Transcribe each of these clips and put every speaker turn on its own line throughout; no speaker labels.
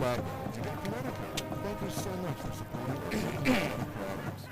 But thank you so much for supporting our products.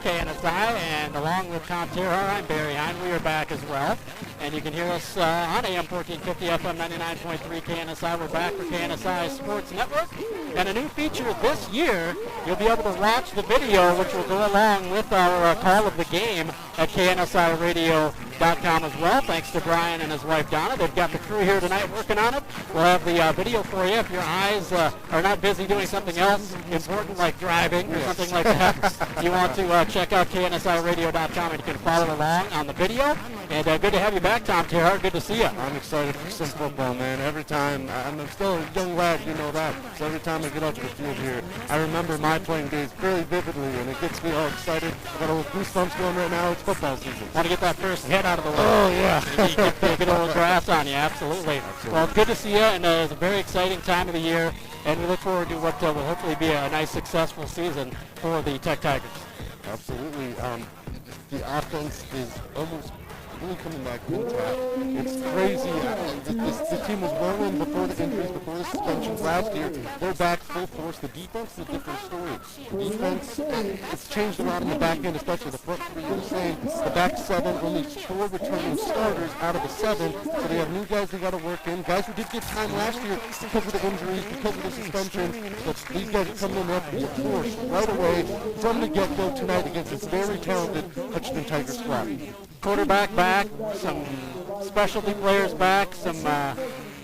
KNSI, and along with Tom Terhar, I'm Barry Hine. We are back as well, and you can hear us on AM 1450, FM 99.3 KNSI. We're back for KNSI Sports Network, and a new feature this year, you'll be able to watch the video, which will go along with our call of the game at KNSIRadio.com as well. Thanks to Brian and his wife Donna. They've got the crew here tonight working on it. We'll have the video for you if your eyes are not busy doing something else important like driving or something like that. You want to check out KNSIRadio.com and you can follow along on the video. And good to have you back, Tom Terhar. Good to see you.
I'm excited for some football, man. Every time, I'm still a young lad, you know that. So every time I get out to the field here, I remember my playing days very vividly, and it gets me all excited. I've got a little goosebumps going right now. It's football season.
Want to get that first hit out of the way.
Oh, yeah.
You get a little grass on you, absolutely. Well, it's good to see you, and it's a very exciting time of the year, and we look forward to what will hopefully be a nice, successful season for the Tech Tigers.
Absolutely. The offense is almost really coming back intact. It's crazy. The team was rolling before the injuries, before the suspensions last year. They're back full force. The defense is a different story. The defense, it's changed a lot in the back end, especially the front three are the same. The back seven, only 4 returning starters out of the 7. So they have new guys they got to work in. Guys who did get time last year because of the injuries, because of the suspension. But these guys are coming in there to be a force right away from the get-go tonight against this very talented Hutchinson Tiger squad.
Quarterback back, some specialty players back,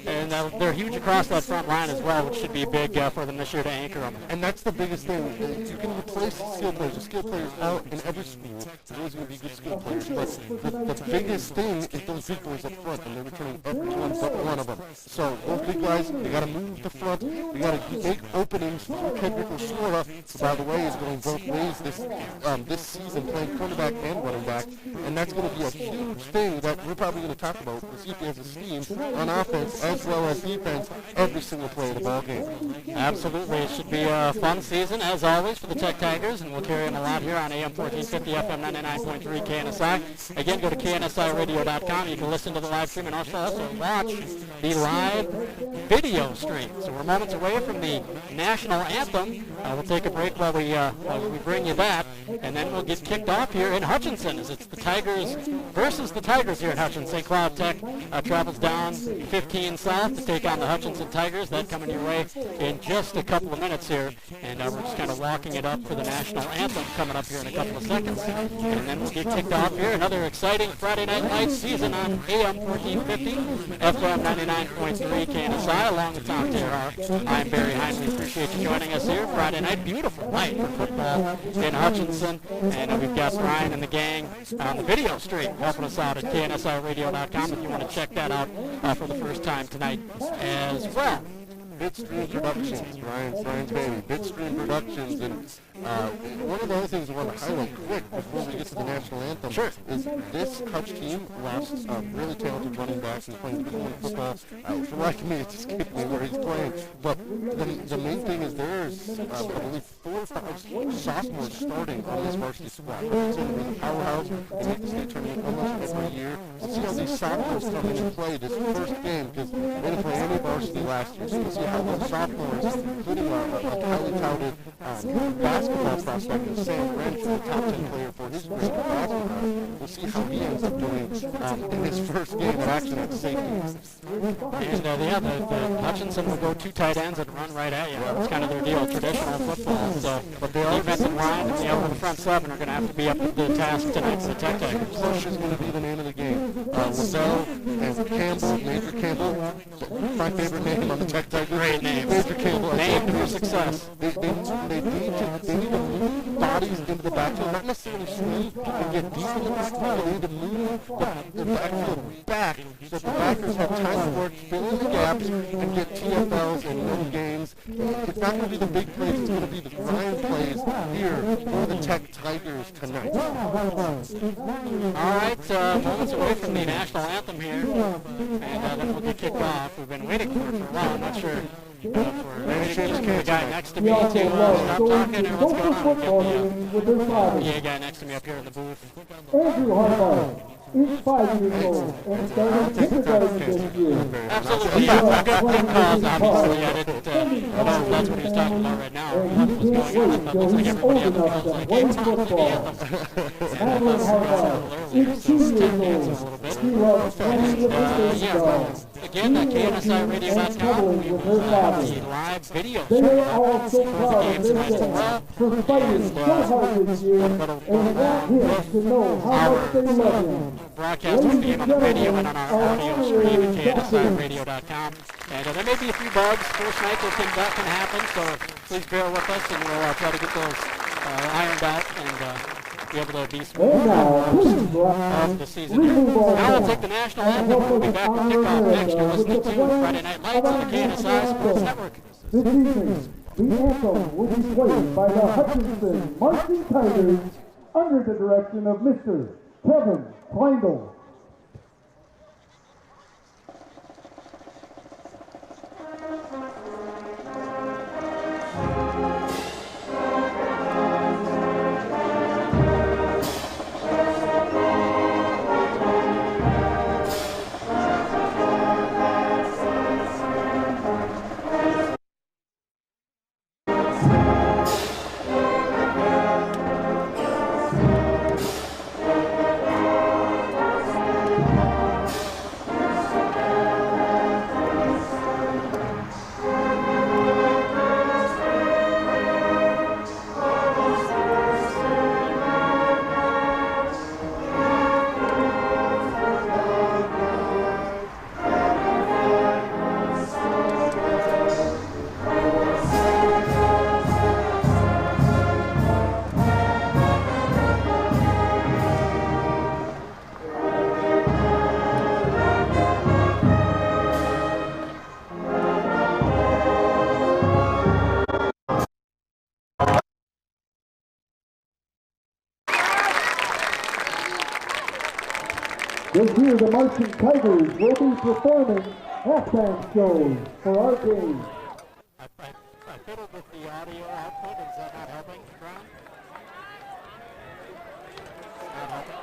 and they're huge across that front line as well, which should be big for them this year to anchor them.
And that's the biggest thing. You can replace skill players. The skill players out in every school. There's always going to be good skill players. But the biggest thing is those big boys up front, and they're returning everyone but one of them. So those big guys, they got to move the front. They got to make openings for Kendrick Oshora, who, by the way, is going both ways this season, playing quarterback and running back. And that's going to be a huge thing that we're probably going to talk about. We'll see if he has a scheme on offense as well as defense every single play of the ball game.
Absolutely. It should be a fun season, as always, for the Tech Tigers, and we'll carry them a lot here on AM 1450, FM 99.3 KNSI. Again, go to KNSIRadio.com. You can listen to the live stream and also watch the live video stream. So we're moments away from the national anthem. We'll take a break while we bring you that, and then we'll get kicked off here in Hutchinson as it's the Tigers versus the Tigers here at Hutchinson. St. Cloud Tech travels down 15 south to take on the Hutchinson Tigers. That coming your way in just a couple of minutes here, and we're just kind of walking it up for the national anthem coming up here in a couple of seconds, and then we'll get kicked off here. Another exciting Friday night season on AM 1450, FM 99.3 KNSI, along with Tom Terhar. I'm Barry Hine. We appreciate you joining us here Friday night. Beautiful night for football in Hutchinson, and we've got Brian and the gang on the video stream helping us out at KNSIRadio.com if you want to check that out for the first time tonight as well.
Bitstream Productions, Brian's baby, Bitstream Productions, and one of the other things I want to highlight quick before we get to the national anthem is this Hutch team lost a really talented running back who's playing good football. For like me, it's escaped me where he's playing, but the main thing is there's, I believe, 4 or 5 sophomores starting on this varsity squad. It's going to be a powerhouse. They make the state tournament almost every year. So see how these sophomores come in and play this first game, because they didn't play any varsity last year. So you'll see how those sophomores, including a highly touted basketball prospect, Sam Wrench, the top 10 player for his grade in basketball. We'll see how he ends up doing in his first game of action at safety.
And the Hutchinson will go 2 tight ends and run right at you. That's kind of their deal, traditional football. So, but the defensive line and the front 7 are going to have to be up to the task tonight for the Tech Tigers.
Push is going to be the name of the game. Lavelle and Campbell, Major Campbell, my favorite name on the Tech Tigers.
Great name.
Major Campbell.
Name for success.
They need to move bodies into the backfield, not necessarily swing and get deep into the backfield. They need to move the backfield back so that the backers have time to work, fill in the gaps, and get TFLs and win games. It's not going to be the big plays, it's going to be the grind plays here for the Tech Tigers tonight.
All right, moments away from the national anthem here, and then we'll get kicked off. We've been waiting for it for a while. I'm not sure for the guy next to me to stop talking or what's going on. Get the guy next to me up here in the booth.
Andrew Harbaugh is 5 years old and started kindergarten this year.
Absolutely, yeah. I've got good calls, obviously. I didn't know if that's what he was talking about right now or what was going on. I thought it looks like everybody on the field was like, hey, Tom, for the anthem. And I was a little earlier, so tap dancing a little bit. Yeah, again, KNSIRadio.com. We will have the live video for the games tonight as well. Our broadcast will be on the video and on our audio stream at KNSIRadio.com. And there may be a few bugs. First night that can happen, so please bear with us, and we'll try to get those ironed out and be able to be smooth of the season. Now we'll take the national anthem. We'll be back with kickoff next. You're listening to Friday Night Lights on the KNSI Sports Network.
This evening, the anthem will be played by the Hutchinson Marching Tigers under the direction of Mr. Kevin Kleindl. This year, the Marching Tigers will be performing halftime shows for our game.
I fiddled with the audio output. Is that not helping, Brian? Not helping?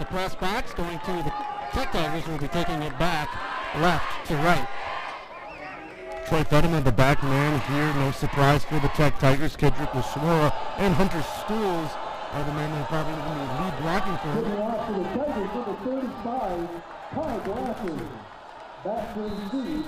Press box going to the Tech Tigers, will be taking it back left to right.
Troy Fetterman, the back man here, no surprise for the Tech Tigers. Kedrick Washora and Hunter Stools are the men who are probably going to be lead blocking for him.
Off to the Tigers, number 35, Ty Glasser. Back to receive,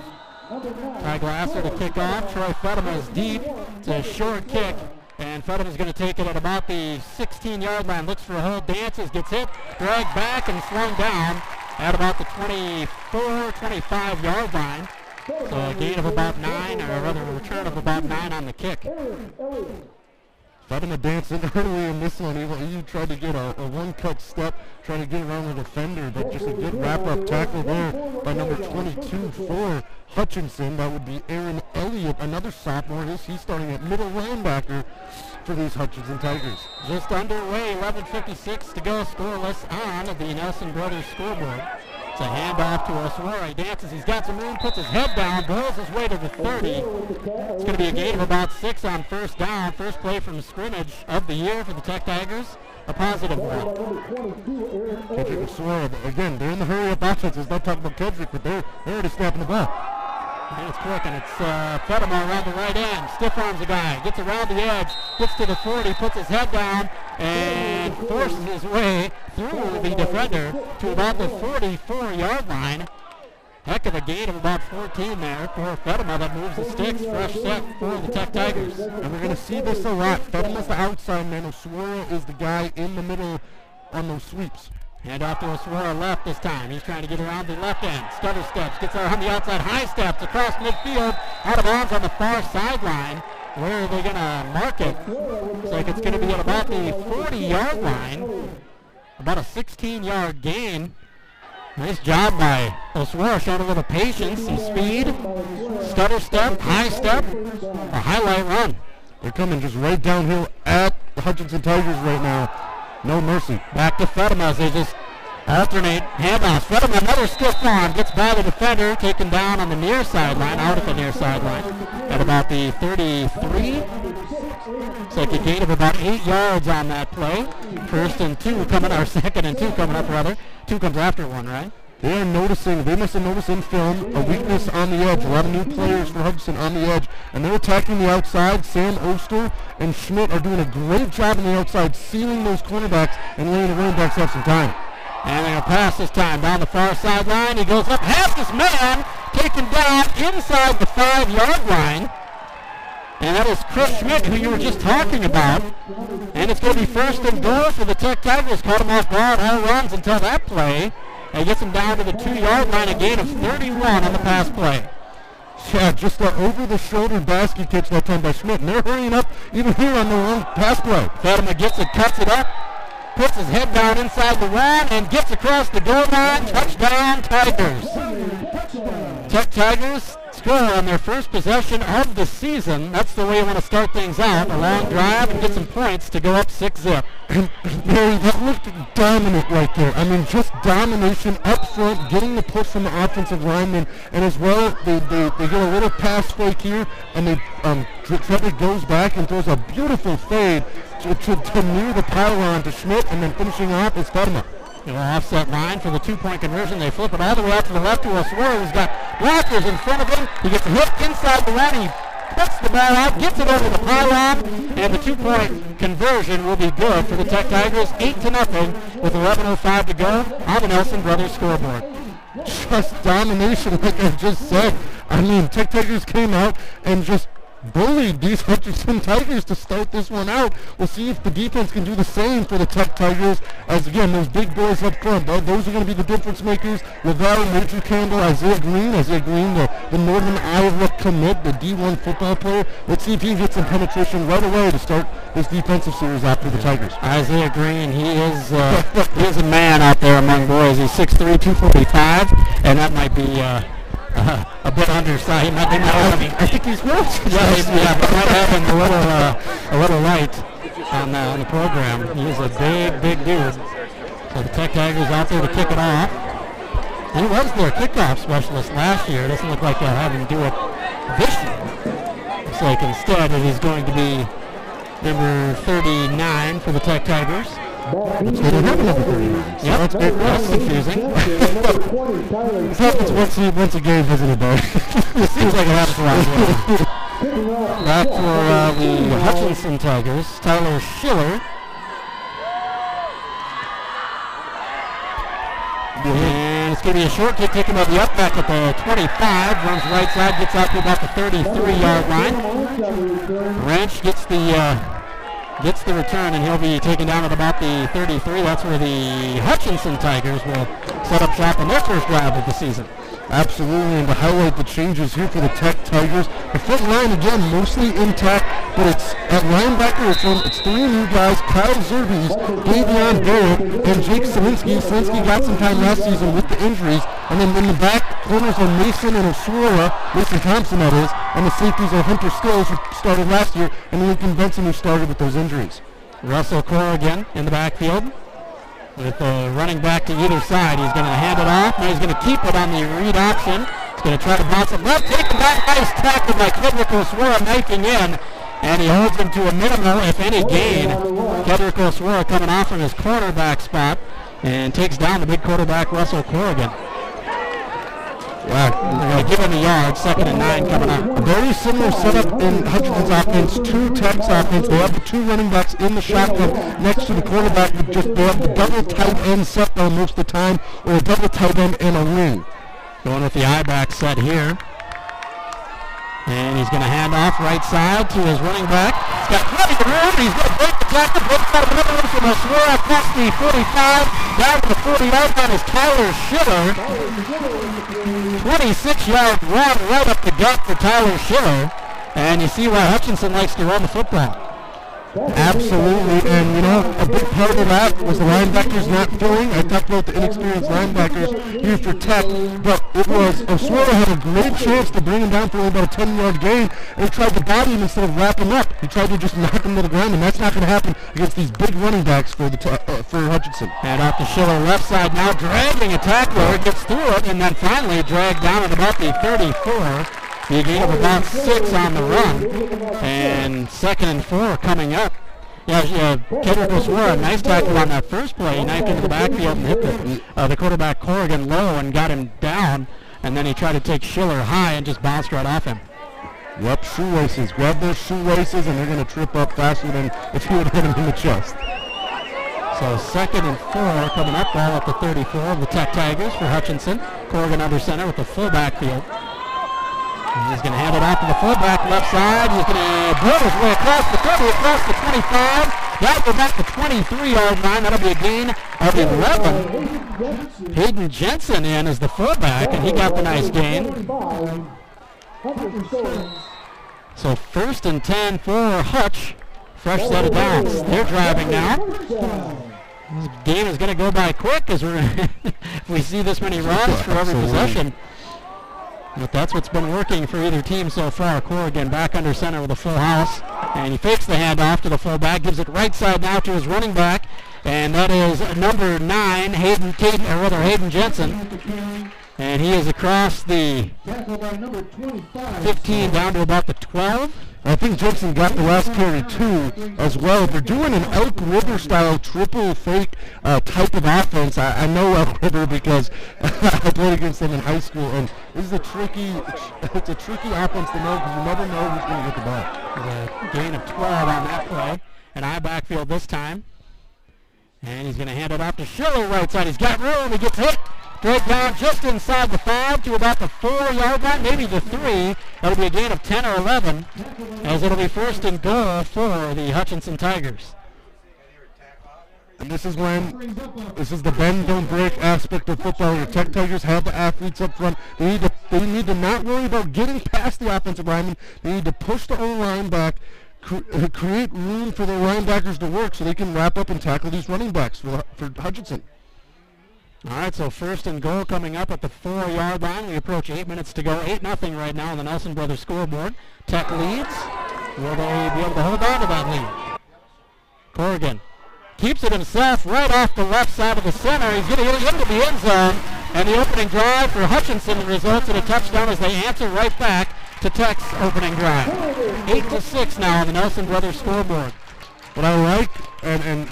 number 9.
Ty Glasser to kick off. Troy Fetterman is deep. It's a short kick. And Fetterman's going to take it at about the 16-yard line. Looks for a hold, dances, gets hit, dragged back, and slung down at about the 24, 25-yard line. So a gain of about 9, or rather a return of about 9 on the kick.
Fatima dancing early in this one. He tried to get a one-cut step, trying to get around the defender, but just a good wrap-up tackle there by number 22 for Hutchinson. That would be Aaron Elliott, another sophomore. He's starting at middle linebacker for these Hutchinson Tigers.
Just underway, 11:56 to go, scoreless on the Nelson Brothers scoreboard. It's a handoff to Oswara. He dances, he's got some room, puts his head down, goes his way to the 30. It's going to be a gain of about 6 on first down. First play from scrimmage of the year for the Tech Tigers. A positive one.
Kedrick Oswara, again, they're in the hurry-up offense. Let's not talk about Kedrick, but they're already snapping the ball.
And it's quick, and it's Fatima around the right end. Stiff arms a guy, gets around the edge, gets to the 40, puts his head down, and forces his way through the defender to about the 44-yard line. Heck of a gain of about 14 there for Fatima that moves the sticks. Fresh set for the Tech Tigers.
And we're going to see this a lot. Fatima's the outside man. Oswara is the guy in the middle on those sweeps.
Hand off to Oswara left this time. He's trying to get around the left end. Stutter steps, gets around the outside, high steps across midfield, out of bounds on the far sideline. Where are they going to mark it? Looks like it's going to be at about the 40-yard line. About a 16-yard gain. Nice job by Oswara, showing a little patience and speed. Stutter step, high step, a highlight run.
They're coming just right downhill at the Hutchinson Tigers right now. No mercy.
Back to Fatima as they just alternate handoffs. Fatima, another stiff arm, gets by the defender, taken down on the near sideline, out at the near sideline at about the 33. It's like a gain of about 8 yards on that play. First and 2 coming, or second and 2 coming up rather. 2 comes after 1, right?
They must have noticed in film a weakness on the edge. A lot of new players for Hutchinson on the edge. And they're attacking the outside. Sam Oster and Schmidt are doing a great job on the outside, sealing those cornerbacks and letting the running backs have some time.
And they're going to pass this time down the far sideline. He goes up, has this man taken down inside the 5-yard line. And that is Chris Schmidt, who you were just talking about. And it's going to be first and goal for the Tech Tigers. Caught him off guard, all runs until that play. And gets him down to the 2-yard line, a gain of 31 on the pass play.
Yeah, just an over-the-shoulder basket catch that time by Schmidt. And they're hurrying up even here on the long pass play.
Fatima gets it, cuts it up, puts his head down inside the one, and gets across the goal line. Touchdown, Tigers. Tech Tigers score on their first possession of the season. That's the way you want to start things out. A long drive and get some points to go up 6-zip.
Barry, that looked dominant right there. I mean, just domination up front, getting the push from the offensive lineman, and as well, they get a little pass fake here, and Trevor goes back and throws a beautiful fade to near the pylon to Schmidt, and then finishing off is Fatima.
Offset line for the 2-point conversion. They flip it all the way out to the left to Oswara, who's got blockers in front of him. He gets a hit inside the line. He puts the ball out, gets it over the pylon, and the 2-point conversion will be good for the Tech Tigers. 8-0 with 11:05 to go on the Nelson Brothers scoreboard.
Just domination, like I just said. I mean, Tech Tigers came out and just bullied these Hutchinson Tigers to start this one out. We'll see if the defense can do the same for the Tech Tigers, as again, those big boys up front, those are going to be the difference makers. Lavelle, Major Campbell, Isaiah Green, the Northern Iowa commit, the D1 football player. Let's see if he gets some penetration right away to start this defensive series after the Tigers.
Isaiah Green, he is a man out there among boys. He's 6'3", 245, and that might be a bit undersized. He might be
I think he's good.
Yeah, but might have him a little light on the program. He's a big dude. So the Tech Tigers out there to kick it off. He was their kickoff specialist last year. It doesn't look like they'll have him do it this year. Looks like instead it is going to be number 39 for the Tech Tigers.
They don't have another 39. So
yep, that's confusing.
It happens once a game, doesn't it, Barry?
It seems like it happens a lot. Back for the Hutchinson Tigers, Tyler Schiller. And it's going to be a short kick taken by the up back at the 25. Runs right side, gets out to about the 33-yard line. Wrench gets the return, and he'll be taken down at about the 33. That's where the Hutchinson Tigers will set up shop on their first drive of the season.
Absolutely, and to highlight the changes here for the Tech Tigers, the front line again mostly intact, but it's at linebacker, it's three new guys, Kyle Zerbees, Davion Barrett, and Jake Selinsky. Selinsky got some time last season with the injuries, and then in the back corners are Mason and Oswara, Mason Thompson that is, and the safeties are Hunter Stills, who started last year, and Lincoln Benson, who started with those injuries.
Russell Corrigan in the backfield with a running back to either side. He's going to hand it off. Now he's going to keep it on the read option. He's going to try to bounce it left. Taken back. Nice tackle by Kedrick Oswara, knifing in. And he holds him to a minimal, if any, gain. Kedrick Oswara coming off from his quarterback spot and takes down the big quarterback, Russell Corrigan. Wow. They're going to give him a yard. 2nd and 9 coming up.
A very similar setup in Hutchinson's offense, two Tech's offense. They have the two running backs in the shotgun next to the quarterback. They have the double tight end set down most of the time, or a double tight end and a wing.
Going with the I-back set here. And he's going to hand off right side to his running back. He's got plenty of room. He's going to break the tackle. Breaks out another one from Oswara across the 45. Down to the 40-yard line is Tyler Schiller. 26-yard run right up the gut for Tyler Schiller. And you see why Hutchinson likes to run the football.
Absolutely, and you know, a big part of that was the linebackers not filling. I talked about the inexperienced linebackers here for Tech, but it was Oswara had a great chance to bring him down for only about a 10-yard gain, and he tried to body him instead of wrap him up. He tried to just knock him to the ground, and that's not going to happen against these big running backs for for Hutchinson.
And off to Schiller left side now, dragging a tackler, gets through it, and then finally dragged down at about the 34. The gain of about 6 on the run. And 2nd and 4 coming up. Kedrick Oswara, nice tackle on that first play. He knifed into the backfield and hit the quarterback Corrigan low and got him down. And then he tried to take Schiller high and just bounced right off him.
Yep, shoelaces. Grab those shoelaces and they're going to trip up faster than if you would hit him in the chest.
So 2nd and 4 coming up, ball at the 34 of the Tech Tigers for Hutchinson. Corrigan under center with the full backfield. And he's going to hand it off to the fullback left side. He's going to build his way across the 30, across the 25. That'll go back to 23-yard line. That'll be a gain of 11. Hayden Jensen in as the fullback, and he got the nice gain. So 1st and 10 for Hutch. Fresh set of downs. They're driving now. This game is going to go by quick as if we see this many runs for every possession. But that's what's been working for either team so far. Corrigan back under center with a full house. And he fakes the handoff to the fullback, gives it right side now to his running back. And that is number 9, Hayden Jensen. And he is across the 15 down to about the 12.
I think Jensen got the last carry too as well. They're doing an Elk River style triple fake type of offense. I know Elk River because I played against them in high school, and this is a tricky offense to know because you never know who's going to get the ball.
A gain of 12 on that play. An I backfield this time. And he's going to hand it off to Schiller right side. He's got room. He gets hit. Straight down just inside the 5 to about the 4-yard line, maybe the 3. That'll be a gain of 10 or 11 as it'll be 1st and goal for the Hutchinson Tigers.
And this is the bend don't break aspect of football. Your Tech Tigers have the athletes up front. They need to not worry about getting past the offensive lineman. They need to push the O-line back, create room for the linebackers to work so they can wrap up and tackle these running backs for Hutchinson.
All right, so 1st and goal coming up at the 4-yard line. We approach 8 minutes to go. 8-0 right now on the Nelson Brothers scoreboard. Tech leads. Will they be able to hold on to that lead? Corrigan keeps it himself right off the left side of the center. He's going to get it into the end zone. And the opening drive for Hutchinson results in a touchdown as they answer right back to Tech's opening drive. 8-6 now on the Nelson Brothers scoreboard.
What I like, and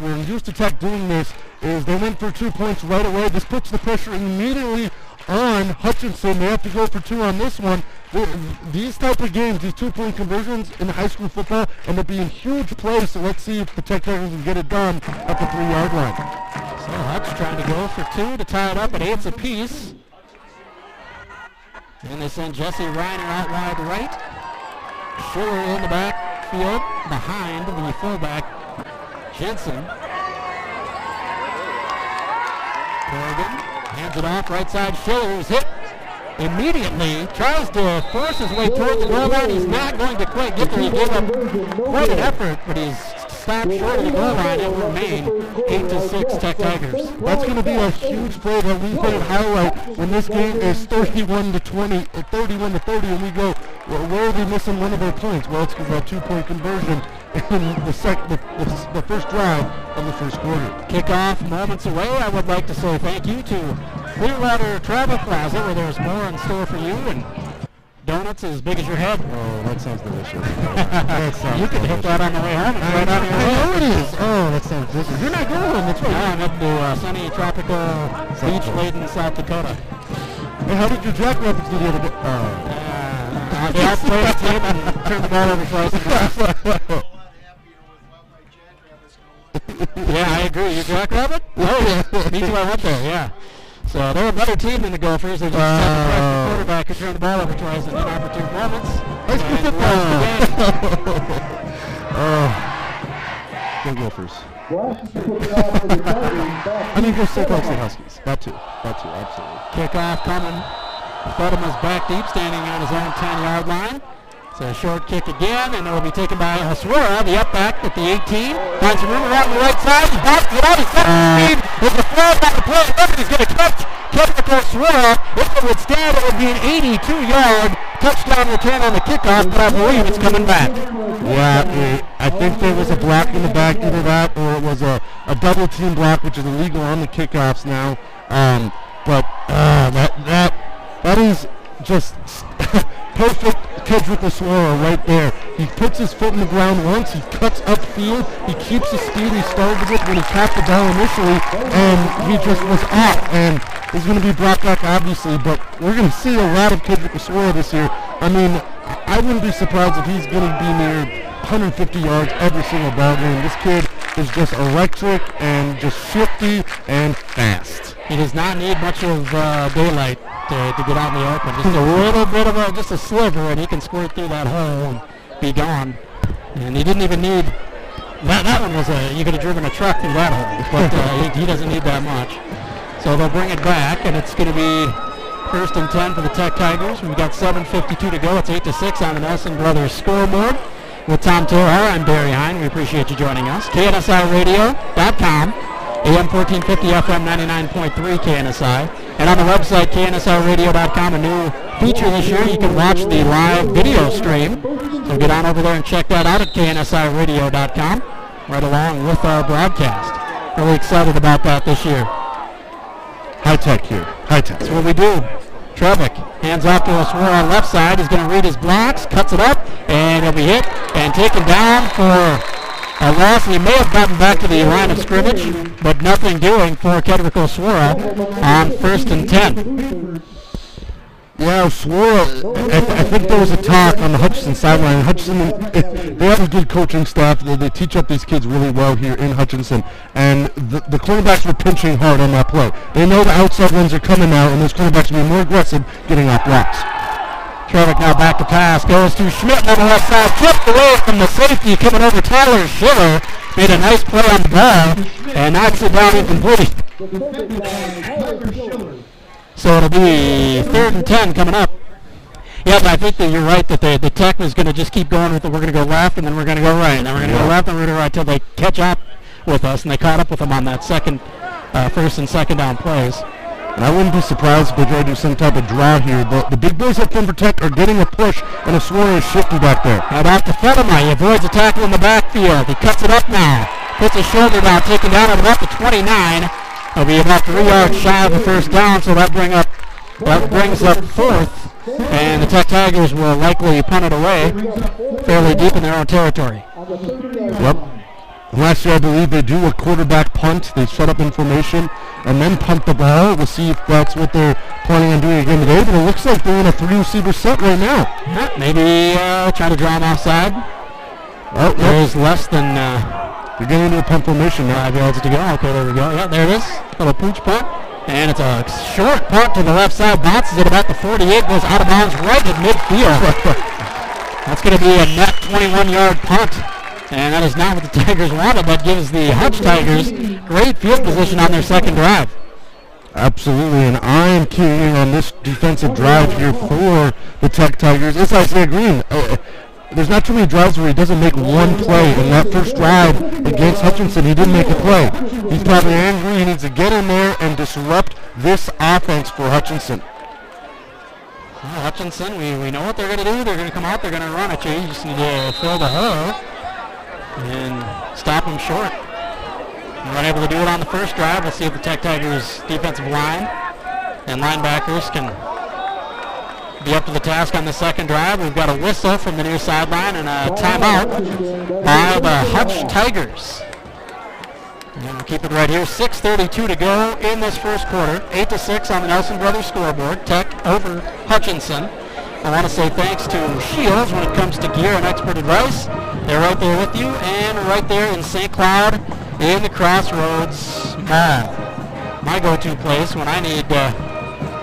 we're used to Tech doing this, is they went for 2 points right away. This puts the pressure immediately on Hutchinson. They have to go for 2 on this one. These type of games, these 2-point conversions in high school football end up being huge plays, so let's see if the Tech Tigers can get it done at the 3-yard line.
So Hutch trying to go for 2 to tie it up at 8 apiece. And they send Jesse Reiner out wide right. Schiller in the backfield behind the fullback, Jensen. Corrigan hands it off right side. Schiller is hit. immediately tries to force his way towards the goal line. He's not going to quite get there. He gave up quite an effort, but he's stopped short of the goal line. It will remain 8-6 Tech Tigers.
That's going to be a huge play that we can highlight when this game is 31-20, 31-30, and we go, well, where are they missing one of their points? Well, it's because of that 2-point conversion in the first drive of the first quarter.
Kickoff moments away. I would like to say thank you to Clearwater Travel Plaza, where there's more in store for you, and donuts as big as your head.
Oh, that sounds delicious.
You can hit that on the way home. It's right on your way.
Oh, it is. Oh, that sounds delicious. You're not going. That's right.
I'm up to sunny, tropical, beach-laden South Dakota.
Hey, how did your jackrabbits do the other day?
They outplayed the team and turned the ball over twice. Yeah, I agree. You jackrabbit? Oh, yeah. Me too. I went there, yeah. So they're a better team than the Gophers. They just had to press the quarterback who turned the ball over twice in inopportune moments.
High school football. Go Gophers. I mean, go Cyclones and Huskies. That too, absolutely.
Kickoff coming. Fettima's back deep, standing on his own 10-yard line. It's a short kick again, and it will be taken by Oswara, the up back at the 18. Finds some room around the right side. He's boxed it out. He's got speed. There's a flag on the play. Nobody's going to catch Kendrick Oswara. If it would stand, it would be an 82-yard touchdown return on the kickoff, but I believe it's coming back.
Yeah, I think there was a block in the back, either that or it was a double team block, which is illegal on the kickoffs now. But that is just perfect Kendrick Oswara right there. He puts his foot in the ground once, he cuts upfield, he keeps the speed he started with when he tapped the ball initially, and he just was off. And he's going to be brought back, obviously, but we're going to see a lot of Kendrick Oswara this year. I mean, I wouldn't be surprised if he's going to be near 150 yards every single ball game. This kid is just electric and just shifty and fast.
He does not need much of daylight to get out in the open. Just a little bit of just a sliver, and he can squirt through that hole and be gone. And he didn't even need that one was you could have driven a truck through that hole, but he doesn't need that much. So they'll bring it back, and it's going to be 1st and 10 for the Tech Tigers. We've got 7:52 to go. It's 8-6 on the Nelson Brothers scoreboard. With Tom Torhar, I'm Barry Hine. We appreciate you joining us. KNSIRadio.com, AM 1450, FM 99.3 KNSI. And on the website, KNSIRadio.com, a new feature this year. You can watch the live video stream. So get on over there and check that out at KNSIRadio.com, right along with our broadcast. Really excited about that this year.
High tech here. High tech.
That's what we do. Trevick hands off to Oswara on left side. He's going to read his blocks, cuts it up, and he'll be hit and taken down for a loss. He may have gotten back to the line of scrimmage, but nothing doing for Kendrick Oswara on 1st and 10.
Yeah, Oswara, I think there was a talk on the Hutchinson sideline. Hutchinson, they have a good coaching staff. They teach up these kids really well here in Hutchinson. And the cornerbacks were pinching hard on that play. They know the outside runs are coming now, and those cornerbacks will be more aggressive getting off blocks.
Trevick now back to pass. Goes to Schmidt on the left side. Tipped away from the safety coming over Tyler Schiller. Made a nice play on the ball and knocks it down incomplete. So it'll be 3rd and 10 coming up. Yeah, but I think that you're right that the Tech is going to just keep going with it. We're going to go left, and then we're going to go right, and then we're going to go left, and we're going to go right until they catch up with us, and they caught up with them on that 1st and 2nd down plays.
And I wouldn't be surprised if they try to do some type of draw here. The big boys up from Tech are getting a push, and Oswara is shifty back there.
Now back to Fedema. He avoids a tackle in the backfield. He cuts it up now. Puts his shoulder down, taken down at about the 29. He'll be about 3 yards shy of the 1st down, so that brings up 4th. And the Tech Tigers will likely punt it away fairly deep in their own territory.
Yep. Last year, I believe they do a quarterback punt. They set up in formation and then punt the ball. We'll see if that's what they're planning on doing again today. But it looks like they're in a 3-receiver set right now.
Yeah, maybe try to draw him offside.
Oh,
there's less than...
You're getting into a punt formation now.
5 yards to go. Okay, there we go. Yeah, there it is. Little pooch punt. And it's a short punt to the left side. Bounces at about the 48. Goes out of bounds right at midfield. That's going to be a net 21-yard punt. And that is not what the Tigers wanted. That gives the Hutch Tigers great field position on their 2nd drive.
Absolutely, and I am keying on this defensive drive here for the Tech Tigers. It's Isaiah Green. There's not too many drives where he doesn't make one play. In that first drive against Hutchinson, he didn't make a play. He's probably angry. He needs to get in there and disrupt this offense for Hutchinson.
Well, Hutchinson, we know what they're going to do. They're going to come out. They're going to run at you. You just need to fill the hole and stop them short. We're unable to do it on the first drive. We'll see if the Tech Tigers defensive line and linebackers can be up to the task on the second drive. We've got a whistle from the near sideline and a timeout by the Hutch Tigers. And we'll keep it right here. 6:32 to go in this first quarter. 8-6 on the Nelson Brothers scoreboard. Tech over Hutchinson. I want to say thanks to Shields when it comes to gear and expert advice. They're right there with you, and right there in St. Cloud in the Crossroads Mall. My go-to place when I need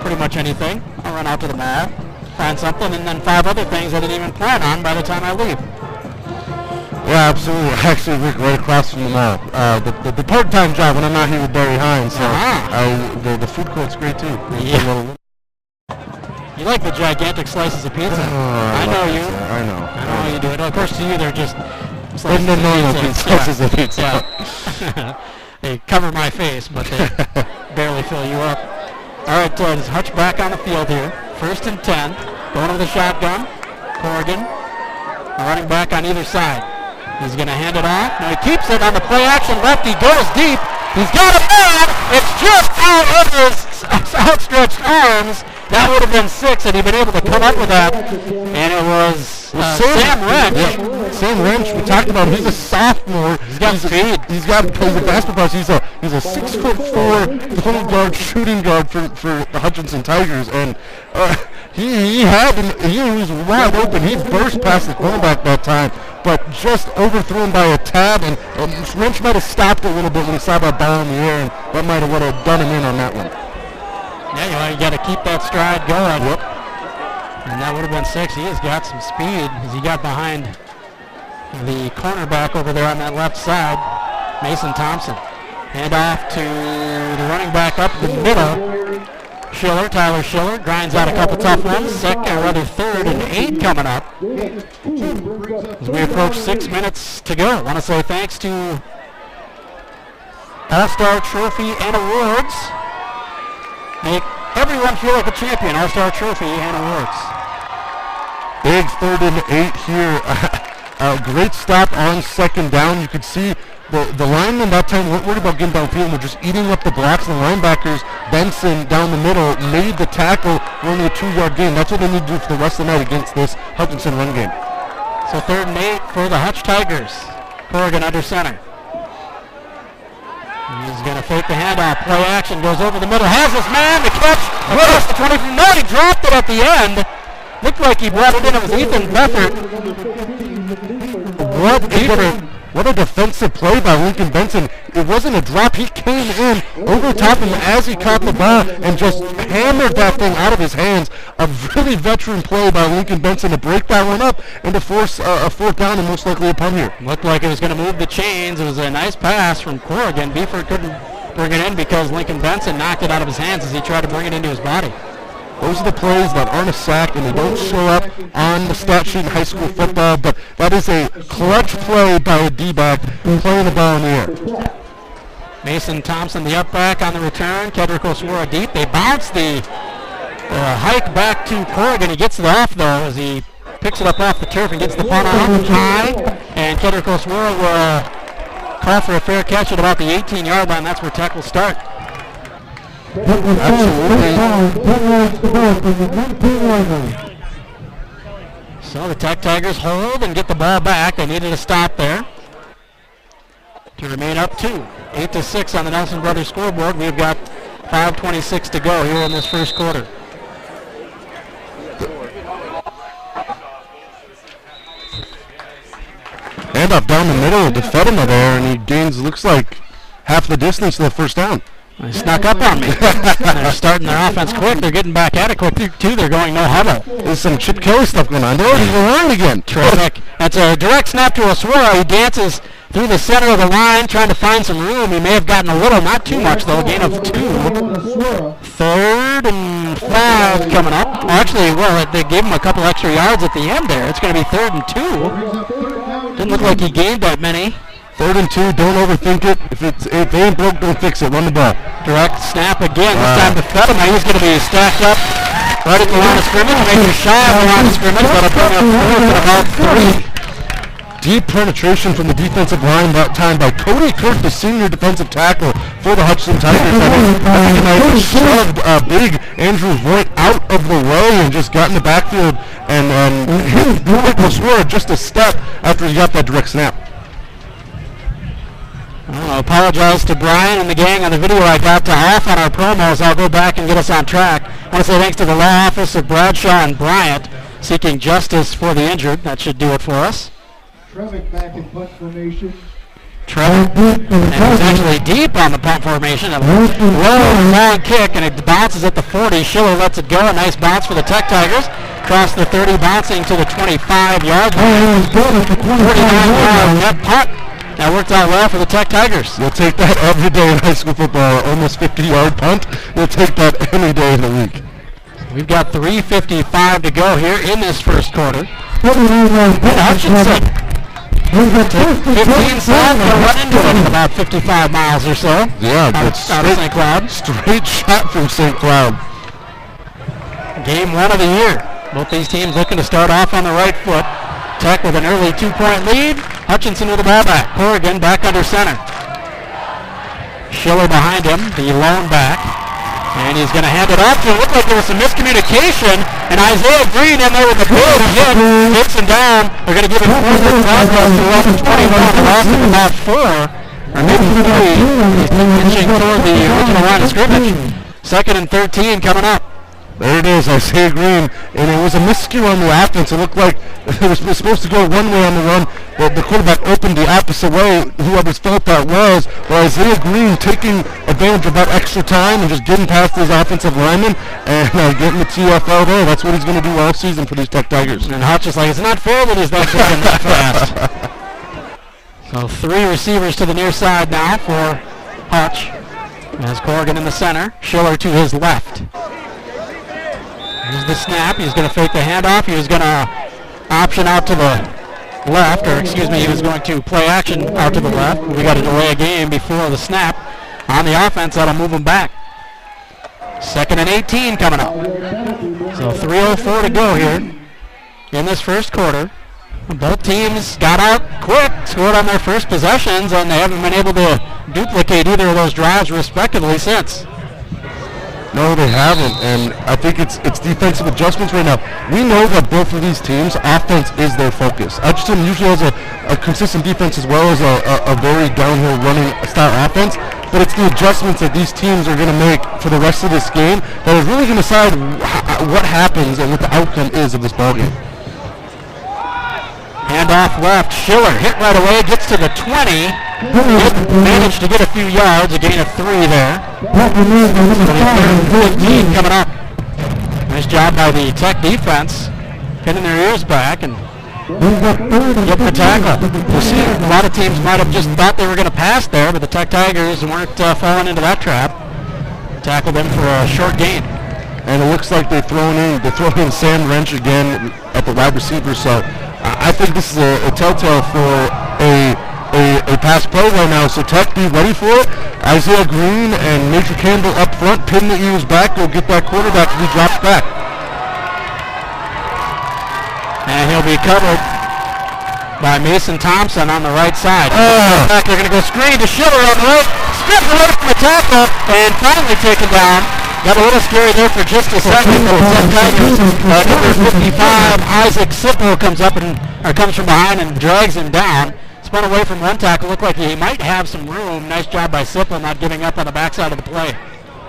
pretty much anything. I'll run out to the mall, find something, and then 5 other things I didn't even plan on by the time I leave.
Yeah, absolutely. I actually work right across from the mall. The part-time job when I'm not here with Barry Hines, so the food court's great too.
Yeah. You like the gigantic slices of pizza. I know you.
I know.
I know how you do it. Of course, to you, they're just
slices of pizza.
Yeah. They cover my face, but they barely fill you up. All right, Hutch back on the field here. 1st and 10. Going with the shotgun. Corrigan. Running back on either side. He's going to hand it off. No, he keeps it on the play action left. He goes deep. He's got a man. It's just out of his outstretched arms. That would have been 6 had he been able to come up with that. And it was Sam Wrench.
Yeah. Sam Wrench, we talked about him. He's a sophomore.
He's got speed.
He's a basketball. He's a 6'4" point guard, shooting guard for the Hutchinson Tigers. And he was wide open. He burst past the cornerback that time, but just overthrown by a tab. And Wrench might have stopped a little bit when he saw that ball in the air, and that might have would have done him in on that one.
Yeah, you got to keep that stride going.
Yep.
And that would have been 6. He has got some speed as he got behind the cornerback over there on that left side, Mason Thompson. Hand off to the running back up the middle. Tyler Schiller, grinds out a couple tough ones. 3rd and 8 coming up. As we approach 6 minutes to go. I want to say thanks to All-Star Trophy and Awards. Make everyone feel like a champion. All-Star Trophy and Awards.
Big 3rd and 8 here. Great stop on 2nd down. You could see the linemen that time weren't worried about getting downfield. They're just eating up the blocks. And the linebackers, Benson down the middle, made the tackle. We're only a 2-yard gain. That's what they need to do for the rest of the night against this Hutchinson run game.
So 3rd and 8 for the Hutch Tigers. Corrigan under center. He's going to fake the handoff. Play action. Goes over the middle. Has his man. The catch. Across the 20. No, he dropped it at the end. Looked like he brought it in. It was Ethan Bethert.
What a defensive play by Lincoln Benson. It wasn't a drop. He came in over top of him as he caught the ball and just hammered that thing out of his hands. A really veteran play by Lincoln Benson to break that one up and to force a 4th down and most likely a punt here.
Looked like it was going to move the chains. It was a nice pass from Corrigan. Beeford couldn't bring it in because Lincoln Benson knocked it out of his hands as he tried to bring it into his body.
Those are the plays that aren't a sack and they don't show up on the stat sheet in high school football, but that is a clutch play by a D-back playing the ball in the air.
Mason Thompson, the up back on the return. Kedrick Oswara deep. They bounce the hike back to Corrigan. He gets it off, though, as he picks it up off the turf and gets the punt off high. And Kedrick Oswara will call for a fair catch at about the 18-yard line. That's where Tech will start.
Absolutely.
So the Tech Tigers hold and get the ball back. They needed a stop there to remain up 2. 8-6 on the Nelson Brothers scoreboard. We've got 5:26 to go here in this first quarter.
Hand off down the middle to Fedema there, and he gains, looks like, half the distance to the 1st down.
They snuck up on me. They're starting their offense quick. They're getting back at it quick, too. They're going no huddle.
There's some Chip Kelly stuff going on. They're already around again.
Terrific. That's a direct snap to Oswara. He dances through the center of the line, trying to find some room. He may have gotten a little, not too much though, gain of 2. 3rd and 5 coming up. Actually, well, they gave him a couple extra yards at the end there. It's going to be 3rd and 2. Didn't look like he gained that many.
3rd and 2, don't overthink it. If it ain't broke, don't fix it. Run the ball.
Direct snap again. This time to Fettima. He's going to be stacked up right at the line of scrimmage. Maybe shy of the line of scrimmage, but a bring up 4th and about 3.
Deep penetration from the defensive line that time by Cody Kirk, the senior defensive tackle for the Hutchinson Tigers. I think he shoved big Andrew Voigt out of the way and just got in the backfield and hit the score just a step after he got that direct snap.
I apologize to Brian and the gang on the video I got to off on our promos. I'll go back and get us on track. I want to say thanks to the law office of Bradshaw and Bryant seeking justice for the injured. That should do it for us.
Trevick back in punt formation.
Trevick, and he's actually deep on the punt formation. A low, long kick, and it bounces at the 40. Schiller lets it go. A nice bounce for the Tech Tigers. Across the 30, bouncing to the 25-yard line. 49-yard net punt. That worked out well for the Tech Tigers.
You'll take that every day in high school football. Almost 50-yard punt. You'll take that any day in the week.
We've got 3:55 to go here in this first quarter. Hutchinson. 15 south, they'll run into it at about 55 miles or so.
Yeah,
out of St. Cloud.
Straight shot from St. Cloud.
Game 1 of the year. Both these teams looking to start off on the right foot. Tech with an early 2-point lead. Hutchinson with the ball back. Corrigan back under center. Schiller behind him, the lone back. And he's going to hand it off to, it looked like there was some miscommunication, and Isaiah Green in there with a big hit, hits him down. They're going to give him 4 progress to 11-21, loss of about 4, or maybe 3. He's inching toward the original line of scrimmage. 2nd and 13 coming up.
There it is, Isaiah Green, and it was a miscue on the offense. It looked like it was supposed to go one way on the run, but the quarterback opened the opposite way, whoever's fault that was. But Isaiah Green taking advantage of that extra time and just getting past his offensive lineman and getting the TFL there. That's what he's going to do all season for these Tech Tigers.
And Hutch is like, it's not fair that he's that quick and that fast. So 3 receivers to the near side now for Hutch. As Corrigan in the center, Schiller to his left. Here's the snap. He's going to fake the handoff. He was going to option out to the left, or excuse me, he was going to play action out to the left. We got to delay a game before the snap. On the offense, that'll move him back. 2nd and 18 coming up. So 3:04 to go here in this first quarter. Both teams got out quick, scored on their first possessions, and they haven't been able to duplicate either of those drives respectively since.
No, they haven't, and I think it's defensive adjustments right now. We know that both of these teams, offense is their focus. Hutchinson usually has a consistent defense as well as a very downhill running style offense, but it's the adjustments that these teams are going to make for the rest of this game that is really going to decide what happens and what the outcome is of this ballgame.
Handoff left, Schiller hit right away, gets to the 20. Managed to get a few yards, a gain of 3 there. 15 coming up. Nice job by the Tech defense, pinning their ears back and getting the tackle. We'll see, a lot of teams might have just thought they were going to pass there, but the Tech Tigers weren't falling into that trap. Tackled them for a short gain.
And it looks like they're throwing in Sam Wrench again at the wide receiver, so I think this is a telltale for a pass play right now, so Tech be ready for it. Isaiah Green and Major Campbell up front, pin the ears back, go get that quarterback if he drops back.
And he'll be covered by Mason Thompson on the right side. Back, they're going to go screen to Schiller on the right, stripped away from the tackle, and finally taken down. Got a little scary there for just a second, but it's Tech Tigers. Number 55, Isaac Sipple comes from behind and drags him down. Spun away from one tackle. Looked like he might have some room. Nice job by Sipple not giving up on the backside of the play.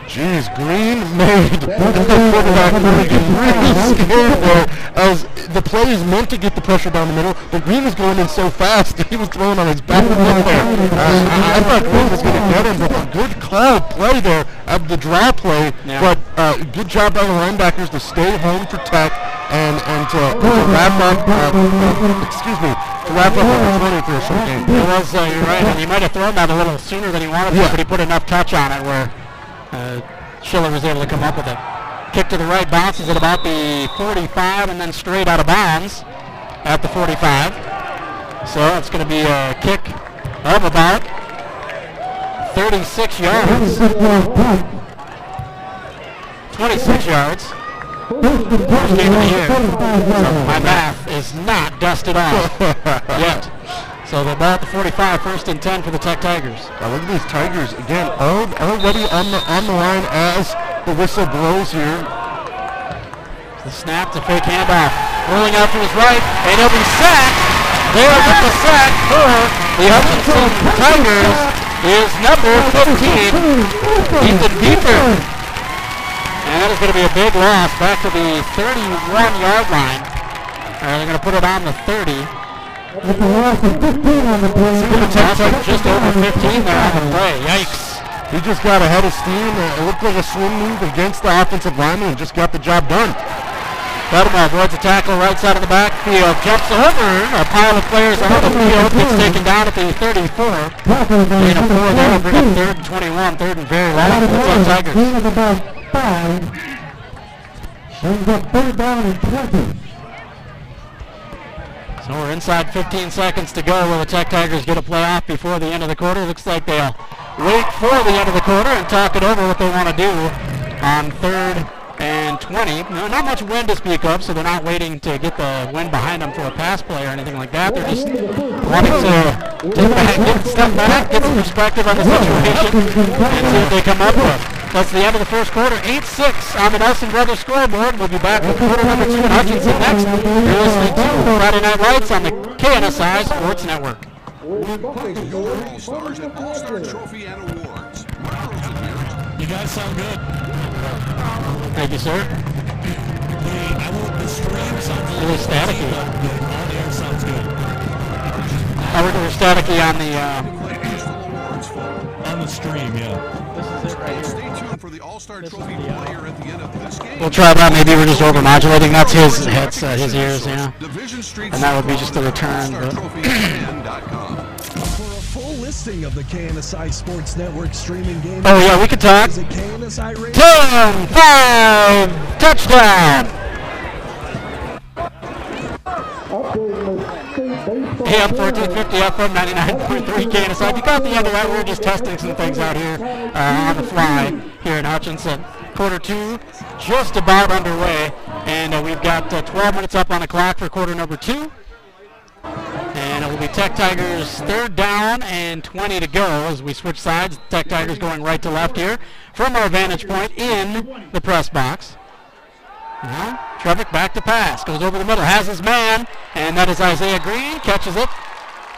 Jeez, Green made the quarterback really scared there, as the play is meant to get the pressure down the middle, but Green was going in so fast he was throwing on his back foot there. I thought Green was going to get him, but a good call play there of the draw play, but good job by the linebackers to stay home for Tech and to wrap up, to wrap up with the 20 for a short game.
It was, you're right, and he might have thrown that a little sooner than he wanted to, but he put enough touch on it where Schiller was able to come up with it. Kick to the right, bounces at about the 45 and then straight out of bounds at the 45. So it's going to be a kick of about 36 yards. 26 yards. First game of the year. So my math is not dusted off yet. So the ball at the 45, 1st and 10 for the Tech Tigers.
Now look at these Tigers again, already on the line as the whistle blows here.
The snap to fake handoff. Rolling out to his right, and he'll be sacked. There with the sack for the Hutchinson Tigers is number 15, Ethan Beeper. And that is going to be a big loss back to the 31-yard line. They're going to put it on the 30.
It's a loss of 15 on the play.
Just over 15 there on the play. Yikes.
He just got ahead of steam. It looked like a swing move against the offensive lineman and just got the job done.
Buttermore avoids a tackle right side of the backfield. Jumps over a pile of players on the field. Gets taken down at the 34. Gain of 4 there. Bring up 3rd and 21. 3rd and very long for the Tech Tigers.
Gain of about 5. Brings up 3rd down and 20.
So we're inside 15 seconds to go. Will the Tech Tigers get a play off before the end of the quarter? Looks like they'll wait for the end of the quarter and talk it over what they want to do on 3rd and 20. No, not much wind to speak of, so they're not waiting to get the wind behind them for a pass play or anything like that. They're just wanting to step back, get some perspective on the situation, and see what they come up with. That's the end of the first quarter. 8-6 on the Nelson Brothers scoreboard. We'll be back with quarter number 2 in Hutchinson next. You're listening to Friday Night Lights on the KNSI Sports Network.
All-Stars and All-Star Trophy and Awards.
You guys sound good.
Thank you, sir.
The stream sounds
a little staticky.
On the air sounds good.
We're staticky
On the stream, yeah.
Stay tuned for the All-Star Trophy player at the end of this game.
We'll try that. Maybe we're just overmodulating. That's his ears, yeah. And that would be just the return.
For a full listing of the KNSI Sports Network streaming game.
Oh yeah, we could talk.
10, 5,
touchdown. AM 1450 FM 99.3 KNSI. If you got the end of that, we were just testing some things out here on the fly here in Hutchinson. Quarter 2 just about underway, and we've got 12 minutes up on the clock for quarter number 2. And it will be Tech Tigers 3rd down and 20 to go as we switch sides. Tech Tigers going right to left here from our vantage point in the press box. Trevick back to pass, goes over the middle, has his man, and that is Isaiah Green, catches it,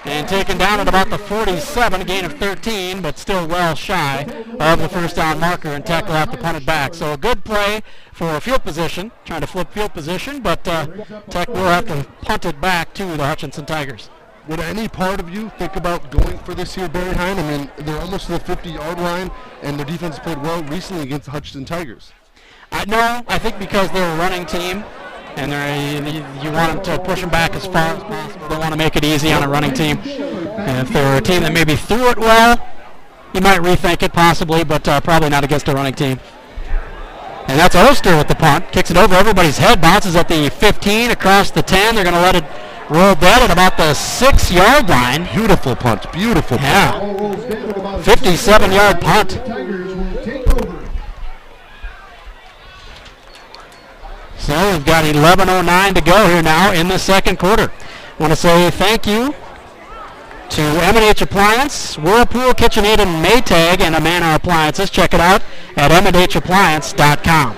and taken down at about the 47, a gain of 13, but still well shy of the 1st down marker, and Tech will have to punt it back. So a good play for field position, trying to flip field position, but Tech will have to punt it back to the Hutchinson Tigers.
Would any part of you think about going for this here, Barry Hine? I mean, they're almost to the 50-yard line, and their defense played well recently against the Hutchinson Tigers.
No, I think because they're a running team, and you want them to push them back as far as possible. They want to make it easy on a running team. And if they're a team that maybe threw it well, you might rethink it possibly, but probably not against a running team. And that's Oster with the punt. Kicks it over everybody's head, bounces at the 15, across the 10. They're going to let it roll dead at about the 6-yard line.
Beautiful punt, beautiful punt.
Yeah, 57-yard punt. So we've got 11:09 to go here now in the second quarter. I want to say thank you to M&H Appliance, Whirlpool, KitchenAid, and Maytag, and Amana Appliances. Check it out at mnhappliance.com.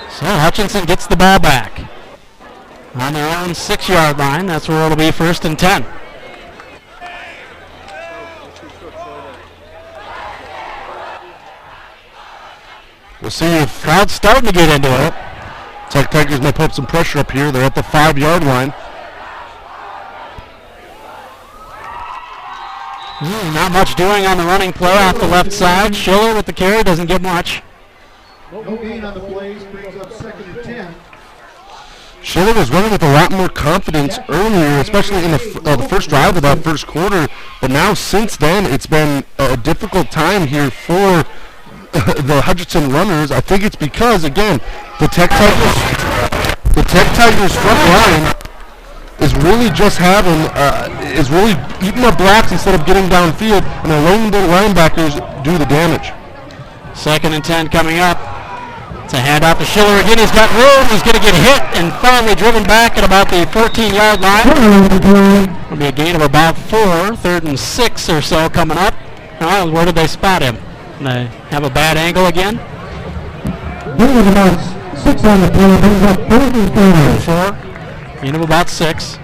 So Hutchinson gets the ball back on their own 6-yard line. That's where it'll be 1st and 10.
We'll see if
crowd's starting to get into it.
Tech Tigers may put some pressure up here. They're at the 5-yard line.
Not much doing on the running play off the left side. Schiller with the carry, doesn't get much.
No gain on the plays, brings up 2nd
Schiller was running with a lot more confidence earlier, especially in the first drive of that first quarter. But now, since then, it's been a difficult time here for the Hutchinson runners. I think it's because, again, the Tech Tigers front line is really just is really eating up blocks instead of getting downfield, and they're letting the linebackers do the damage.
2nd and 10 coming up. It's a handoff to Schiller again. He's got room. He's going to get hit and finally driven back at about the 14-yard line. It'll be a gain of about 4. 3rd and 6 or so coming up. Where did they spot him? They have a bad angle again.
About 6 on the play. Brings up 3rd and
4. Gain of about 6.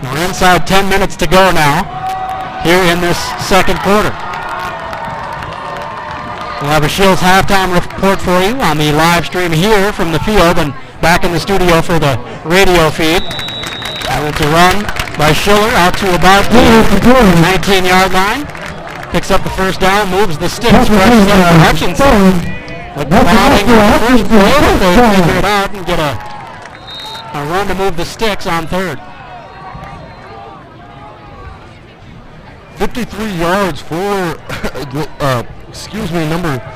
We're inside 10 minutes to go now here in this second quarter. We'll have a Shields halftime report for you on the live stream here from the field and back in the studio for the radio feed. And it's a run by Schiller out to about the 19-yard line. Picks up the first down, moves the sticks, crushes up for Hutchinson. But bombing the first play, they figure it out and get a run to move the sticks on 3rd.
53 yards for,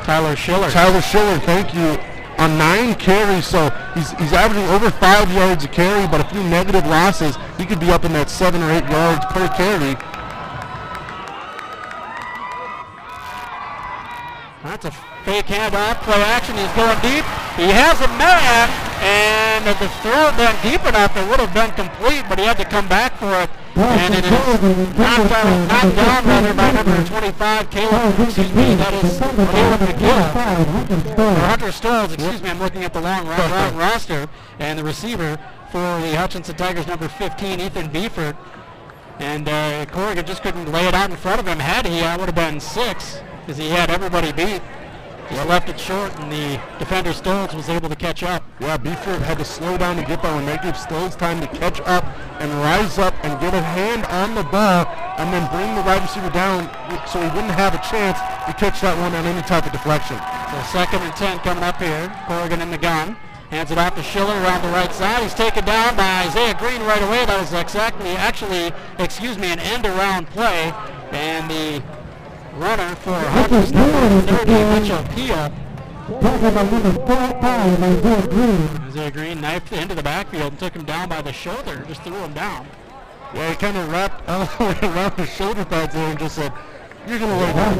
Tyler Schiller.
Tyler Schiller, thank you, on 9 carries. So he's averaging over 5 yards a carry, but a few negative losses. He could be up in that 7 or 8 yards per carry.
That's a fake handoff, play action, he's going deep. He has a man, and if the throw had been deep enough, it would have been complete, but he had to come back for it. And it is knocked down by number 25, Caleb McGill. Or Hunter Stolz, I'm looking at the long roster. And the receiver for the Hutchinson Tigers, number 15, Ethan Beeford. And Corrigan just couldn't lay it out in front of him. Had he, would have been 6, because he had everybody beat. Just left it short, and the defender Stolz was able to catch up.
Yeah, Beeford had to slow down to get by when they gave Stolz time to catch up and rise up and get a hand on the ball and then bring the wide receiver down so he wouldn't have a chance to catch that one on any type of deflection.
So 2nd and 10 coming up here. Corrigan in the gun. Hands it off to Schiller around the right side. He's taken down by Isaiah Green right away. That was an end-around play. And the runner for Hutchinson, number 30, Mitchell Peel. Isaiah Green knifed into the backfield and took him down by the shoulder, just threw him down.
Yeah, he kind of wrapped all the way around his shoulder pads there and just said, "You're going to lay down."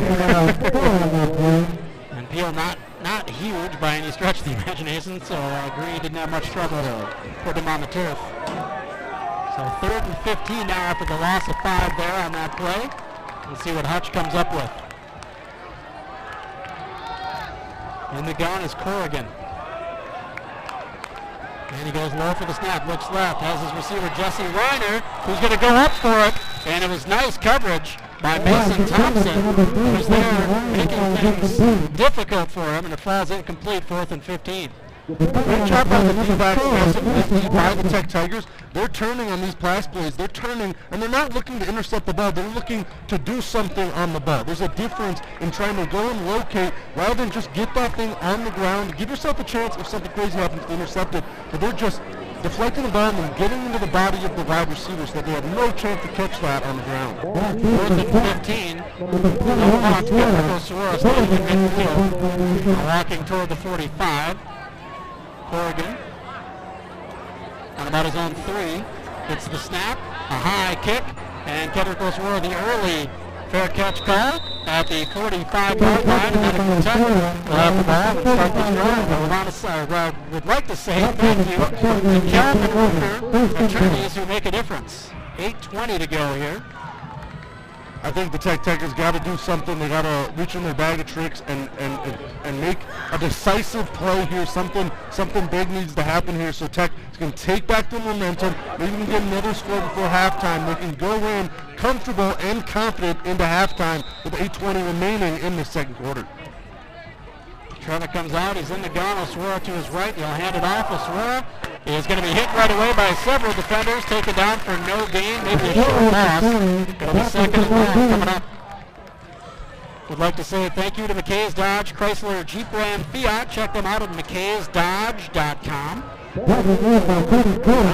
And Peel not huge by any stretch of the imagination, so Green didn't have much trouble putting him on the turf. So 3rd and 15 now after the loss of 5 there on that play. Let's see what Hutch comes up with. In the gun is Corrigan. And he goes low for the snap, looks left, has his receiver Jesse Reiner, who's going to go up for it. And it was nice coverage by Mason Thompson, who's there making things difficult for him, and it falls incomplete, 4th and 15.
Great job by the D-backs by the Tech Tigers. They're turning on these pass plays. They're turning, and they're not looking to intercept the ball. They're looking to do something on the ball. There's a difference in trying to go and locate rather than just get that thing on the ground. Give yourself a chance if something crazy happens to intercept it. But they're just deflecting the ball and then getting into the body of the wide receivers so that they have no chance to catch that on the ground.
4th and 15. Walking toward the 45. Corrigan on about his own 3. Gets the snap, a high kick, and Kendrick Oswara, the early fair catch call at the 45-yard line. And Medical Tech will have the ball and start the drive. Would like to say thank you to Calvin Walker, attorneys who make a difference. 8:20 to go here.
I think the Tech Tigers got to do something. They got to reach in their bag of tricks and make a decisive play here. Something big needs to happen here. So Tech is going to take back the momentum. Maybe we can get another score before halftime. They can go in comfortable and confident into halftime with 8:20 remaining in the second quarter.
Trevor comes out. He's in the gun. Oswara to his right. He'll hand it off. Oswara is going to be hit right away by several defenders. Taken down for no gain. Maybe a short loss. It'll be 2nd and 9 coming up Would like to say thank you to McKay's Dodge, Chrysler, Jeep, Ram, Fiat. Check them out at mckaysdodge.com.
I don't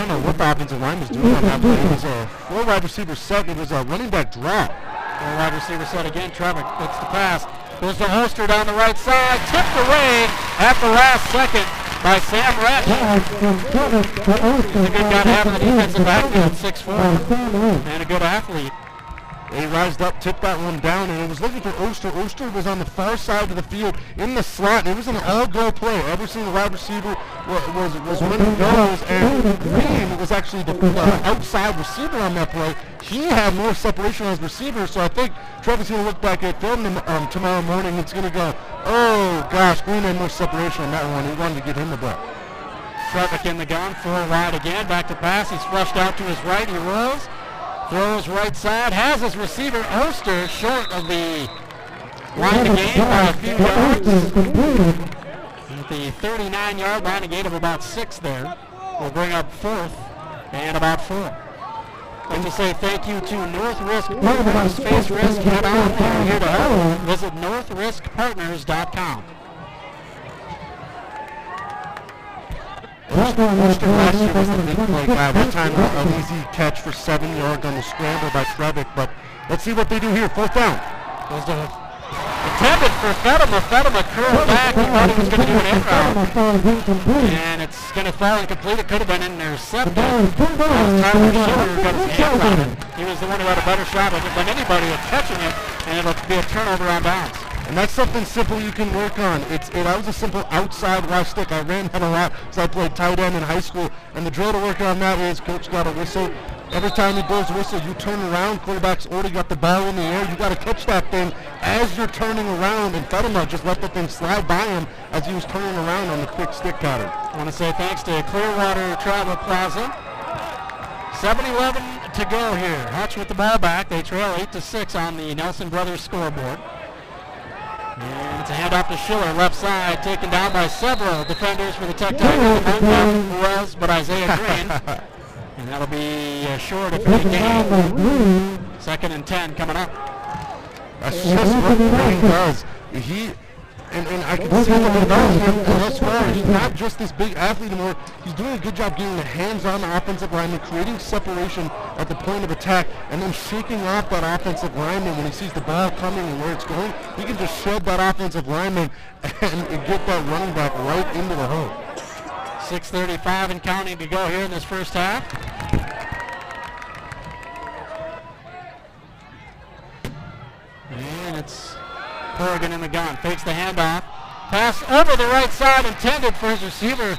know what the offensive line was doing on that play. It was a 4 wide receiver set. It was a running back draw.
4 wide receiver set again. Trevor gets the pass. Goes to Holster down the right side. Tipped away at the last second by Sam Rett. He's a good guy to have in the defensive backfield, 6'4", and a good athlete.
He rised up, tipped that one down, and it was looking for Oster. Oster was on the far side of the field in the slot. It was an all-go play. Every single wide receiver was running goes, and Green was actually the outside receiver on that play. He had more separation as receiver, so I think Trevor's going to look back at film tomorrow morning. It's going to go, oh gosh, Green had more separation on that one. He wanted to get him the ball.
Trevor in the gun, 4 wide again, back to pass. He's flushed out to his right. He rolls. Throws right side, has his receiver Oster short of the line of game by a few yards. At the 39-yard line, a gain of about 6 there. We'll bring up 4th and about 4. I'd like to say thank you to North Risk Partners. Face Risk, head on there, here to help. Visit northriskpartners.com.
Oster last year was the big play guy. One time an easy catch for 7 yards on the scramble by Trevick, but let's see what they do here. 4th down.
Goes to intended for Fedema. Fedema curled back. He thought he was going to do an end route. And it's going to fall incomplete. It could have been intercepted. Tyler Schiller got his hands on it. He was the one who had a better shot than anybody at catching it, and it'll be a turnover on bounds.
And that's something simple you can work on. That was a simple outside rush stick. I ran that a lot because I played tight end in high school. And the drill to work on that is coach got a whistle. Every time he blows a whistle, you turn around. Quarterback's already got the ball in the air. You got to catch that thing as you're turning around. And Fedema just let the thing slide by him as he was turning around on the quick stick pattern.
I want to say thanks to Clearwater Travel Plaza. 7:11 to go here. Hutch with the ball back. They trail 8-6 on the Nelson Brothers scoreboard. And it's a handoff to Schiller, left side, taken down by several defenders for the Tech Tigers. Among them, who else but Isaiah Green. And that'll be short of any gain. 2nd and 10 coming up.
That's just what Green does. And I can see the development, and thus far, he's not just this big athlete anymore. He's doing a good job getting the hands on the offensive lineman, creating separation at the point of attack, and then shaking off that offensive lineman when he sees the ball coming and where it's going. He can just shed that offensive lineman and get that running back right into the hole.
6:35 and counting to go here in this first half. And it's Corrigan in the gun, fakes the handoff. Pass over the right side, intended for his receiver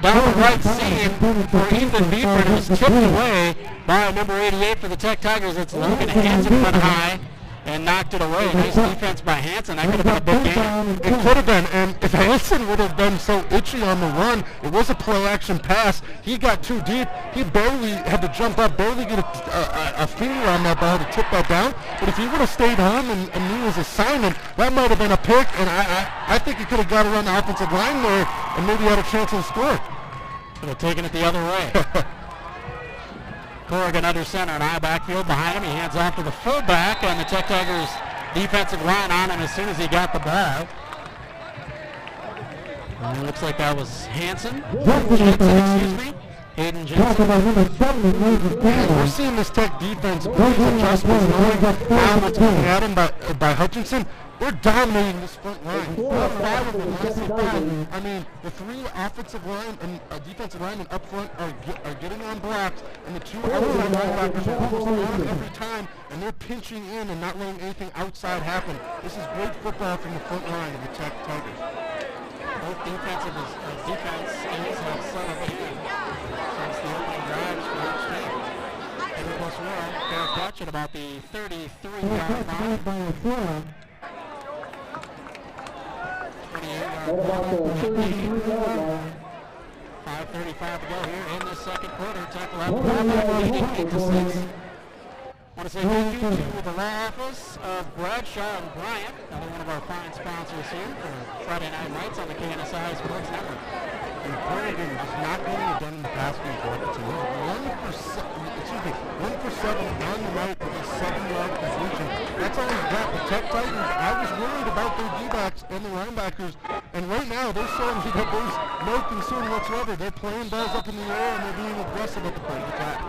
down the right seam for Ethan Beeford. It was tipped away by number 88 for the Tech Tigers. It's Logan Hansen went high and knocked it away. Nice defense by Hansen. That could have been a big game.
It could have been, and if Hansen would have been so itchy on the run, it was a play-action pass. He got too deep. He barely had to jump up, barely get a finger on that ball to tip that down. But if he would have stayed home and knew his assignment, that might have been a pick, and I think he could have got around the offensive line there and maybe had a chance to score.
Could have taken it the other way. Corrigan under center and high backfield behind him. He hands off to the fullback, and the Tech Tigers defensive line on him as soon as he got the ball. It looks like that was Hansen. Jensen, excuse me. Hayden Jensen.
We're seeing this Tech defense make adjustments, knowing now what's coming at him by Hutchinson. They're dominating this front line. 4 or 5 of them last time. I mean, the 3 offensive line and defensive linemen up front are getting on blocks, and the 2 outside linebackers are almost on every time, and they're pinching in and not letting anything outside happen. This is great football from the front line of the Tech Tigers.
Both defense have settled in since the opening drives for each team. Every plus one, fair catch at about the 33-yard line. 5:35 to go here in the second quarter. Tech left leading 8-6. I want to say thank you to the law office of Bradshaw and Bryant, another one of our fine sponsors here for Friday Night Lights on the KNSI Sports Network.
And Corrigan is not getting it done in the pass game for it. 1 for 7 on the night with a 7-yard completion. That's all he's got. The Tech Titans, I was worried about their D-backs and the linebackers, and right now they're showing me that there's no concern whatsoever. They're playing balls up in the air, and they're being aggressive at the point of attack.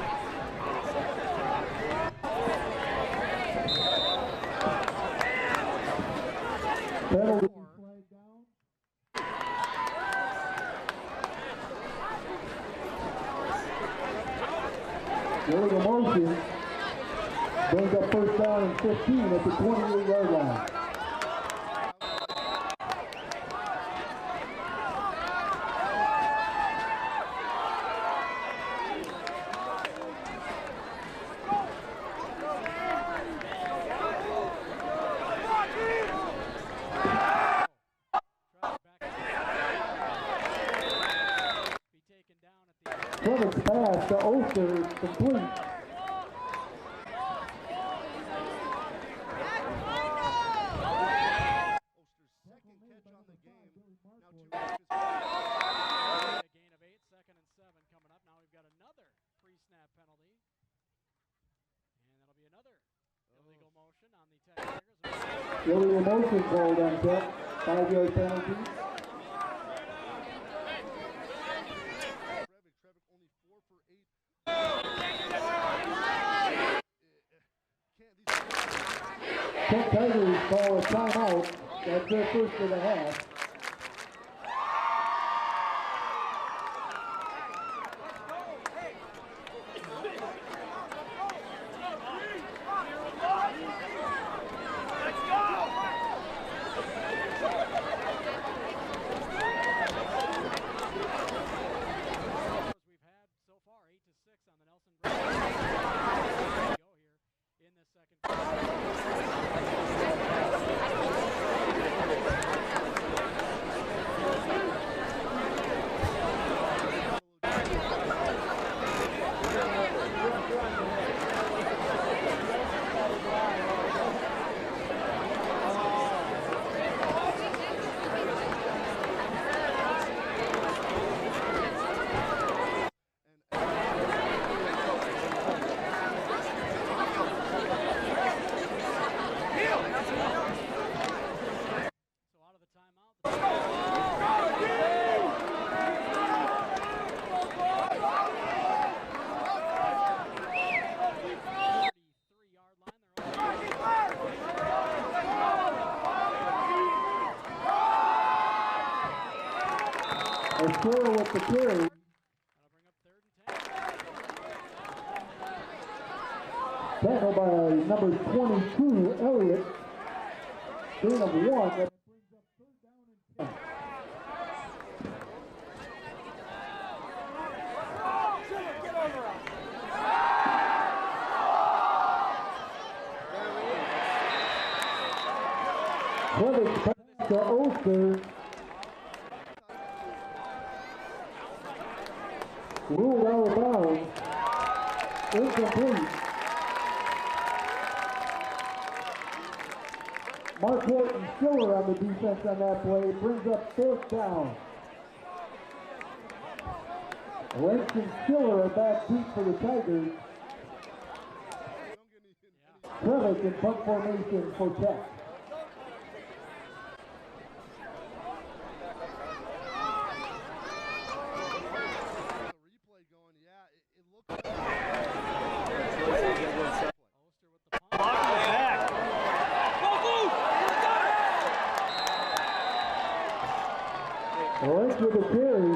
Penalty. Illegal motion brings up first down and 15 at the 28-yard line. Clemens pass to Oster is complete. Illegal motion called on Tech, 5-yard penalty. Tech Tigers call a timeout. That's their first of the half. A score with the carry. Tackled by number 22, Elliott. Gain of 1. That brings up third down and 10. Clemens pass to Oster. Ruled out of bounds. Incomplete. Mark Horton Stiller on the defense on that play. Brings up fourth down. Lynch and Stiller are back deep for the Tigers. Trevik in punt formation for Tech. Lynch with the carry.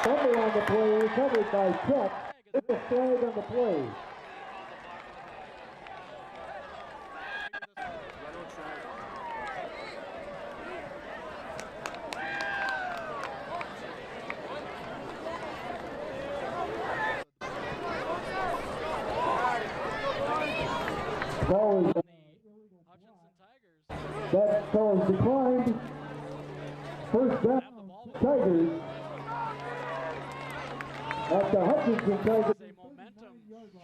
Fumble on the play, recovered by Tech. With the flag on the play. Ball is that ball is declined. First down, Tigers. At the Hutchinson Tigers.
A momentum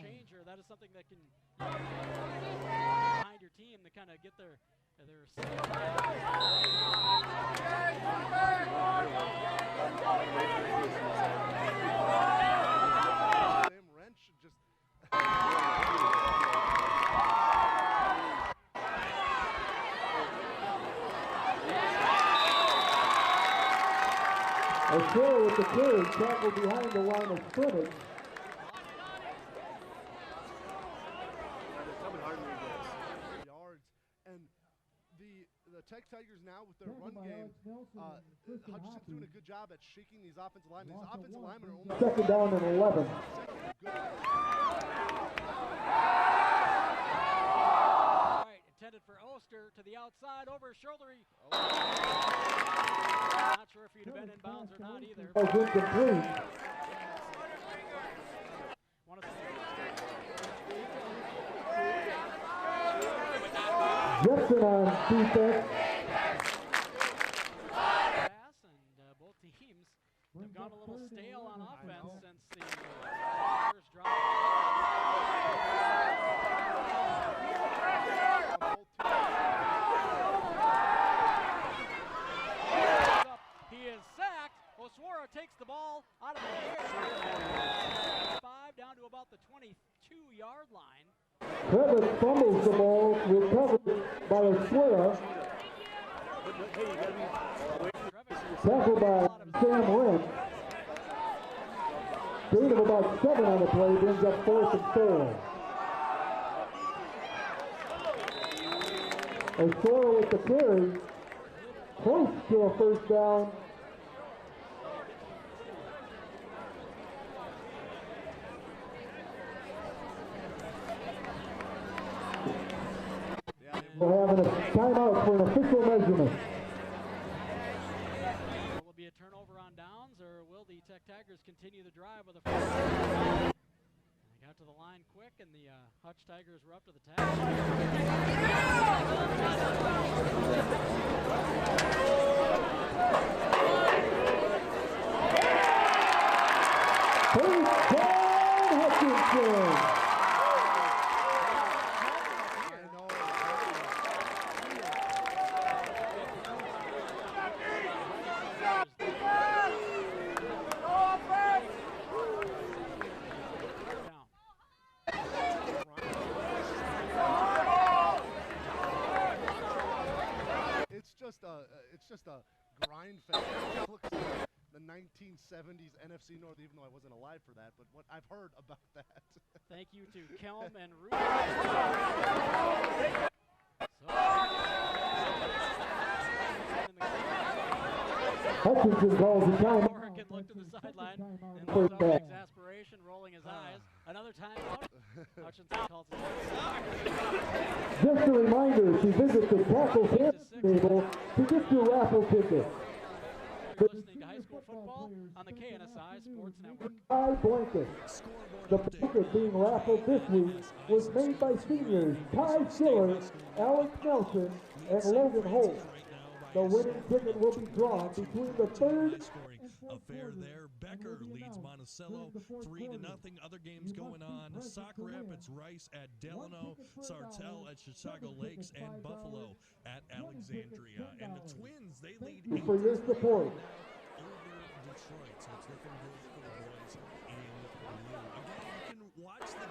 changer. That is something that can behind your team to kind of get their
wrench just
Oswara with the carry, tackled behind the line of scrimmage.
Yards, and the Tech Tigers now with their run game, Hutchinson's doing a good job at shaking these offensive linemen. These offensive linemen are only
second down and 11.
Right, intended for Oster to the outside, over his shoulder. Not sure if he'd have been in bounds or not either.
Was incomplete. Jepson on defense.
Pass, and both teams have gone a little stale on offense since the first drive. He is sacked. Oswara takes the ball out of the air. 5 down to about the 22-yard line.
Trevor fumbles the ball, recovered by Oswara. Tackled by Sam Wren. Gain of about 7 on the play, brings up 4th and 4. Oswara with the carry, close to a first down. We're having a timeout for an official measurement.
Will it be a turnover on downs, or will the Tech Tigers continue the drive with a first down? They got to the line quick, and the Hutch Tigers were up to the task.
First down, Hutchinson.
It's just a grind fest. It looks like the 1970s NFC North, even though I wasn't alive for that, but what I've heard about that.
Thank you to Kelm and Ruth.
Hutchinson calls the time.
Oregon looked to the sideline and was out in exasperation, rolling his eyes. Another time out. Hutchinson calls it.
Just a reminder, to visit the Tackle table to get your raffle ticket.
You're listening to high school football on the KNSI Sports Network.
Blanket. The ticket being raffled this week was made by seniors Ty Schiller, Alex Nelson, and Logan Holt. The winning ticket will be drawn between the third
affair there. Becker leads Monticello 3-0. Other games going on. Sauk Rapids, Rice at Delano, Sartell at Chisago Lakes, and Buffalo at Alexandria. And the Twins, they lead
for your support.
over Detroit. So it's looking good for the boys in blue. Again, you can watch the game.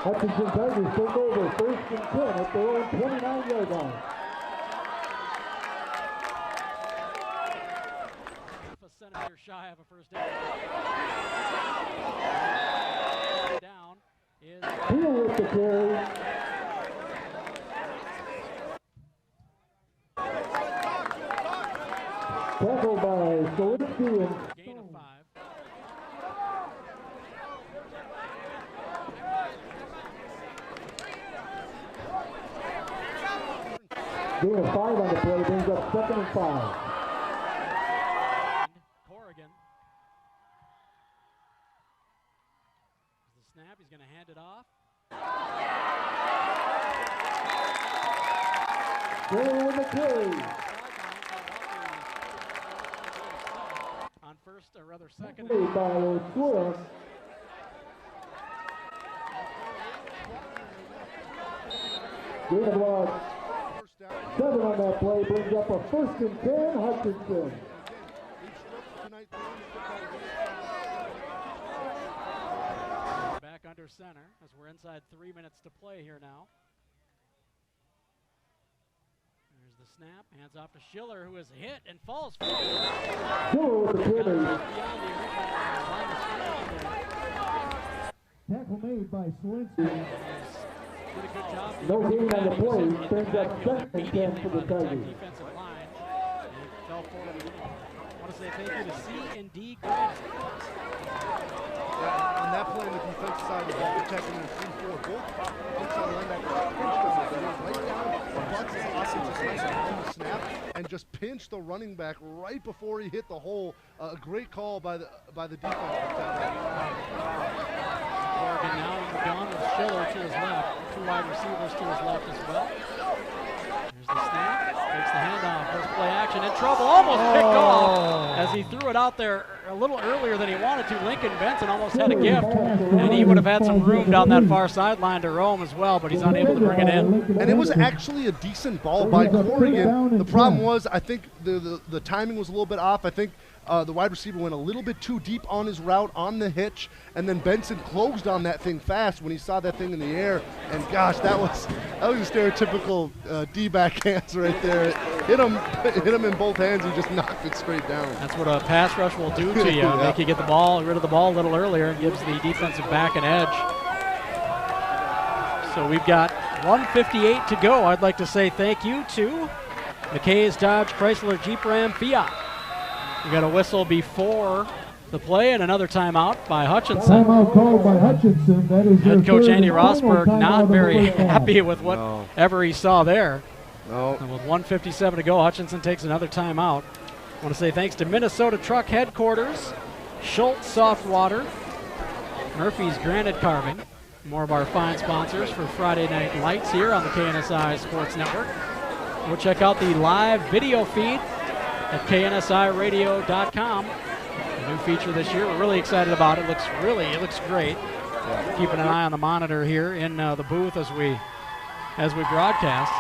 Hutchinson Tigers take over 1st and 10 at their own 29-yard line.
A centimeter shy of a first down. Down is
Here with the carry. Tackled by Solinsky and
gain of 5.
gain of 5 on the play, brings up 2nd and 5.
Corrigan. The snap, he's going to hand it off.
Taylor with the carry.
On first, or rather second.
Made by Oswara. Gain of 7 on on that play brings up a 1st and 10, Hutchinson.
Back under center as we're inside 3 minutes to play here now. There's the snap, hands off to Schiller, who is hit and falls forward.
Schiller with the carry. Tackle made by Slinsky.
Did a good job.
No gain on the play, brings up 2nd and 10 for the Tigers.
Defensive line. He fell forward. I want to say thank you to C&D Grant.
On that play on the defensive side, the ball protecting in 3-4. Both inside linebackers pinched him right down the butts of offensive lineman on the snap and just pinched the running back right before he hit the hole. A great call by the defense.
Oregon now in the gun with Schiller to his left. 2 wide receivers to his left as well. Here's the snap. Takes the handoff. First play action in trouble. Almost picked off as he threw it out there a little earlier than he wanted to. Lincoln Benson almost had a gift, and he would have had some room down that far sideline to roam as well, but he's unable to bring it in.
And it was actually a decent ball by Corrigan. The problem was, I think the timing was a little bit off. I think the wide receiver went a little bit too deep on his route on the hitch, and then Benson closed on that thing fast when he saw that thing in the air. And gosh, that was a stereotypical D-back hands right there. Hit him in both hands. He just knocked it straight down.
That's what a pass rush will do to you. Make you get rid of the ball a little earlier, and gives the defensive back an edge. So we've got 1:58 to go. I'd like to say thank you to McKay's Dodge Chrysler Jeep Ram Fiat. We got a whistle before the play and another timeout by Hutchinson.
Timeout called by Hutchinson. That is
Head coach Andy Rosberg not very happy with whatever he saw there. And with 1:57 to go, Hutchinson takes another timeout. I want to say thanks to Minnesota Truck Headquarters, Schultz Soft Water, Murphy's Granite Carving, more of our fine sponsors for Friday Night Lights here on the KNSI Sports Network. We'll check out the live video feed at KNSIRadio.com. A new feature this year. We're really excited about it. It looks great. Yeah. Keeping an eye on the monitor here in the booth as we broadcast.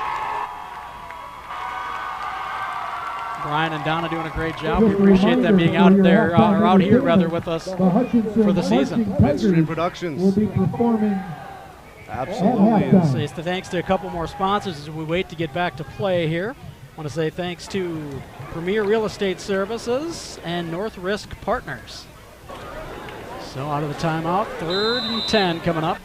Brian and Donna doing a great job. We appreciate them being out there, or out here rather, with us for the season.
Bitstream Productions will be performing. Absolutely.
So thanks to a couple more sponsors as we wait to get back to play here. I want to say thanks to Premier Real Estate Services and North Risk Partners. So out of the timeout, 3rd and 10 coming up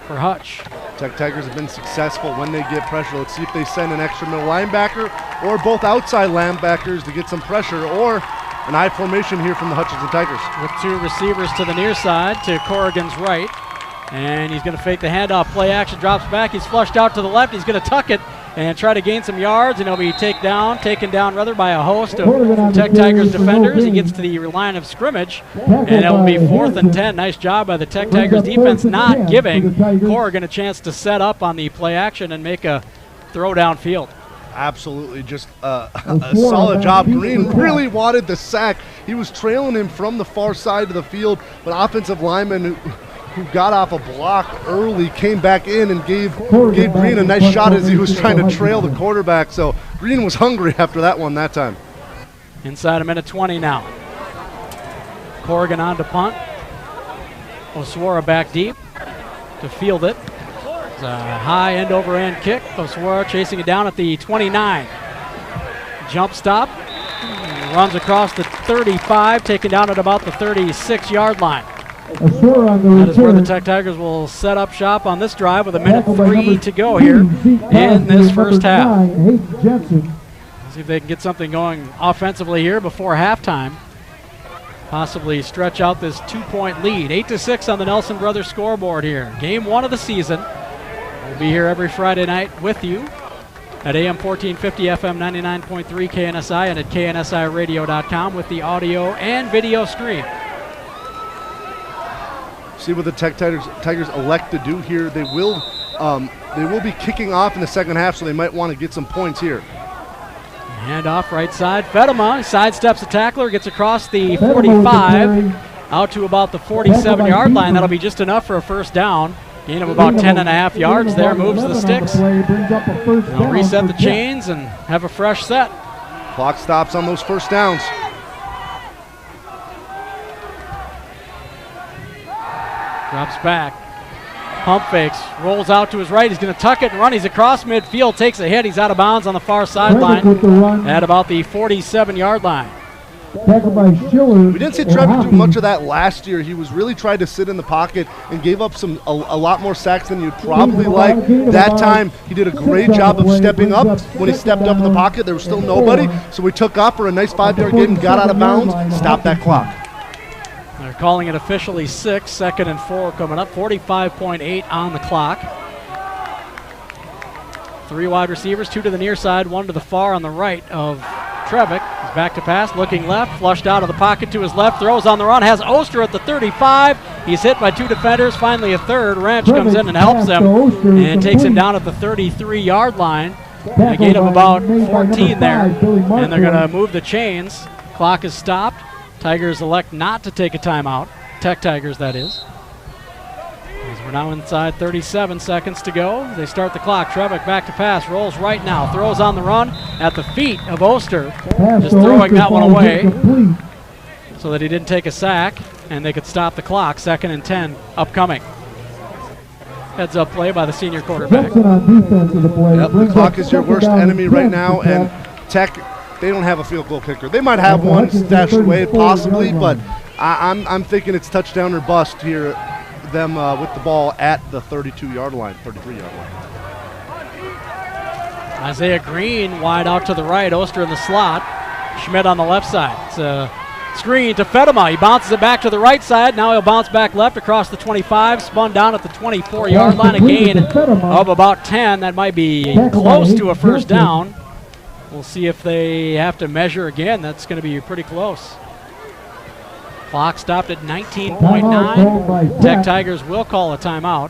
for Hutch.
Tech Tigers have been successful when they get pressure. Let's see if they send an extra middle linebacker or both outside linebackers to get some pressure, or an I formation here from the Hutchinson Tigers.
With 2 receivers to the near side to Corrigan's right. And he's going to fake the handoff. Play action, drops back. He's flushed out to the left. He's going to tuck it and try to gain some yards, and he'll be taken down by a host of Tech Tigers defenders. He gets to the line of scrimmage, and it will be 4th and 10. Nice job by the Tech Tigers defense, not giving Corrigan a chance to set up on the play action and make a throw downfield.
Absolutely, just a solid job. Green really wanted the sack. He was trailing him from the far side of the field, but offensive lineman who got off a block early came back in and gave Green a nice shot as he was trying to trail the quarterback. So Green was hungry after that one that time.
Inside a minute 20 now. Corrigan on to punt. Oswara back deep to field it. It's a high end-over-end kick. Oswara chasing it down at the 29. Jump stop. Runs across the 35, taken down at about the 36-yard line. That is where the Tech Tigers will set up shop on this drive with a minute 3 to go here in this first half. See if they can get something going offensively here before halftime. Possibly stretch out this 2-point lead. 8-6 on the Nelson Brothers scoreboard here. Game 1 of the season. We'll be here every Friday night with you at AM 1450, FM 99.3 KNSI, and at KNSIRadio.com with the audio and video stream.
See what the Tech Tigers elect to do here. They will be kicking off in the second half, so they might want to get some points here.
Handoff right side. Fedema sidesteps the tackler, gets across the 45, out to about the 47-yard line. That'll be just enough for a first down Gain of about 10.5 yards there, moves the sticks. They'll reset the chains and have a fresh set.
Clock stops on those first downs.
Drops back. Pump fakes, rolls out to his right. He's going to tuck it and run. He's across midfield, takes a hit. He's out of bounds on the far sideline at about the 47-yard line.
We didn't see Trevor do much of that last year. He was really trying to sit in the pocket and gave up a lot more sacks than you'd probably like. That time, he did a great job of stepping up. When he stepped up in the pocket, there was still nobody, so we took up for a nice 5-yard gain, got out of bounds, stopped that clock.
They're calling it officially 6, 2nd and 4 coming up, 45.8 on the clock. 3 wide receivers, 2 to the near side, 1 to the far on the right of Trevick. He's back to pass, looking left, flushed out of the pocket to his left, throws on the run, has Oster at the 35. He's hit by 2 defenders, finally a third. Ranch comes in and helps him and takes him down at the 33-yard line. A gain of about 14 there, and they're going to move the chains. Clock is stopped. Tigers elect not to take a timeout. Tech Tigers, that is. As we're now inside 37 seconds to go. They start the clock. Trevick back to pass. Rolls right now. Throws on the run at the feet of Oster. Just throwing that one away so that he didn't take a sack and they could stop the clock. 2nd and 10 upcoming. Heads up play by the senior quarterback.
Yep, the clock is your worst enemy right now, and Tech, they don't have a field goal kicker. They might have one stashed away possibly, but I'm thinking it's touchdown or bust here, them with the ball at the 32-yard line, 33-yard line.
Isaiah Green wide out to the right, Oster in the slot, Schmidt on the left side. It's a screen to Fedema. He bounces it back to the right side. Now he'll bounce back left across the 25, spun down at the 24-yard line, a gain of about 10. That might be close to a first down. We'll see if they have to measure again. That's going to be pretty close. Clock stopped at 19.9. Tech Tigers will call a timeout.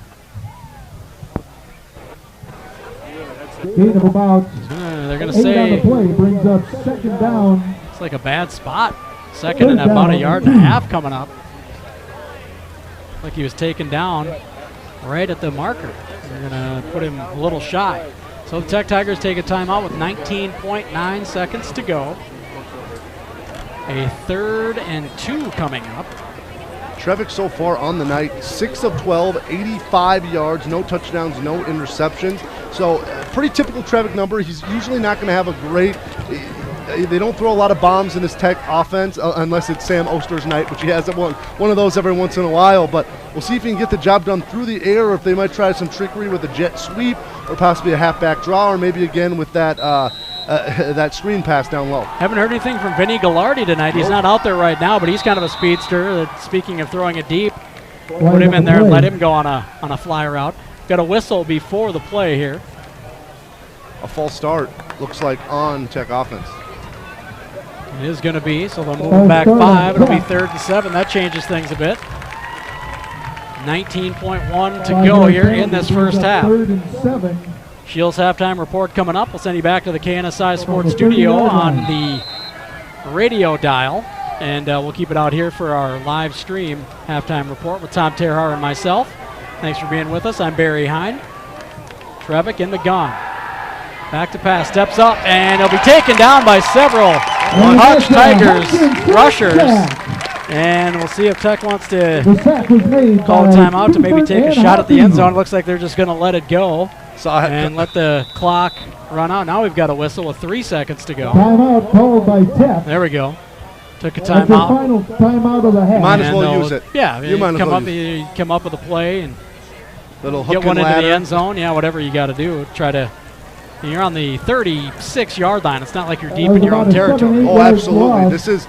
They're going to say
brings up 2nd down.
It's like a bad spot. 2nd and about 1.5 yards coming up. Like he was taken down right at the marker. They're going to put him a little shy. So the Tech Tigers take a timeout with 19.9 seconds to go. A 3rd and 2 coming up.
Trevick so far on the night, 6 of 12, 85 yards, no touchdowns, no interceptions. So pretty typical Trevick number. He's usually not going to have a great, they don't throw a lot of bombs in this Tech offense unless it's Sam Oster's night, which he has one of those every once in a while. But we'll see if he can get the job done through the air, or if they might try some trickery with a jet sweep, or possibly a halfback draw, or maybe again with that that screen pass down low.
Haven't heard anything from Vinny Gallardi tonight. He's not out there right now, but he's kind of a speedster. Speaking of throwing it deep, put him in there and let him go on a fly route. Got a whistle before the play here.
A false start looks like on Tech offense.
It is going to be, so they'll move back 5. It'll be 3rd and 7. That changes things a bit. 19.1 to go here in this first half. Shields halftime report coming up. We'll send you back to the KNSI Sports Studio on the radio dial, and we'll keep it out here for our live stream halftime report with Tom Terhar and myself. Thanks for being with us. I'm Barry Hine. Trevick in the gun. Back to pass, steps up, and he'll be taken down by several Hutch Tigers rushers. And we'll see if Tech wants to call a timeout to maybe take a shot at the end zone. It looks like they're just going to let it go and let the clock run out. Now we've got a whistle with 3 seconds to go.
Timeout called by Tech.
There we go. Took a timeout.
Final timeout of the half.
Might as well use it.
Yeah, you come up with a play and
little
get one into the end zone. Yeah, whatever you got to do. Try to. You're on the 36-yard line. It's not like you're deep in your own territory.
Oh, absolutely. This is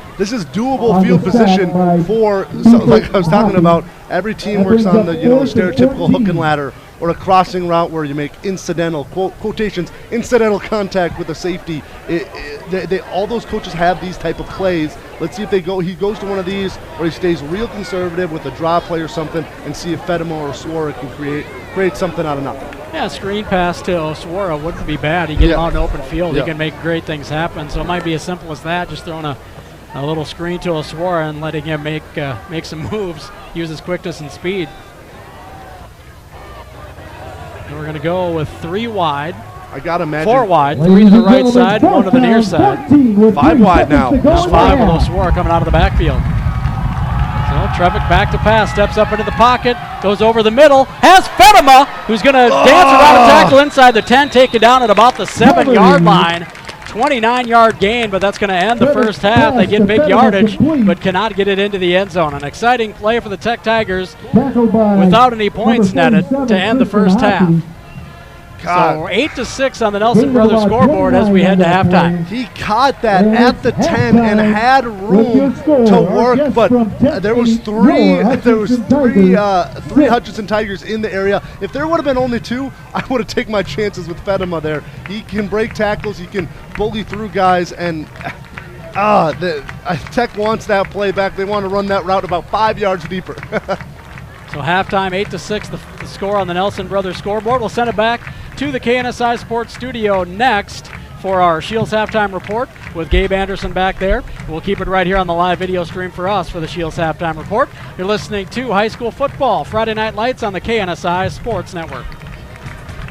doable field position for, like I was talking about. Every team works on the stereotypical hook and ladder, or a crossing route where you make incidental quotations, incidental contact with a safety. All those coaches have these type of plays. Let's see if he goes to one of these, or he stays real conservative with a draw play or something, and see if Fedema or Suara can create something out of nothing.
Yeah, screen pass to Suara wouldn't be bad. You get him out in open field, he can make great things happen. So it might be as simple as that, just throwing a little screen to Suara and letting him make some moves, use his quickness and speed. We're going to go with 3 wide.
I gotta imagine
4 wide, 3 to the right side, 1 to the near side.
5 wide now.
Now 5 with O'Swar coming out of the backfield. So Trevick back to pass, steps up into the pocket, goes over the middle, has Fedema, who's going to dance around a tackle inside the 10, taken down at about the 7-yard line. 29-yard gain, but that's going to end the first half. They get big yardage, but cannot get it into the end zone. An exciting play for the Tech Tigers without any points netted to end the first half.
God.
So 8-6 on the Nelson Brothers scoreboard as we head to halftime.
He caught that at the 10 and had room to work, but there was three Hutchinson Tigers in the area. If there would have been only 2, I would have taken my chances with Fedema there. He can break tackles, he can bully through guys, and Tech wants that play back. They want to run that route about 5 yards deeper.
So halftime, 8-6, the score on the Nelson Brothers scoreboard. We'll send it back to the KNSI Sports Studio next for our Shields halftime report with Gabe Anderson back there. We'll keep it right here on the live video stream for us for the Shields halftime report. You're listening to high school football Friday Night Lights on the KNSI Sports Network.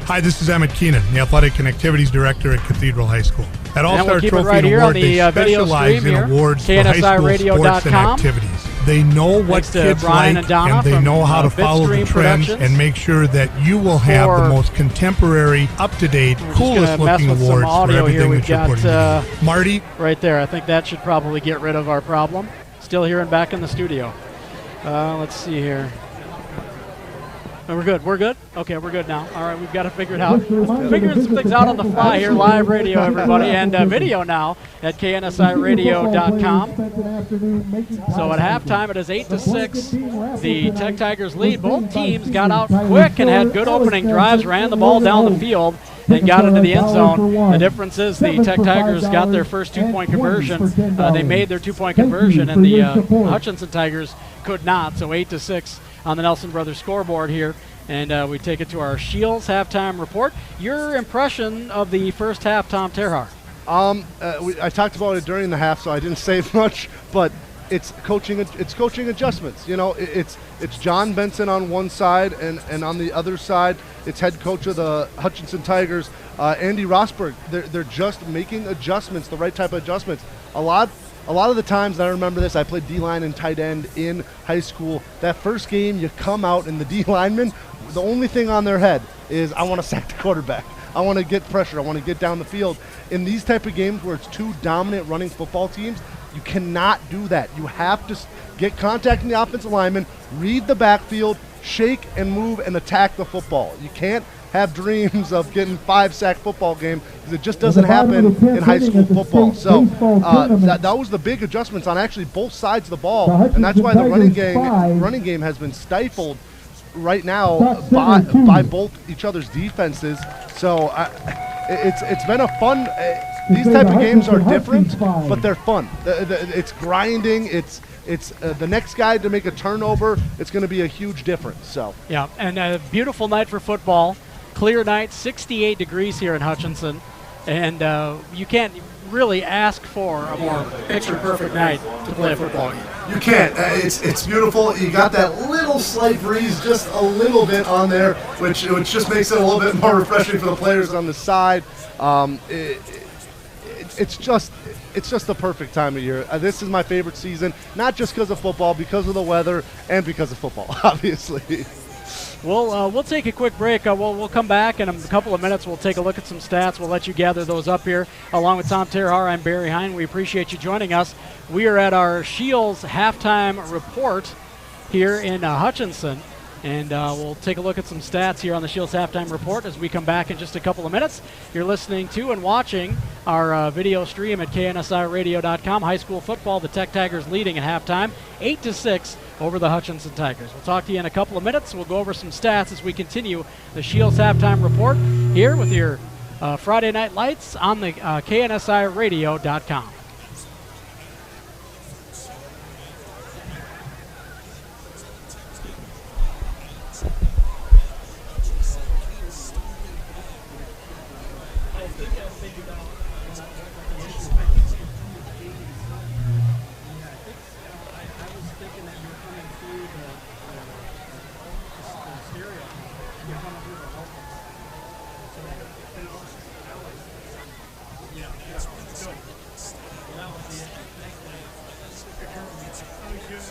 Hi, this is Emmett Keenan, the Athletic and Activities Director at Cathedral High School. At All-Star Trophy
right
and Award,
the
they specialize in awards for high school sports and activities. They know what kids like, and they know how to follow the trends and make sure that you will have the most contemporary, up-to-date, coolest-looking awards for everything that you're putting in. Marty?
Right there. I think that should probably get rid of our problem. Still here and back in the studio. Let's see here. Oh, we're good. We're good? Okay, we're good now. All right, we've got to figure it out. Figuring some things out on the fly here, live radio, everybody, and video now at KNSIRadio.com. So at halftime, it is 8-6. The Tech Tigers lead. Both teams got out quick and had good opening drives, ran the ball down the field, and got into the end zone. The difference is the Tech Tigers got their first 2-point conversion. They made their 2-point conversion, and the Hutchinson Tigers could not. So 8-6 on the Nelson Brothers scoreboard here. And we take it to our Shields halftime report. Your impression of the first half, Tom Terhar?
I talked about it during the half, so I didn't say much, but it's coaching adjustments. You know, it's John Benson on one side, and on the other side, it's head coach of the Hutchinson Tigers, Andy Rosberg. They're just making adjustments, the right type of adjustments. A lot of the times, and I remember this, I played D-line and tight end in high school. That first game, you come out and the D-linemen, the only thing on their head is, I want to sack the quarterback. I want to get pressure. I want to get down the field. In these type of games where it's 2 dominant running football teams, you cannot do that. You have to get contact in the offensive lineman, read the backfield, shake and move and attack the football. You can't have dreams of getting 5-sack football game because it just doesn't happen in high school football. So that was the big adjustments on actually both sides of the ball, and that's why the running game has been stifled right now by both each other's defenses. So it's been a fun. These type of games are different, but they're fun. It's grinding. It's the next guy to make a turnover. It's going to be a huge difference. So
yeah, and a beautiful night for football. Clear night, 68 degrees here in Hutchinson, and you can't really ask for a more picture-perfect night to play football.
You can't. It's beautiful. You got that little slight breeze, just a little bit on there, which just makes it a little bit more refreshing for the players on the side. It's just the perfect time of year. This is my favorite season, not just because of football, because of the weather, and because of football, obviously.
We'll take a quick break. We'll come back in a couple of minutes. We'll take a look at some stats. We'll let you gather those up here. Along with Tom Terhar, I'm Barry Hine. We appreciate you joining us. We are at our Shields halftime report here in Hutchinson. And we'll take a look at some stats here on the Shields halftime report as we come back in just a couple of minutes. You're listening to and watching our video stream at KNSIRadio.com. High school football, the Tech Tigers leading at halftime, 8-6 over the Hutchinson Tigers. We'll talk to you in a couple of minutes. We'll go over some stats as we continue the Shields halftime report here with your Friday Night Lights on the KNSIRadio.com.
Ladies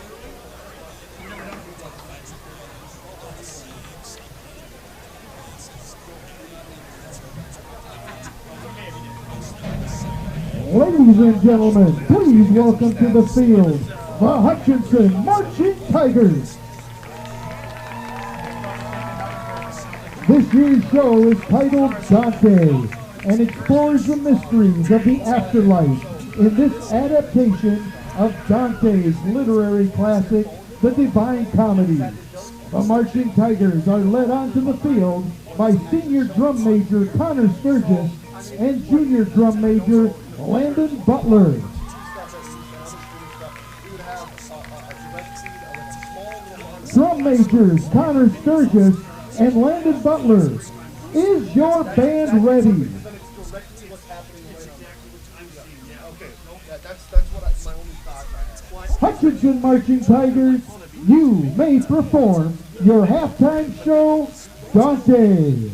and gentlemen, please welcome to the field the Hutchinson Marching Tigers. This year's show is titled Dante and explores the mysteries of the afterlife in this adaptation of Dante's literary classic, The Divine Comedy. The Marching Tigers are led onto the field by Senior Drum Major Connor Sturgis and Junior Drum Major Landon Butler. Drum Majors Connor Sturgis and Landon Butler, is your band ready? Hutchinson Marching Tigers, you may perform your halftime show, Dante.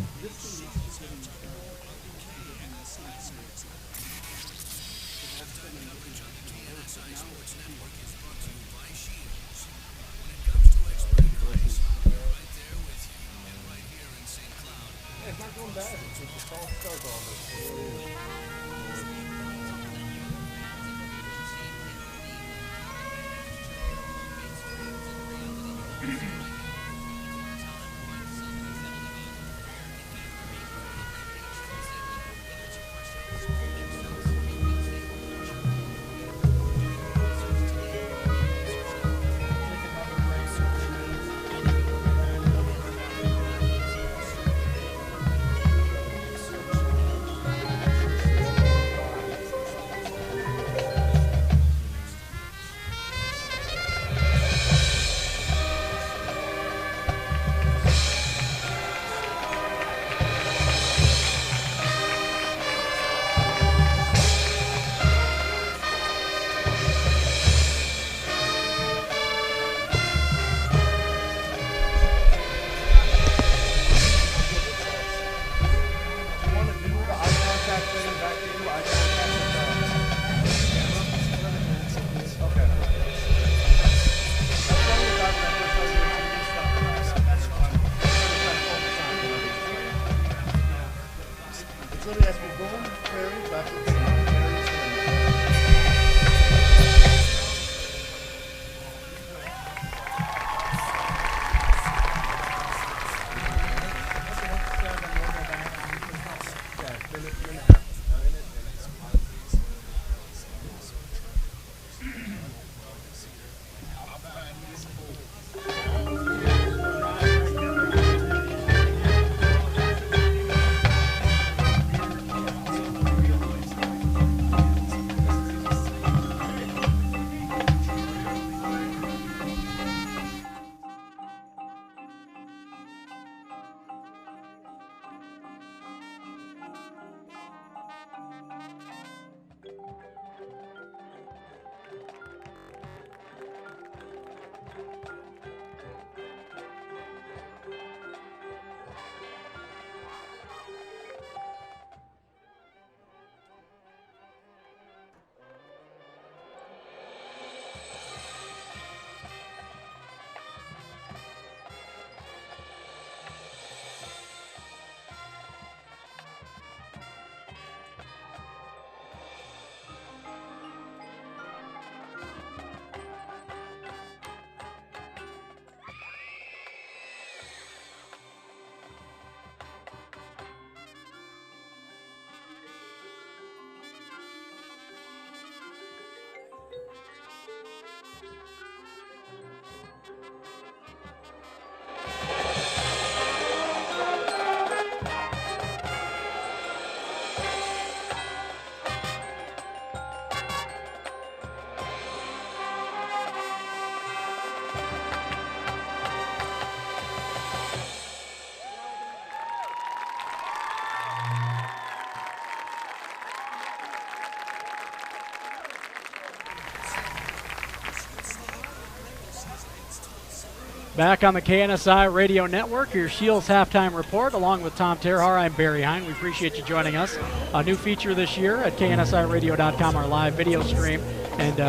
Back on the KNSI Radio Network, your Shields Halftime Report, along with Tom Terhar. I'm Barry Hine. We appreciate you joining us. A new feature this year at KNSIRadio.com, our live video stream. And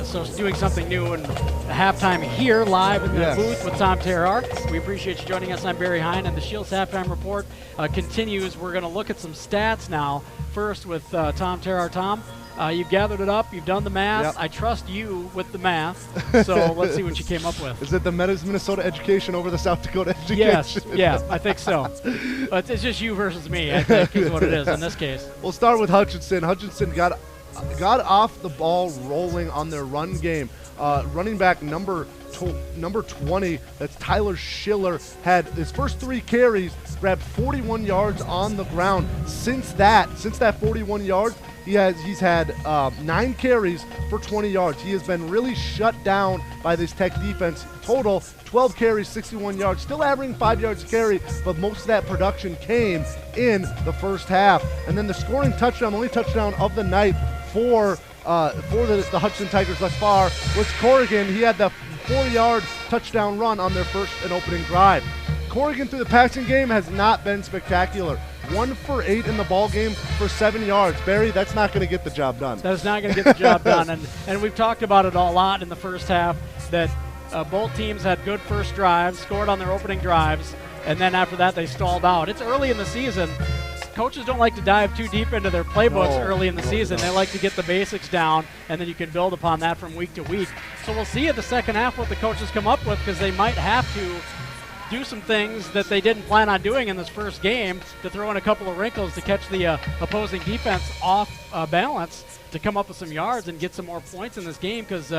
So doing something new in halftime here, live in the booth with Tom Terrar. We appreciate you joining us. I'm Barry Hine, and the Shields Halftime Report continues. We're going to look at some stats now. First with Tom Terrar. Tom, you've gathered it up. You've done the math.
Yep.
I trust you with the math. So let's see what you came up with.
Is it the Minnesota education over the South Dakota education?
Yes, I think so. But it's just you versus me, I think, is what it is in this case.
We'll start with Hutchinson. Hutchinson got off the ball rolling on their run game. Running back number 20, that's Tyler Schiller, had his first 3 carries, grabbed 41 yards on the ground. Since that 41 yards, he's had 9 carries for 20 yards. He has been really shut down by this Tech defense. Total 12 carries, 61 yards, still averaging 5 yards a carry, but most of that production came in the first half. And then the scoring touchdown, the only touchdown of the night for the Hutchinson Tigers thus far was Corrigan. He had the 4-yard touchdown run on their first and opening drive. Corrigan through the passing game has not been spectacular. 1 for 8 in the ball game for 7 yards. Barry, that's not going to get the job done.
That is not going to get the job done. And we've talked about it a lot in the first half that both teams had good first drives, scored on their opening drives, and then after that they stalled out. It's early in the season. Coaches don't like to dive too deep into their playbooks early in the season. They like to get the basics down, and then you can build upon that from week to week. So we'll see in the second half what the coaches come up with, because they might have to do some things that they didn't plan on doing in this first game to throw in a couple of wrinkles to catch the opposing defense off balance, to come up with some yards and get some more points in this game, because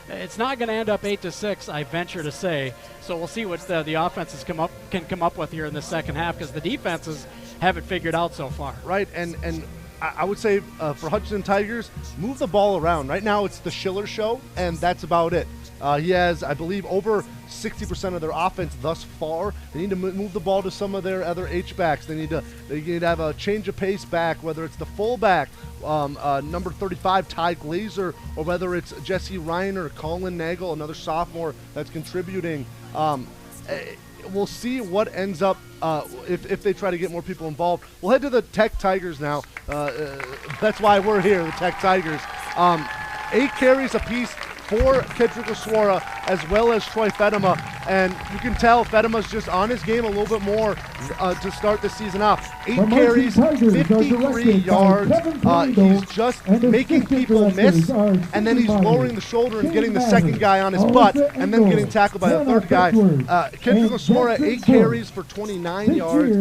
it's not going to end up 8-6, I venture to say. So we'll see what the offenses can come up with here in the second half, because the defenses haven't figured out so far.
Right, and I would say for Hutchinson Tigers, move the ball around. Right now it's the Schiller show, and that's about it. He has, I believe, over 60% of their offense thus far. They need to move the ball to some of their other H-backs. They need to have a change of pace back, whether it's the fullback, number 35, Ty Glazer, or whether it's Jesse Reiner, Colin Nagel, another sophomore that's contributing. We'll see what ends up if they try to get more people involved. We'll head to the Tech Tigers now. That's why we're here, the Tech Tigers. 8 carries apiece for Kendrick Oswara as well as Troy Fedema, and you can tell Fedema's just on his game a little bit more to start the season off. 8 carries, 53 yards. He's just making people miss, and then he's lowering the shoulder and getting the second guy on his butt, and then getting tackled by the third guy. Kendrick Oswara, 8 carries for 29 yards.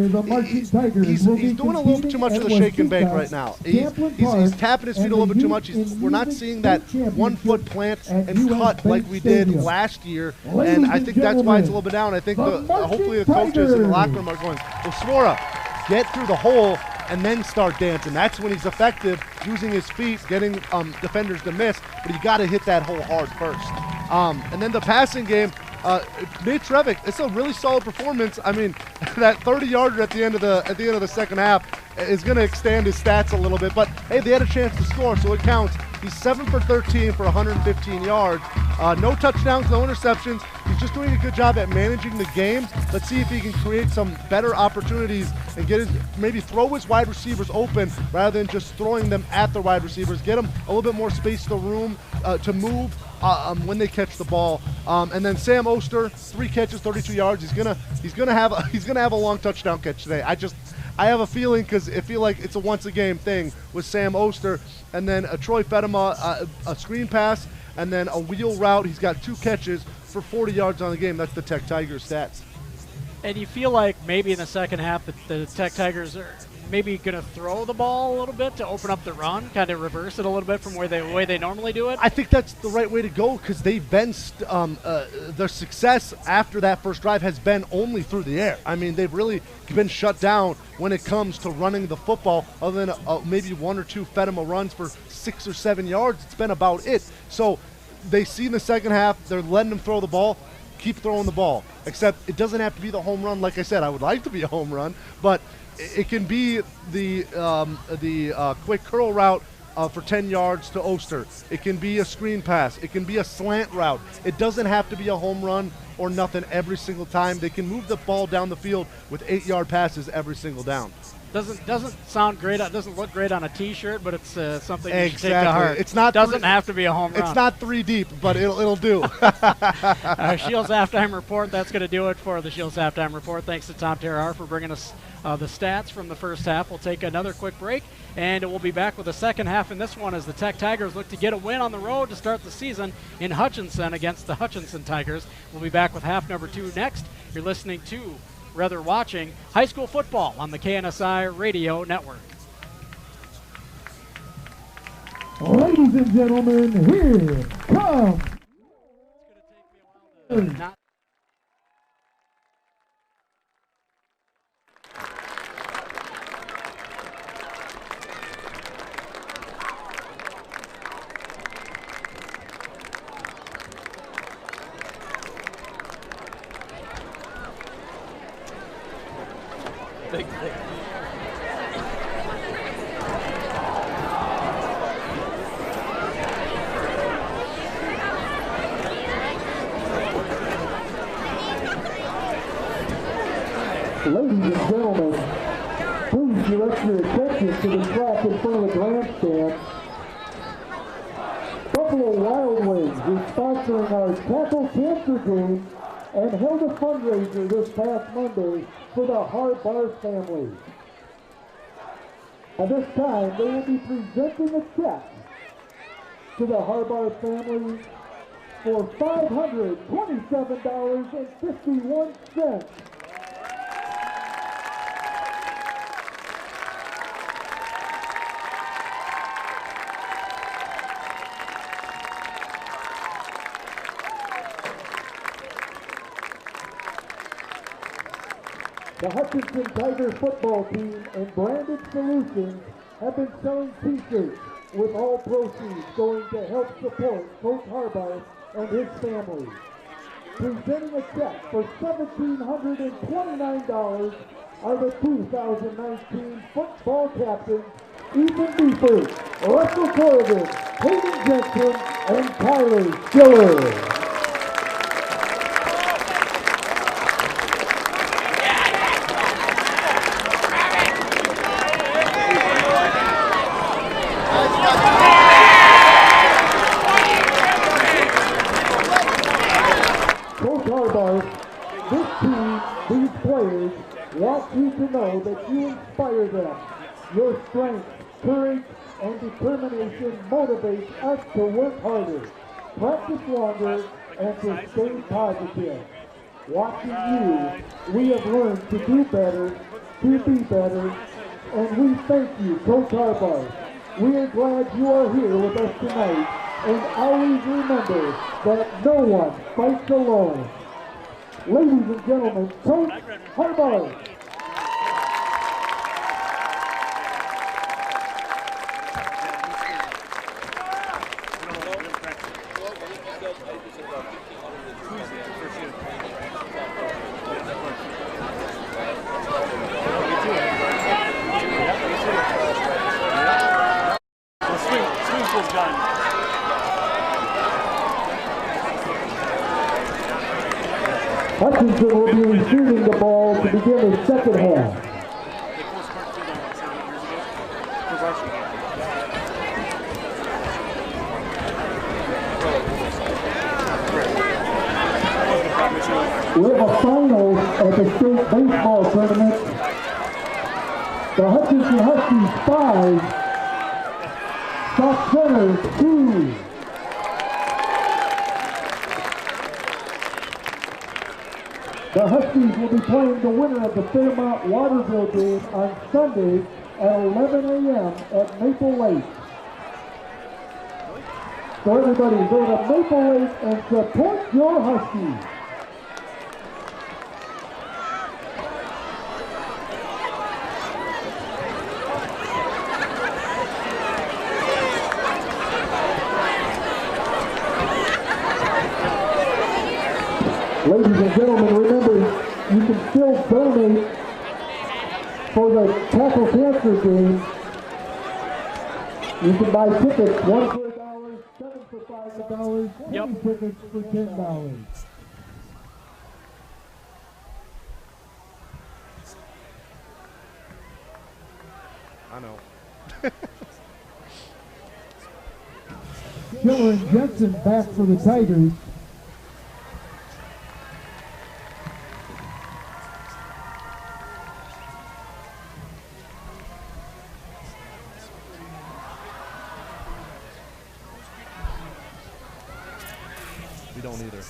He's doing a little too much of the shake and bake right now. He's tapping his feet a little bit too much. We're not seeing that 1-foot plant and cut like we did last year, and I think that's why it's a little bit down. I think hopefully the coaches in the locker room are going, Oswara, get through the hole and then start dancing. That's when he's effective, using his feet, getting defenders to miss, but you got to hit that hole hard first. And then the passing game, Nate Trevick, it's a really solid performance. I mean, that 30-yarder at the end of the second half is going to extend his stats a little bit, but hey, they had a chance to score, so it counts. He's 7 for 13 for 115 yards. No touchdowns, no interceptions. He's just doing a good job at managing the game. Let's see if he can create some better opportunities and maybe throw his wide receivers open rather than just throwing them at the wide receivers. Get them a little bit more space to move when they catch the ball. And then Sam Oster, 3 catches, 32 yards. He's gonna have a long touchdown catch today. I have a feeling, because I feel like it's a once-a-game thing with Sam Oster. And then Troy Fedema, a screen pass, and then a wheel route. He's got 2 catches for 40 yards on the game. That's the Tech Tigers stats.
And you feel like maybe in the second half that the Tech Tigers are maybe going to throw the ball a little bit to open up the run, kind of reverse it a little bit from the way they normally do it?
I think that's the right way to go, because they've been their success after that first drive has been only through the air. I mean, they've really been shut down when it comes to running the football, other than maybe 1 or 2 Fedema runs for 6 or 7 yards. It's been about it. So they see in the second half, they're letting them throw the ball. Keep throwing the ball, except it doesn't have to be the home run. Like I said, I would like to be a home run, but it can be the quick curl route for 10 yards to Oster. It can be a screen pass. It can be a slant route. It doesn't have to be a home run or nothing every single time. They can move the ball down the field with 8-yard passes every single down.
Doesn't sound great. It doesn't look great on a T-shirt, but it's something you should take to
Exactly.
heart.
It's not
doesn't have to be a home run.
It's not 3 deep, but it'll do.
Shields Halftime Report. That's going to do it for the Shields Halftime Report. Thanks to Tom Terrar for bringing us the stats from the first half. We'll take another quick break, and we'll be back with the second half in this one as the Tech Tigers look to get a win on the road to start the season in Hutchinson against the Hutchinson Tigers. We'll be back with half number 2 next. You're listening to, rather watching, high school football on the KNSI Radio Network.
Ladies and gentlemen, here comes.
Big thing.
Ladies and gentlemen, please direct your attention to the track in front of the grandstand. Buffalo Wild Wings is sponsoring our Tackle Cancer Game and held a fundraiser this past Monday for the Harbar family. At this time, they will be presenting a check to the Harbar family for $527.51. The Hutchinson Tiger football team and Branded Solutions have been selling t-shirts with all proceeds going to help support Coach Harbar and his family. Presenting a check for $1,729 are the 2019 football captains Ethan Beefer, Russell Corrigan, Hayden Jensen, and Tyler Schiller. This team, these players, want you to know that you inspire them. Your strength, courage, and determination motivates us to work harder, practice longer, and to stay positive. Watching you, we have learned to do better, to be better, and we thank you, Coach Harbar. We are glad you are here with us tonight, and always remember that no one fights alone. Ladies and gentlemen, Coach Harbar. Hutchinson will be receiving the ball to begin the second half. We have a final at the state baseball tournament. The Hutchinson Huskies 5, South Center 2. The Huskies will be playing the winner of the Fairmont Waterville game on Sunday at 11 a.m. at Maple Lake. So everybody, go to Maple Lake and support your Huskies. Ladies and gentlemen, remember, you can still donate for the Tackle Cancer game. You can buy tickets, one for $1, 7 for $5, 20 tickets for $10.
I know.
Schiller and Jensen back for the Tigers.
We don't either.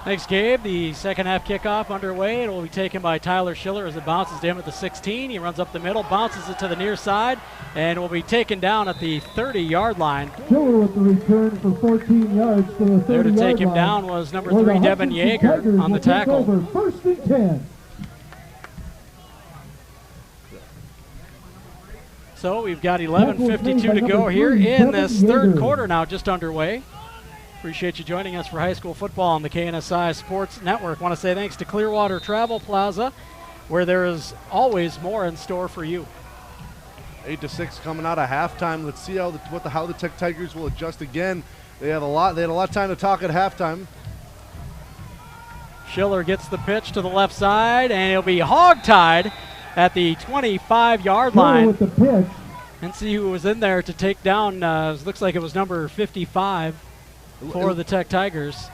Thanks, Gabe. The second half kickoff underway. It will be taken by Tyler Schiller as it bounces to him at the 16. He runs up the middle, bounces it to the near side, and will be taken down at the 30-yard line.
Schiller with the return for 14 yards to the 30-yard line.
There to take him down was number 3, Devin Yeager, on the tackle.
First and 10.
So we've got 11:52 to go here in this third quarter now, just underway. Appreciate you joining us for high school football on the KNSI Sports Network. Want to say thanks to Clearwater Travel Plaza, where there is always more in store for you.
8-6 coming out of halftime. Let's see how the Tech Tigers will adjust again. They had a lot of time to talk at halftime.
Schiller gets the pitch to the left side, and he'll be hog-tied at the 25-yard line.
With the pitch.
And see who was in there to take down. Looks like it was number 55. For the Tech Tigers,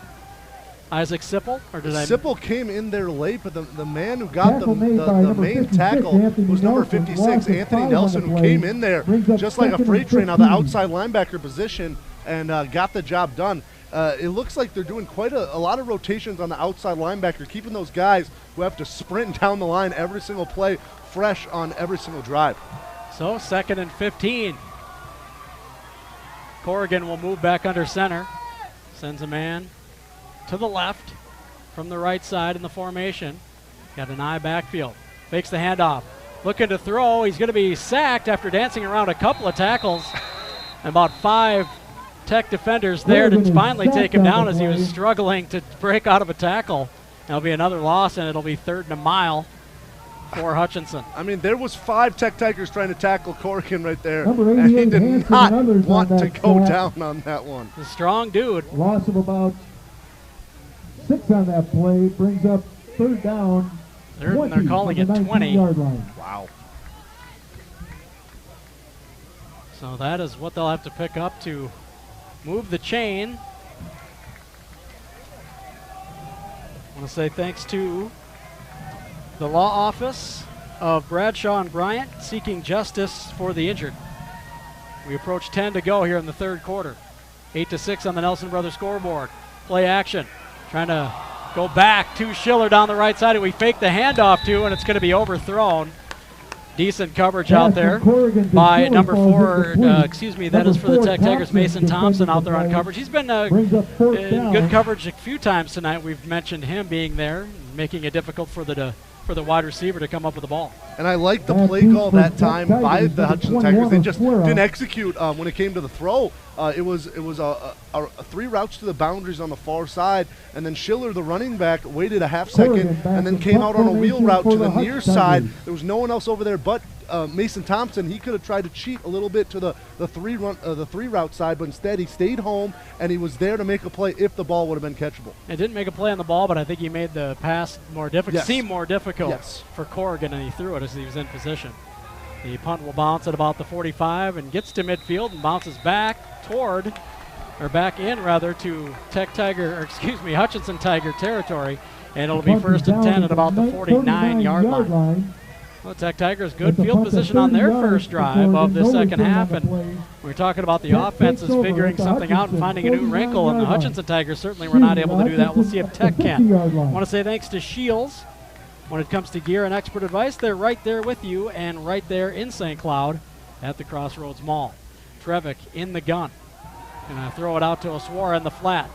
Isaac Sipple, or did
Sipple came in there late, but the man who got the main tackle was number 56, Anthony Nelson, who came in there just like a freight train on the outside linebacker position and got the job done. It looks like they're doing quite a lot of rotations on the outside linebacker, keeping those guys who have to sprint down the line every single play fresh on every single drive.
So 2nd and 15. Corrigan will move back under center. Sends a man to the left from the right side in the formation. Got an eye backfield. Fakes the handoff. Looking to throw. He's going to be sacked after dancing around a couple of tackles. And about 5 Tech defenders there to finally take him down as he was struggling to break out of a tackle. That'll be another loss, and it'll be 3rd and a mile for Hutchinson.
I mean, there was 5 Tech Tigers trying to tackle Corrigan right there, and he did not want to go down on that one.
A strong dude.
Loss of about 6 on that play brings up 3rd down.
They're calling it 20.
Wow.
So that is what they'll have to pick up to move the chain. I want to say thanks to the law office of Bradshaw and Bryant, seeking justice for the injured. We approach 10 to go here in the third quarter. 8-6 on the Nelson Brothers scoreboard. Play action. Trying to go back to Schiller down the right side, who we fake the handoff to, and it's going to be overthrown. Decent coverage out there by number 4, that is for the Tech Tigers, Mason Thompson out there on coverage. He's been in good coverage a few times tonight. We've mentioned him being there, making it difficult for the wide receiver to come up with the ball.
And I like the play call that time by the Hutchinson Tigers. They just didn't execute when it came to the throw. It was a 3 routes to the boundaries on the far side, and then Schiller, the running back, waited a half second and then came out on a wheel route to the near side. There was no one else over there but Mason Thompson. He could have tried to cheat a little bit to the 3 route side, but instead he stayed home and he was there to make a play if the ball would have been catchable.
It didn't make a play on the ball, but I think he made the pass more difficult, seem more difficult for Corrigan, and he threw it as he was in position. The punt will bounce at about the 45 and gets to midfield and bounces back to Hutchinson Tiger territory, and it'll be 1st and 10 at about the 49-yard line. Well, Tech Tigers good field position on their first drive of the second half, and we're talking about the offenses figuring something out and finding a new wrinkle, and the Hutchinson Tigers certainly were not able to do that. We'll see if Tech can. I want to say thanks to Shields. When it comes to gear and expert advice, they're right there with you and right there in St. Cloud at the Crossroads Mall. Trevick in the gun. Gonna throw it out to Oswara in the flat.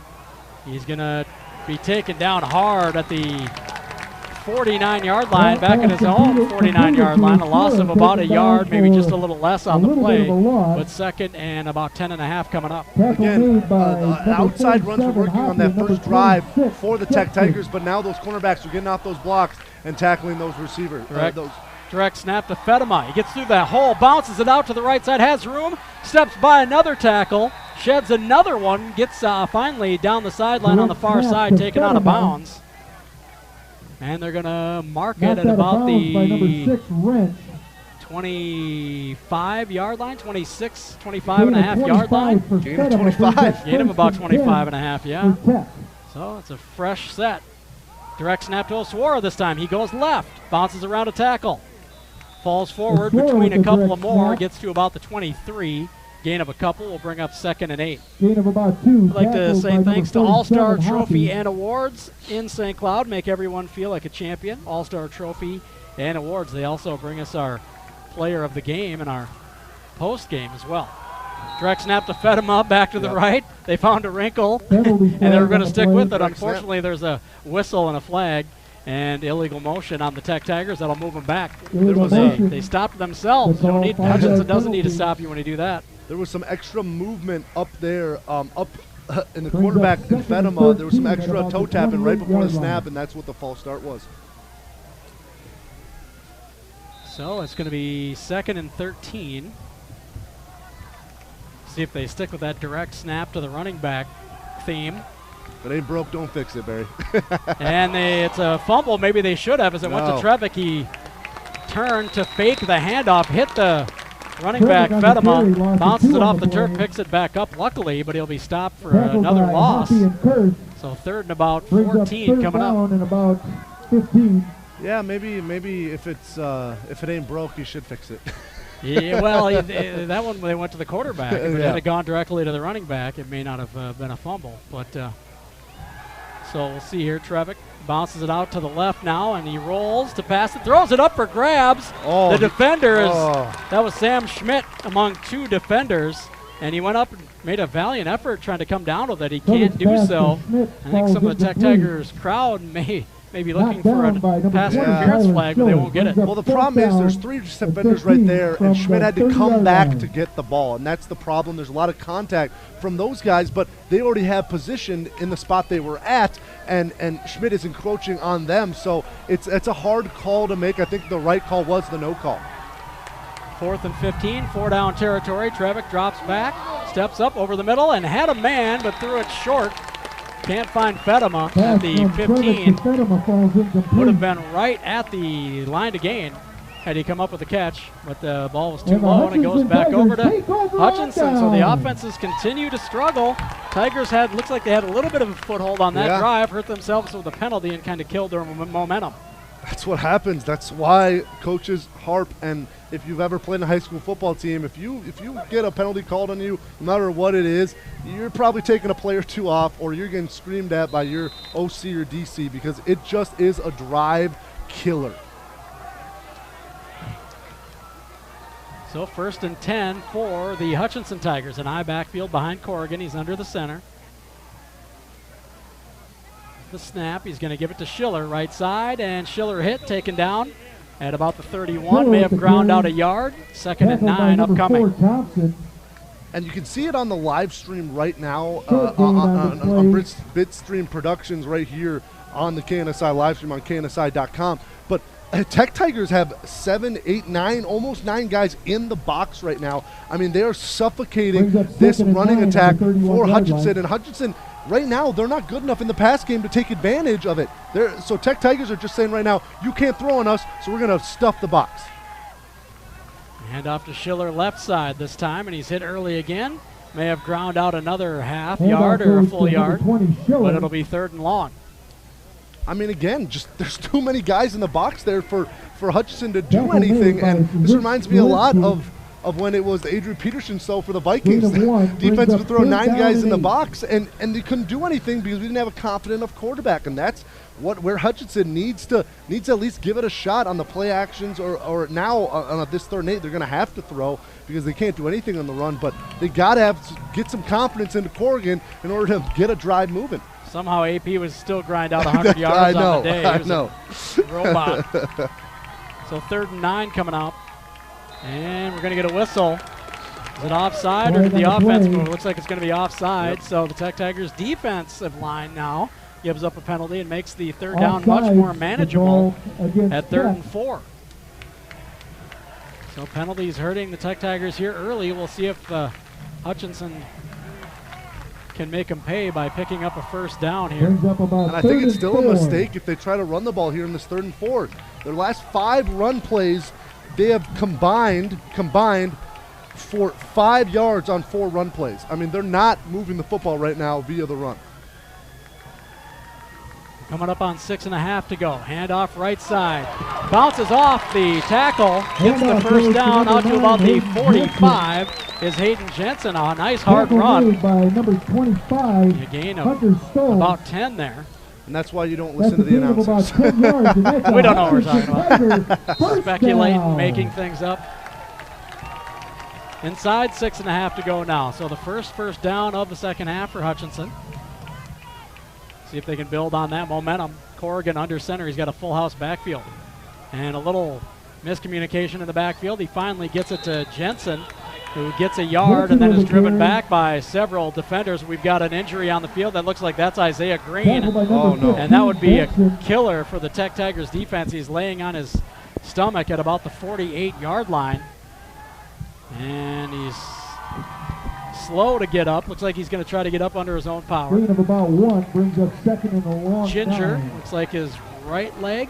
He's gonna be taken down hard at the 49-yard line, back at his own 49-yard line. A loss of about a yard, maybe just a little less on the play, but second and about 10.5 coming up.
Again, outside runs were working on that first drive for the Tech Tigers, but now those cornerbacks are getting off those blocks and tackling those receivers.
Direct snap to Fedema. He gets through that hole, bounces it out to the right side, has room, steps by another tackle, sheds another one, gets finally down the sideline on the far side, taken out of bounds. And they're going to mark it at about the 25-yard line, 26, 25.5-yard line.
Gain of 25.
Gain of about 25.5, yeah. So it's a fresh set. Direct snap to Oswara this time. He goes left, bounces around a tackle. Falls forward between a couple of more, gets to about the 23. Gain of a couple will bring up 2nd and 8.
Gain of about 2.
I'd like to say thanks to All-Star Trophy and Awards in St. Cloud. Make everyone feel like a champion. All-Star Trophy and Awards. They also bring us our player of the game and our post-game as well. Direct snap to Fedema, back to the right. They found a wrinkle, and they were going to stick with it. Unfortunately, there's a whistle and a flag and illegal motion on the Tech Tigers. That'll move them back. They stopped themselves. Hutchinson doesn't need to stop you when you do that.
There was some extra movement up there, up in the quarterback in Fedema. There was some extra toe tapping right before the snap, and that's what the false start was.
So it's going to be 2nd and 13. See if they stick with that direct snap to the running back theme.
If it ain't broke, don't fix it, Barry.
And it's a fumble. Maybe they should have as it went to Trevick. He turned to fake the handoff, hit the running back, Fedema, bounces it off the turf, picks it back up, luckily, but he'll be stopped for another loss. So 3rd and about 14 coming up.
And about 15.
Yeah, maybe if it ain't broke, you should fix it.
Yeah, well, that one they went to the quarterback. If it had gone directly to the running back, it may not have been a fumble. But so we'll see here. Trevick bounces it out to the left now, and he rolls to pass it, throws it up for grabs. The defender that was Sam Schmidt among 2 defenders, and he went up and made a valiant effort trying to come down with it. He can't do so. I think some of the Tech Tigers crowd may be looking for a pass interference flag, but they won't get it.
Well, the problem is there's 3 defenders right there, and Schmidt had to come back to get the ball, and that's the problem. There's a lot of contact from those guys, but they already have positioned in the spot they were at, and Schmidt is encroaching on them, so it's a hard call to make. I think the right call was the no call.
4th and 15, 4-down territory. Trevick drops back, steps up over the middle, and had a man, but threw it short. Can't find Fedema at the 15. Would have been right at the line to gain had he come up with a catch, but the ball was too low, and it goes back over to Hutchinson. So the offenses continue to struggle. Tigers looks like they had a little bit of a foothold on that drive, hurt themselves with a penalty, and kind of killed their momentum.
That's what happens. That's why coaches harp, and if you've ever played in a high school football team, if you get a penalty called on you, no matter what it is, you're probably taking a play or 2 off, or you're getting screamed at by your OC or DC, because it just is a drive killer.
So 1st and 10 for the Hutchinson Tigers. An I backfield behind Corrigan. He's under the center. The snap, he's going to give it to Schiller, right side, and Schiller hit, taken down at about the 31, may have ground out a yard. 2nd and 9 upcoming.
And you can see it on the live stream right now on Bitstream Productions right here on the KNSI live stream on KNSI.com. But Tech Tigers have 7, 8, 9, almost 9 guys in the box right now. I mean, they are suffocating this running attack for Hutchinson, and Hutchinson right now, they're not good enough in the pass game to take advantage of it. So Tech Tigers are just saying right now, you can't throw on us, so we're going to stuff the box.
Hand off to Schiller left side this time, and he's hit early again. May have ground out another half yard or a full yard, but it'll be 3rd and long.
I mean, again, just there's too many guys in the box there for Hutchinson to do anything, and this reminds me a lot of when it was Adrian Peterson for the Vikings. Defense would throw 9 guys in the box, and they couldn't do anything because we didn't have a confident enough quarterback, and that's where Hutchinson needs to at least give it a shot on the play actions, or now on this 3rd and 8 they're going to have to throw because they can't do anything on the run, but they got to get some confidence into Corrigan in order to get a drive moving.
Somehow AP was still grind out 100 yards on the day.
I know.
A robot. So 3rd and 9 coming up. And we're going to get a whistle. Is it offside or did the offense move? It looks like it's going to be offside. Yep. So the Tech Tigers defensive line now gives up a penalty and makes the 3rd down much more manageable at 3rd and 4. So penalties hurting the Tech Tigers here early. We'll see if Hutchinson can make them pay by picking up a 1st down here.
And I think it's still a mistake if they try to run the ball here in this 3rd and 4. Their last 5 run plays, they have combined for 5 yards on 4 run plays. I mean, they're not moving the football right now via the run.
Coming up on 6.5 to go. Handoff right side. Bounces off the tackle. Gets the 1st down out to about the 45 is Hayden Jensen. A nice hard run.
By number 25,
a gain of about 10 there.
And that's why you don't listen to the announcers.
We don't know what we're talking about. Speculating, making things up. Inside 6.5 to go now. So the first down of the 2nd half for Hutchinson. See if they can build on that momentum. Corrigan under center. He's got a full house backfield. And a little miscommunication in the backfield. He finally gets it to Jensen, who gets a yard and then is driven back by several defenders. We've got an injury on the field. That looks like that's Isaiah Green.
Oh, no.
And that would be a killer for the Tech Tigers defense. He's laying on his stomach at about the 48-yard line. And he's slow to get up. Looks like he's going to try to get up under his own power.
Gain of about 1 brings up 2nd and a long
Ginger,
time.
looks like his right leg.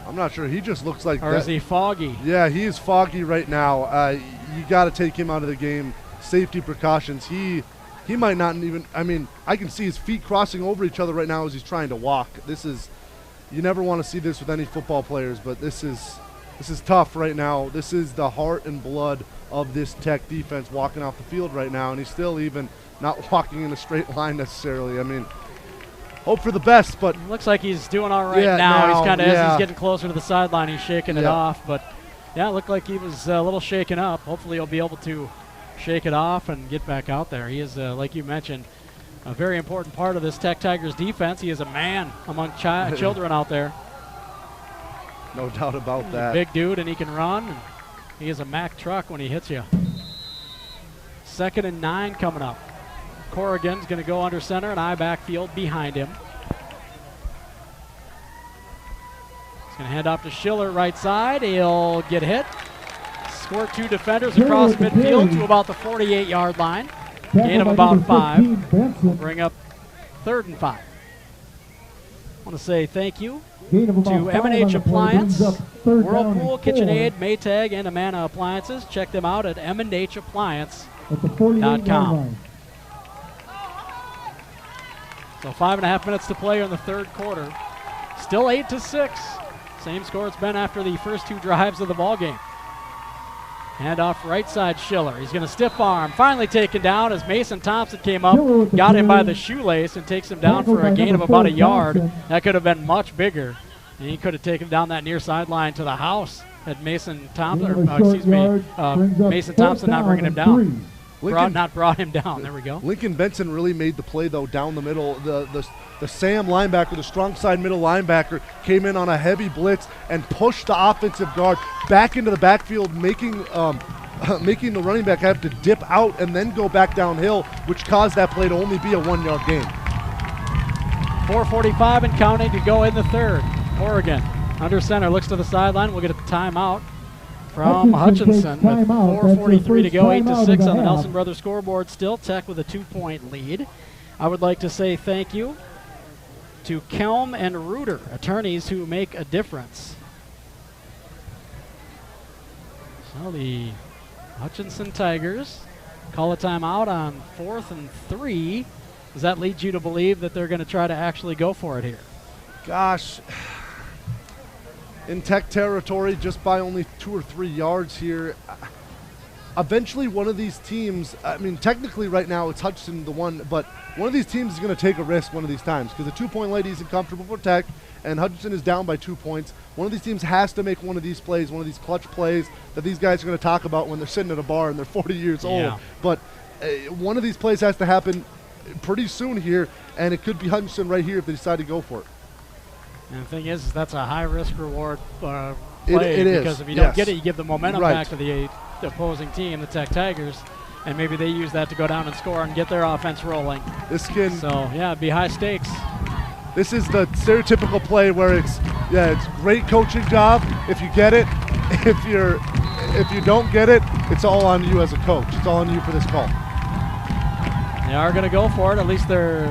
I'm not sure. He just looks like
or
that.
Is he foggy?
Yeah, he is foggy right now. You got to take him out of the game. Safety precautions. He might not even, I mean, I can see his feet crossing over each other right now as he's trying to walk. You never want to see this with any football players, but this is tough right now. This is the heart and blood of this Tech defense walking off the field right now, and he's still even not walking in a straight line necessarily. I mean, hope for the best, but
looks like he's doing all right now. He's kind of as he's getting closer to the sideline, he's shaking it off. But yeah, it looked like he was a little shaken up. Hopefully, he'll be able to shake it off and get back out there. He is, like you mentioned, a very important part of this Tech Tigers defense. He is a man among children out there.
No doubt about that.
Big dude, and he can run. And he is a Mack truck when he hits you. 2nd and 9 coming up. Corrigan's going to go under center and I backfield behind him. He's going to hand off to Schiller right side. He'll get hit. Squirt 2 defenders across midfield to about the 48-yard line. Gain of about 5. We'll bring up 3rd and 5. I want to say thank you to M&H Appliance, Whirlpool, KitchenAid, Maytag, and Amana Appliances. Check them out at mnhappliance.com. So 5.5 minutes to play in the 3rd quarter. Still 8-6. Same score it's been after the first 2 drives of the ball game. Handoff right side Schiller. He's going to stiff arm. Finally taken down as Mason Thompson came up, got him by the shoelace and takes him down for a gain of about a yard. That could have been much bigger. And he could have taken down that near sideline to the house had Mason Thompson, Mason Thompson not bringing him down. Brought him down. There we go.
Lincoln Benson really made the play, though, down the middle. The Sam linebacker, the strong side middle linebacker, came in on a heavy blitz and pushed the offensive guard back into the backfield, making the running back have to dip out and then go back downhill, which caused that play to only be a 1-yard gain.
4:45 and counting to go in the 3rd. Corrigan under center, looks to the sideline. We'll get a timeout from Hutchinson with 4:43 to go, 8-6 on the Nelson Brothers scoreboard. Still Tech with a 2-point lead. I would like to say thank you to Kelm and Reuter, attorneys who make a difference. So the Hutchinson Tigers call a timeout on 4th and 3. Does that lead you to believe that they're going to try to actually go for it here?
Gosh, in Tech territory, just by only 2 or 3 yards here. Eventually, one of these teams, I mean, technically right now it's Hutchinson the one, but one of these teams is going to take a risk one of these times because the 2-point lead isn't comfortable for Tech, and Hutchinson is down by 2 points. One of these teams has to make one of these plays, one of these clutch plays that these guys are going to talk about when they're sitting at a bar and they're 40 years old. But one of these plays has to happen. pretty soon here, and it could be Hutchinson right here if they decide to go for it.
And the thing is that's a high risk reward play
it is,
because if you don't get it, you give the momentum back to the opposing team, the Tech Tigers, and maybe they use that to go down and score and get their offense rolling. So yeah, it'd be high stakes.
This is the stereotypical play where it's great coaching job if you get it. If you don't get it, it's all on you as a coach. It's all on you for this call.
They are going to go for it. At least they're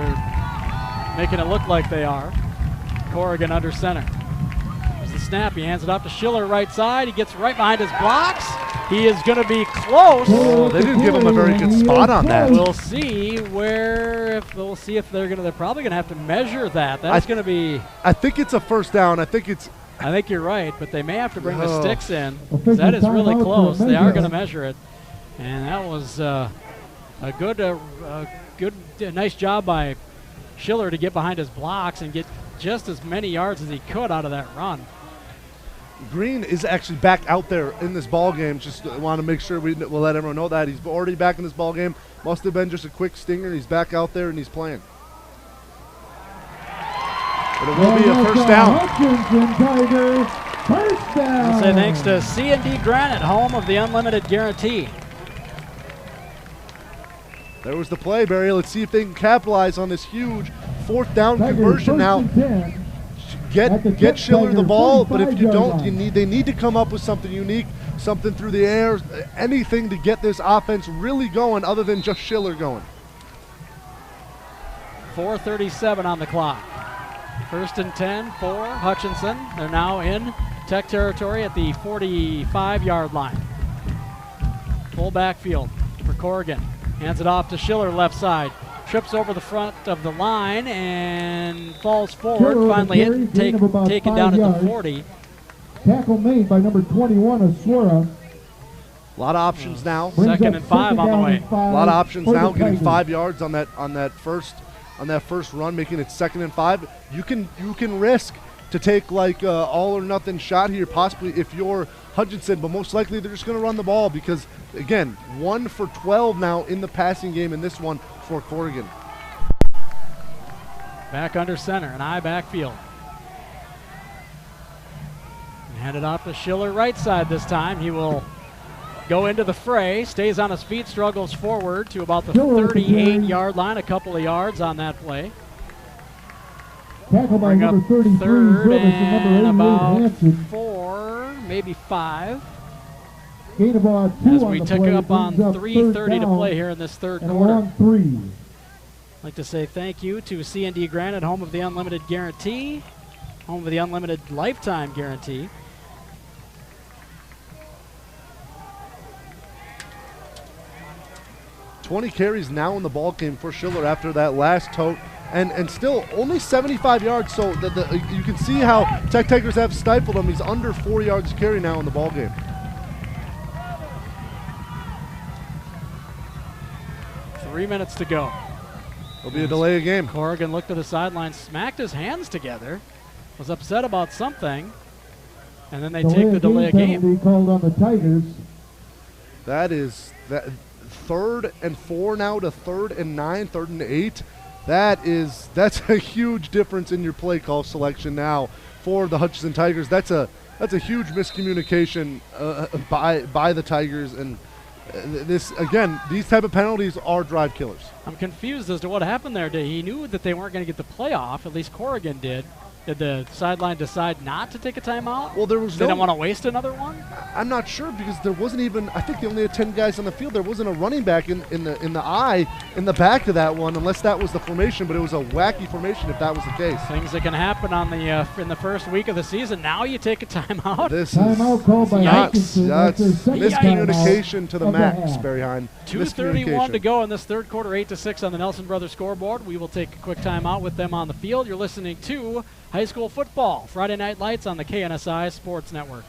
making it look like they are. Corrigan under center. There's the snap. He hands it off to Schiller right side. He gets right behind his blocks. He is going to be close.
Oh, they didn't give him a very good spot on that.
We'll see if they're probably going to have to measure that. That's going to be.
I think it's a first down. I think
you're right, but they may have to bring the sticks in. That is really close. They are going to measure it, and that was a nice job by Schiller to get behind his blocks and get just as many yards as he could out of that run.
Green is actually back out there in this ball game. Just want to make sure we'll let everyone know that he's already back in this ball game. Must have been just a quick stinger. He's back out there and he's playing. But it will be a first down.
I'll say thanks to C&D Granite, home of the Unlimited Guarantee.
There was the play, Barry. Let's see if they can capitalize on this huge fourth down conversion now. Get Schiller the ball, but if you don't, they need to come up with something unique, something through the air, anything to get this offense really going other than just Schiller going.
4:37 on the clock. 1st and 10 for Hutchinson. They're now in Tech territory at the 45-yard line. Full backfield for Corrigan. Hands it off to Schiller left side. Trips over the front of the line and falls forward. Finally taken down at the 40.
Tackle made by number 21, Aswara.
A lot of options now.
2nd and 5 on the way.
A lot of options now, getting 5 yards on that first run, making it 2nd and 5. You can risk to take like all or nothing shot here, possibly if you're Hutchinson, but most likely they're just going to run the ball because, again, 1 for 12 now in the passing game in this one for Corrigan.
Back under center, an eye backfield. Hand it off to Schiller right side this time. He will go into the fray, stays on his feet, struggles forward to about the 38-yard line, a couple of yards on that play.
Tackle by number 33,
third and
number 88,
about
Hanson.
4, maybe 5.
Gain of 2
as
on
we
the
tick
play,
up on
brings up
3:30 to
down
play here in this third
and
quarter.
long 3.
I'd like to say thank you to C&D Granite, home of the Unlimited Guarantee, home of the Unlimited Lifetime Guarantee.
$20 carries now in the ball game for Schiller after that last tote, and still only 75 yards. So you can see how Tech Tigers have stifled him. He's under 4 yards carry now in the ball game.
3 minutes to go.
There'll be a delay of game.
Corrigan looked to the sideline, smacked his hands together, was upset about something, and then they take the delay of game.
Called on the Tigers.
That is 3rd and 4 now to 3rd and 9, 3rd and 8. That's a huge difference in your play call selection now for the Hutchinson Tigers. That's a huge miscommunication by the Tigers, and this again, these type of penalties are drive killers.
I'm confused as to what happened there. He knew that they weren't going to get the playoff. At least Corrigan did. Did the sideline decide not to take a timeout?
Well, there was
they didn't want to waste another one?
I'm not sure because there wasn't even, I think they only had 10 guys on the field. There wasn't a running back in the eye in the back of that one, unless that was the formation, but it was a wacky formation if that was the case.
Things that can happen on the in the first week of the season. Now you take a timeout.
This
timeout called by Hutchinson.
That's miscommunication to the max, Barry Hine.
2:31 to go in this third quarter, 8-6 on the Nelson Brothers scoreboard. We will take a quick timeout with them on the field. You're listening to High School Football, Friday Night Lights on the KNSI Sports Network.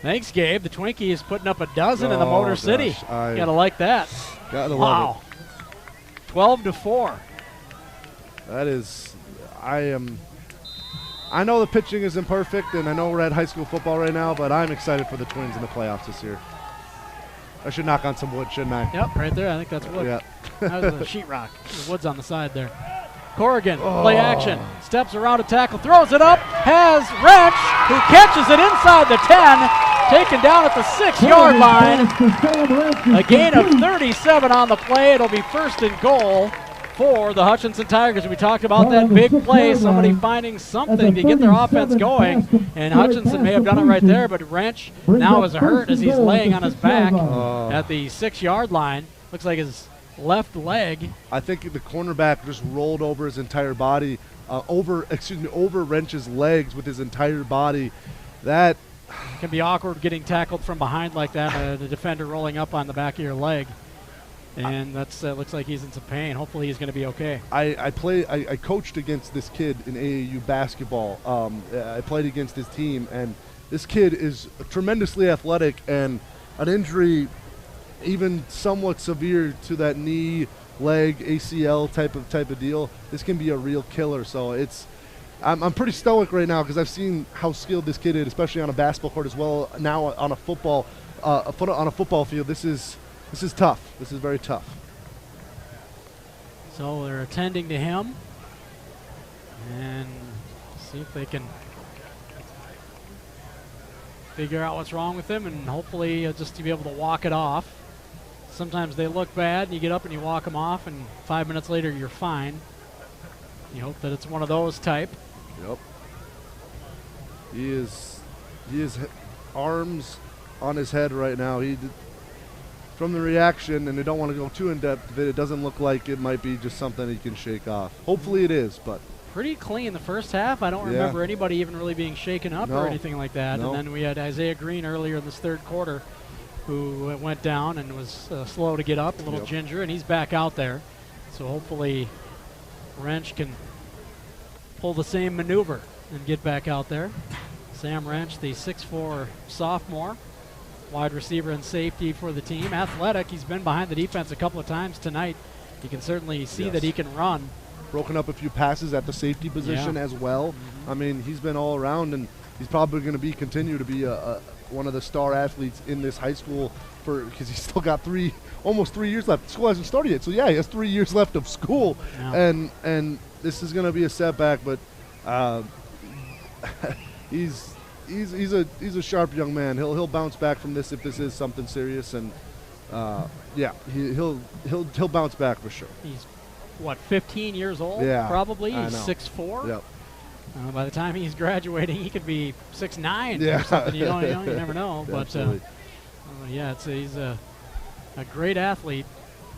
Thanks, Gabe. The Twinkie is putting up a dozen in the Motor City. Gotta like that.
Gotta love
it. 12-4.
That is, I know the pitching isn't perfect, and I know we're at high school football right now, but I'm excited for the Twins in the playoffs this year. I should knock on some wood, shouldn't I?
Yep, right there. I think that's wood.
Yeah.
That was a sheetrock. The wood's on the side there. Corrigan, play action. Steps around a tackle, throws it up, has Wrench, who catches it inside the 10, taken down at the 6-yard line. A gain of 37 on the play. It'll be 1st and goal for the Hutchinson Tigers. We talked about that big play, somebody finding something to get their offense going, and Hutchinson may have done it right there, but Wrench now is hurt as he's laying on his back at the 6-yard line. Looks like his left leg.
I think the cornerback just rolled over his entire body, over Wrench's legs with his entire body. That
can be awkward getting tackled from behind like that, the defender rolling up on the back of your leg. And that's looks like he's in some pain. Hopefully he's going to be okay.
I coached against this kid in AAU basketball. I played against his team, and this kid is tremendously athletic, and an injury even somewhat severe to that knee, leg, ACL type of deal, this can be a real killer. So I'm pretty stoic right now because I've seen how skilled this kid is, especially on a basketball court as well. Now on a football field, this is tough. This is very tough.
So they're attending to him and see if they can figure out what's wrong with him, and hopefully just to be able to walk it off. Sometimes they look bad and you get up and you walk them off, and 5 minutes later you're fine. You hope that it's one of those type.
Yep. He is arms on his head right now. From the reaction, and I don't want to go too in depth, but it doesn't look like it might be just something he can shake off. Hopefully it is, but
pretty clean the first half. I don't remember anybody even really being shaken up or anything like that. And then we had Isaiah Green earlier in this 3rd quarter who went down and was slow to get up, a little ginger, and he's back out there. So hopefully Wrench can pull the same maneuver and get back out there. Sam Wrench, the 6'4" sophomore, wide receiver and safety for the team. Athletic, he's been behind the defense a couple of times tonight. You can certainly see that he can run.
Broken up a few passes at the safety position as well. I mean, he's been all around, and he's probably going to continue to be one of the star athletes in this high school because he's still got almost 3 years left. School hasn't started yet, so he has 3 years left of school, and this is going to be a setback. But he's a sharp young man. He'll bounce back from this if this is something serious, and he'll bounce back for sure.
He's 15 years old?
Yeah,
probably. He's 6'4".
Yep.
By the time he's graduating, he could be 6'9" or something. You never know. But he's a great athlete.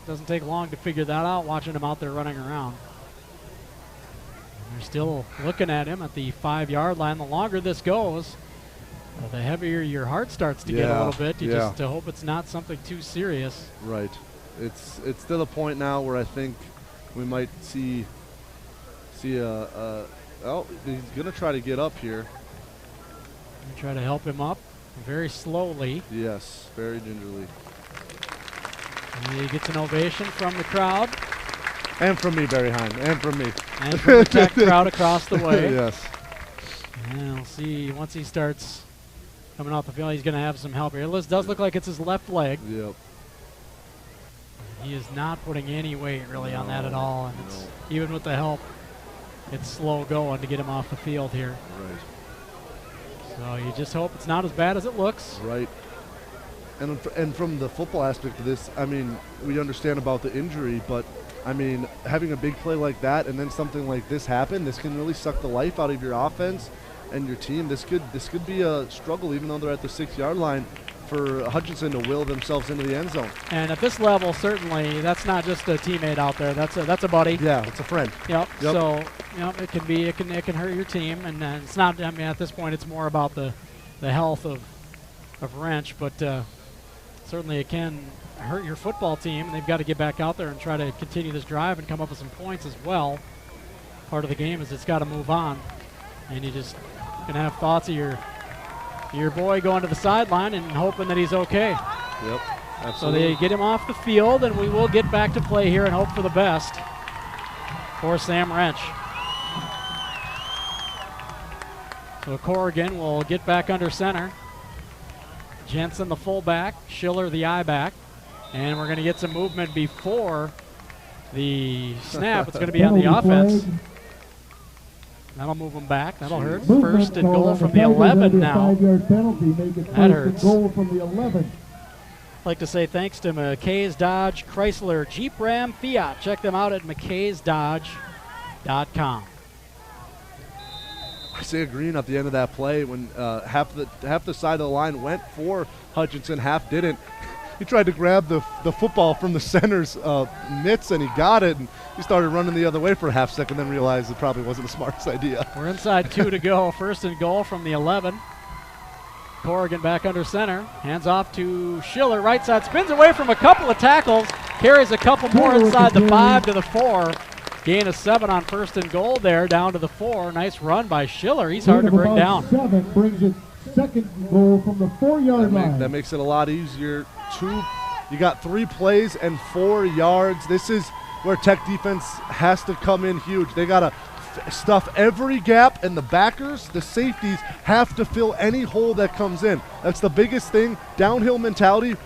Doesn't take long to figure that out. Watching him out there running around. You're still looking at him at the 5-yard line. The longer this goes, the heavier your heart starts to get a little bit. You just hope it's not something too serious.
Right. It's to the point now where I think we might see oh, he's going to try to get up here.
Try to help him up very slowly.
Yes, very gingerly.
And he gets an ovation from the crowd.
And from me, Barry Heim, and from me.
And from the Tech crowd across the way.
Yes.
And we'll see, once he starts coming off the field, he's going to have some help here. It does look like it's his left leg.
Yep.
He is not putting any weight really on that at all. And it's, even with the help, it's slow going to get him off the field here.
Right.
So you just hope it's not as bad as it looks.
Right. And from the football aspect of this, I mean, we understand about the injury, but I mean, having a big play like that and then something like this happen, this can really suck the life out of your offense and your team. This could be a struggle, even though they're at the 6-yard line, for Hutchinson to will themselves into the end zone.
And at this level, certainly, that's not just a teammate out there. That's a buddy.
Yeah, it's a friend.
Yep. So, it can hurt your team, and it's not. I mean, at this point, it's more about the health of Wrench, but certainly it can hurt your football team, and they've got to get back out there and try to continue this drive and come up with some points as well. Part of the game is it's got to move on, and you just going to have thoughts of your your boy going to the sideline and hoping that he's okay.
Yep, absolutely.
So they get him off the field, and we will get back to play here and hope for the best for Sam Wrench. So Corrigan will get back under center. Jensen the fullback, Schiller the I-back. And we're going to get some movement before the snap. It's going to be on the offense. That'll move them back. That'll hurt. First and goal from the 11 now. That hurts. I'd like to say thanks to McKay's Dodge, Chrysler, Jeep, Ram, Fiat. Check them out at mckaysdodge.com.
Isaiah Green at the end of that play when half the side of the line went for Hutchinson, half didn't. He tried to grab the football from the center's mitts, and he got it, and he started running the other way for a half second, then realized it probably wasn't the smartest idea.
We're inside 2 to go. First and goal from the 11. Corrigan back under center. Hands off to Schiller. Right side, spins away from a couple of tackles. Carries a couple more inside the 5 to the 4. Gain of 7 on first and goal there, down to the 4. Nice run by Schiller. He's hard to bring down.
7 brings it second goal from the 4-yard line.
That makes it a lot easier. You got 3 plays and 4 yards. This is where Tech defense has to come in huge. They got to stuff every gap, and the backers, the safeties, have to fill any hole that comes in. That's the biggest thing. Downhill mentality.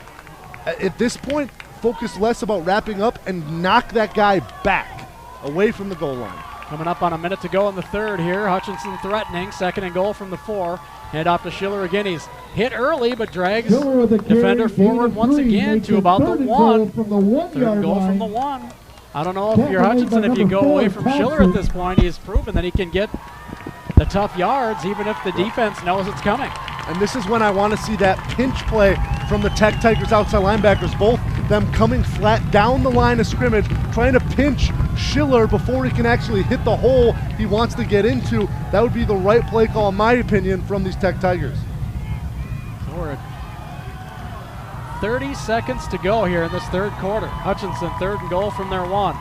At this point, focus less about wrapping up and knock that guy back away from the goal line.
Coming up on a minute to go in the third here. Hutchinson threatening. Second and goal from the 4. Hand off to Schiller again. He's hit early, but drags defender forward once again to about the 1. Third goal from the 1. I don't know if you're Hutchinson, if you go away from Schiller at this point, he's proven that he can get the tough yards even if the defense knows it's coming.
And this is when I want to see that pinch play from the Tech Tigers outside linebackers, both them coming flat down the line of scrimmage, trying to pinch Schiller before he can actually hit the hole he wants to get into. That would be the right play call, in my opinion, from these Tech Tigers.
So we're at 30 seconds to go here in this third quarter. Hutchinson, third and goal from their 1.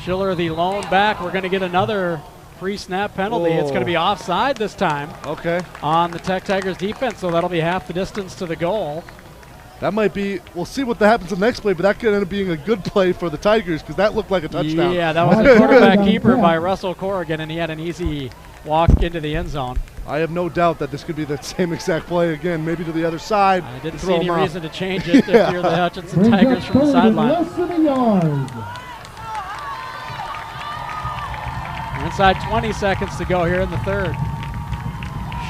Schiller, the lone back. We're going to get another pre-snap penalty. It's going to be offside this time.
Okay.
On the Tech Tigers defense, so that'll be half the distance to the goal.
That might be, we'll see what happens in the next play, but that could end up being a good play for the Tigers because that looked like a touchdown.
Yeah, that was a quarterback keeper by Russell Corrigan, and he had an easy walk into the end zone.
I have no doubt that this could be the same exact play again, maybe to the other side.
I didn't see any reason to change it if you're the Hutchinson Tigers from the sideline.
Less than a yard.
We're inside 20 seconds to go here in the third.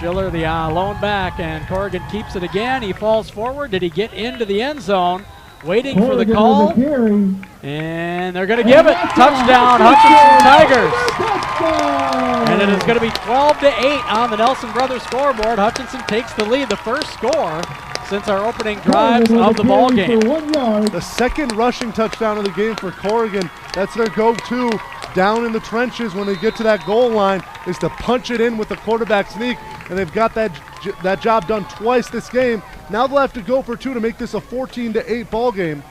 Schiller, the lone back, and Corrigan keeps it again. He falls forward. Did he get into the end zone? Waiting for the call. And they're going to give it. Touchdown, Hutchinson Tigers. And it is going to be 12-8 on the Nelson Brothers scoreboard. Hutchinson takes the lead, the first score since our opening drives of the ball game.
The second rushing touchdown of the game for Corrigan. That's their go-to down in the trenches when they get to that goal line, is to punch it in with the quarterback sneak, and they've got that job done twice this game. Now they'll have to go for 2 to make this a 14-8 ball game.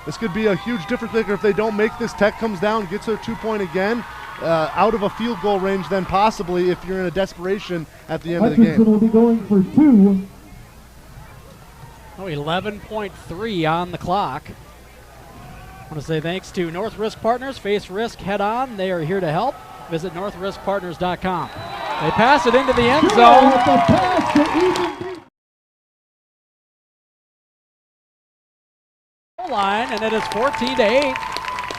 This could be a huge difference maker if they don't make this. Tech comes down, gets their 2-point again, out of a field goal range then possibly if you're in a desperation at the end of the game.
Hutchinson will be going for 2.
11.3 on the clock. I want to say thanks to North Risk Partners. Face risk head on. They are here to help. Visit northriskpartners.com. They pass it into the end zone. Line, and it is 14-8.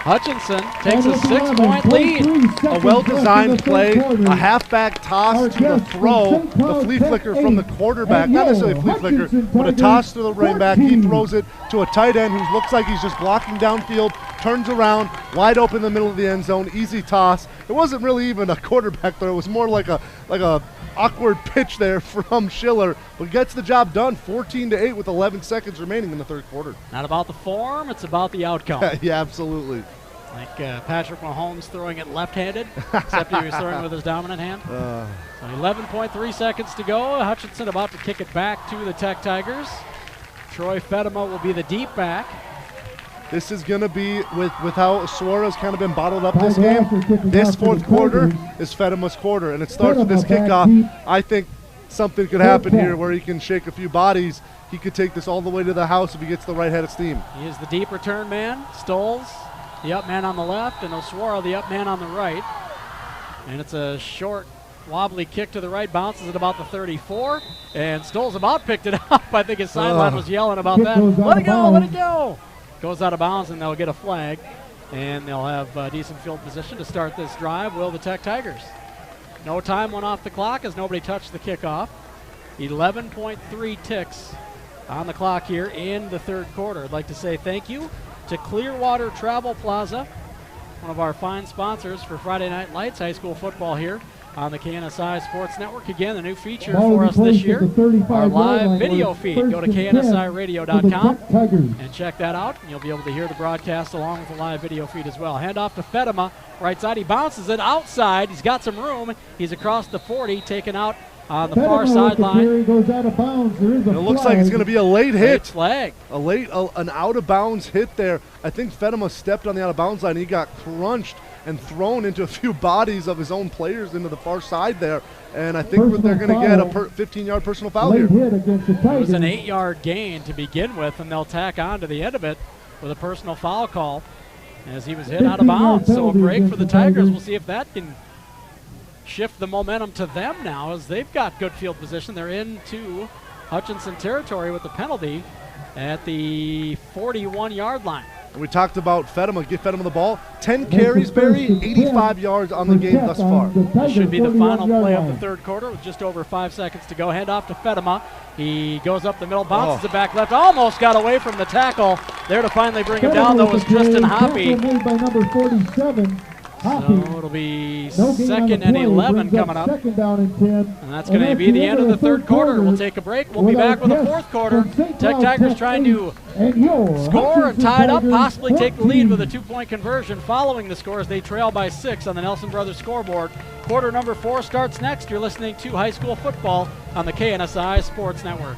Hutchinson takes a 6-point lead.
A well-designed play, a halfback toss to the throw, the flea flicker from the quarterback, not necessarily a flea flicker, but a toss to the running back. He throws it to a tight end who looks like he's just blocking downfield, turns around, wide open in the middle of the end zone, easy toss. It wasn't really even a quarterback throw. It was more like a awkward pitch there from Schiller, but gets the job done. 14-8 with 11 seconds remaining in the third quarter.
Not about the form, it's about the outcome.
Yeah, absolutely.
Like Patrick Mahomes throwing it left-handed, except he was throwing with his dominant hand. So 11.3 seconds to go. Hutchinson about to kick it back to the Tech Tigers. Troy Fedema will be the deep back.
This is going to be, with how Suarez kind of been bottled up this game, this fourth quarter is Fetima's quarter, and it starts with this kickoff. I think something could happen here where he can shake a few bodies. He could take this all the way to the house if he gets the right head of steam.
He is the deep return man. Stoles, the up man on the left, and Oswara, the up man on the right. And it's a short, wobbly kick to the right, bounces at about the 34, and Stoles about picked it up. I think his sideline was yelling about that. Let it go, let it go. Goes out of bounds, and they'll get a flag, and they'll have decent field position to start this drive. Will the Tech Tigers? No time went off the clock as nobody touched the kickoff. 11.3 ticks on the clock here in the third quarter. I'd like to say thank you to Clearwater Travel Plaza, one of our fine sponsors for Friday Night Lights high school football here on the KNSI Sports Network. Again, the new feature for us this year, our live video feed. Go to KNSIRadio.com and check that out, and you'll be able to hear the broadcast along with the live video feed as well. Hand off to Fetima, right side. He bounces it outside. He's got some room. He's across the 40, taken out on the far sideline.
Goes out of bounds. There is a
it looks like it's going to be a late hit.
Flag.
An out of bounds hit there. I think Fetima stepped on the out of bounds line. He got crunched and thrown into a few bodies of his own players into the far side there. And I think they're going to get a 15-yard personal foul here.
It was an 8-yard gain to begin with, and they'll tack on to the end of it with a personal foul call as he was hit out of bounds. So a break for the Tigers. We'll see if that can shift the momentum to them now as they've got good field position. They're into Hutchinson territory with the penalty at the 41-yard line.
And we talked about Fetima. Get Fetima the ball. 10 carries, Barry, 85 yards on the game thus far.
This should be the final play of the third quarter with just over 5 seconds to go. Hand off to Fetima. He goes up the middle, bounces it back left. Almost got away from the tackle. There to finally bring him down, though, was Tristan Hoppy.
By number 47.
So it'll be second and 11 coming up.
Second down and 10.
And that's going to be the end of the third quarter. We'll take a break. We'll be back with the fourth quarter. Tech Tigers trying to score and tie it up, possibly take the lead with a 2-point conversion following the score as they trail by 6 on the Nelson Brothers scoreboard. Quarter number 4 starts next. You're listening to high school football on the KNSI Sports Network.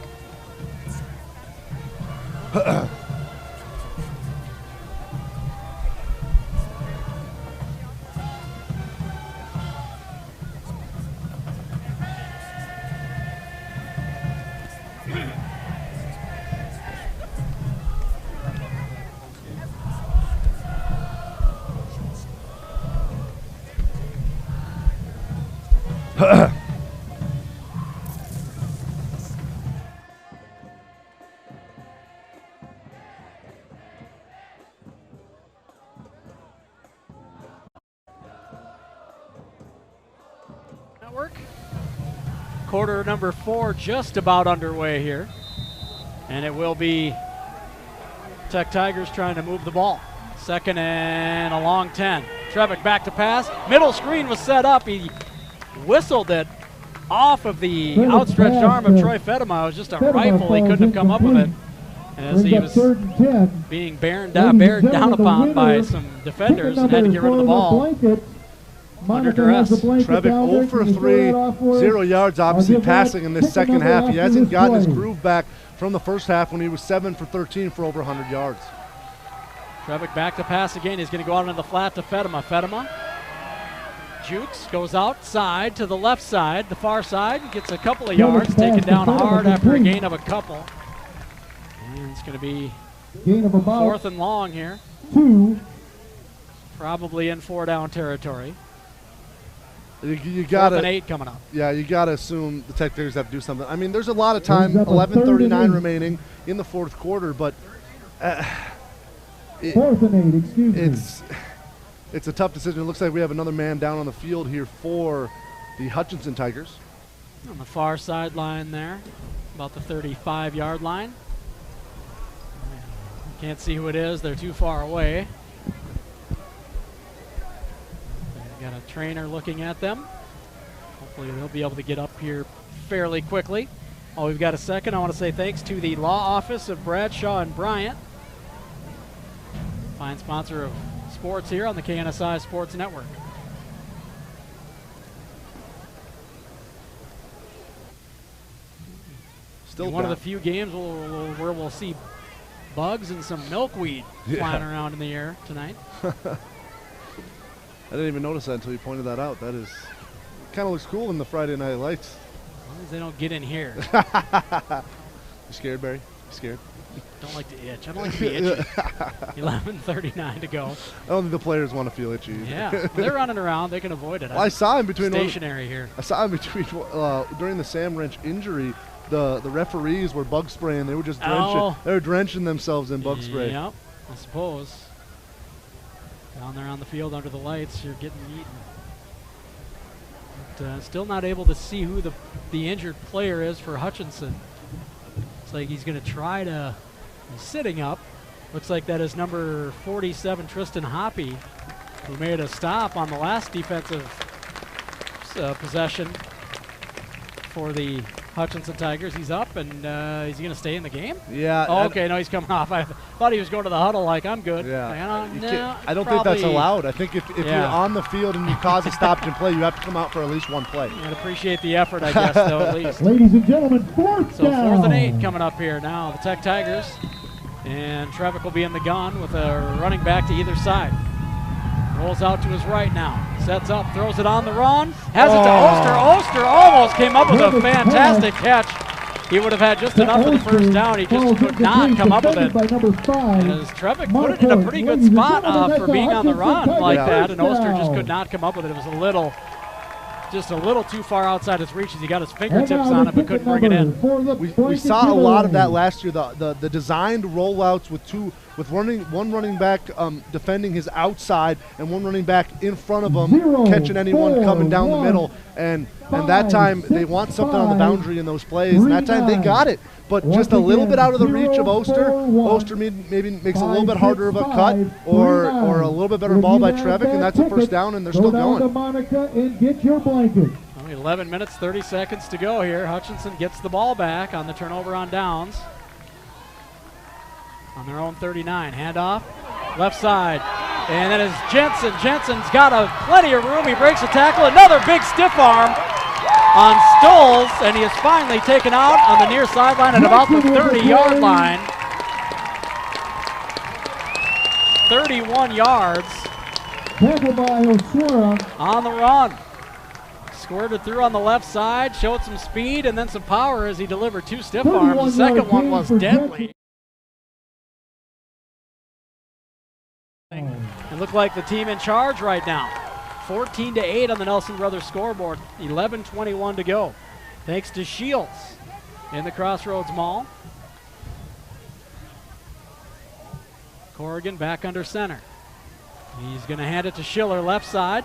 Quarter number 4 just about underway here. And it will be Tech Tigers trying to move the ball. Second and a long 10. Trevick back to pass. Middle screen was set up. He whistled it off of the outstretched arm of Troy Fetima. It was just a rifle. He couldn't have come up with it as he was being bared down upon by some defenders and had to get rid of the ball under duress.
Trevick 0 for 3, 0 yards obviously passing in this second half. He hasn't gotten his groove back from the first half when he was 7 for 13 for over 100 yards.
Trevick back to pass again. He's going to go out into the flat to Fetima. Fetima jukes, goes outside to the left side, the far side, gets a couple of yards, taken down hard after a gain of a couple. And it's going to be fourth and long here.
2.
Probably in 4-down territory.
You gotta,
4th and 8 coming up.
Yeah, you got to assume the Tech Tigers have to do something. I mean, there's a lot of time, 11:39 remaining in the fourth quarter, but
4th and 8, excuse me.
It's a tough decision. It looks like we have another man down on the field here for the Hutchinson Tigers.
On the far sideline there, about the 35-yard line. Can't see who it is. They're too far away. Got a trainer looking at them. Hopefully they'll be able to get up here fairly quickly. While we've got a second, I want to say thanks to the law office of Bradshaw and Bryant, fine sponsor of sports here on the KNSI Sports Network.
Still
one of the few games where we'll see bugs and some milkweed flying around in the air tonight.
I didn't even notice that until you pointed that out. That is kind of looks cool in the Friday Night Lights.
As long as they don't get in here.
You scared, Barry? You scared?
Don't like to itch. I don't like to be itchy. 11:39 to go.
I don't think the players want to feel itchy either.
Yeah, well, they're running around. They can avoid it.
Well, I saw him between
stationary here.
I saw him between during the Sam Wrench injury. The referees were bug spraying. They were just drenching. They were drenching themselves in bug spray.
Yep, I suppose. Down there on the field under the lights, you're getting eaten. But, still not able to see who the injured player is for Hutchinson. It's like he's going to try to. He's sitting up. Looks like that is number 47, Tristan Hoppy, who made a stop on the last defensive possession for the Hutchinson Tigers. He's up, and is he going to stay in the game?
Yeah.
Oh, okay, no, he's coming off. I thought he was going to the huddle like, I'm good.
Yeah.
No,
I don't think that's allowed. I think if you're on the field and you cause a stoppage in play, you have to come out for at least one play.
I'd appreciate the effort, I guess, though, at least.
Ladies and gentlemen, fourth
down. So 4th and 8 coming up here now. The Tech Tigers. And Trevick will be in the gun with a running back to either side. Rolls out to his right now. Sets up, throws it on the run. Has it to Oster. Oster almost came up with a fantastic catch. He would have had just enough for the first down. He just could not come up with it. As Trevick put it in a pretty good spot for being on the run like that, and Oster just could not come up with it. It was just a little too far outside his reach as he got his fingertips on it but couldn't bring it in.
We saw a lot of that last year, the designed rollouts with one running back defending his outside and one running back in front of him catching anyone coming down the middle. And that time they want something on the boundary in those plays, and that time they got it. But just a little bit out of the reach of Oster. Oster maybe makes a little bit harder of a cut or a little bit better ball by Trevick, and that's a first down, and they're still going.
Monica and get your blanket.
Only 11 minutes, 30 seconds to go here. Hutchinson gets the ball back on the turnover on downs. On their own 39. Handoff, left side. And that is Jensen. Jensen's got plenty of room. He breaks a tackle. Another big stiff arm on Stoles, and he is finally taken out on the near sideline at about the 30-yard line. 31 yards on the run. Squirted through on the left side, showed some speed and then some power as he delivered 2 stiff arms. The second one was deadly. It looked like the team in charge right now. 14-8 on the Nelson Brothers scoreboard. 11:21 to go. Thanks to Shields in the Crossroads Mall. Corrigan back under center. He's going to hand it to Schiller left side.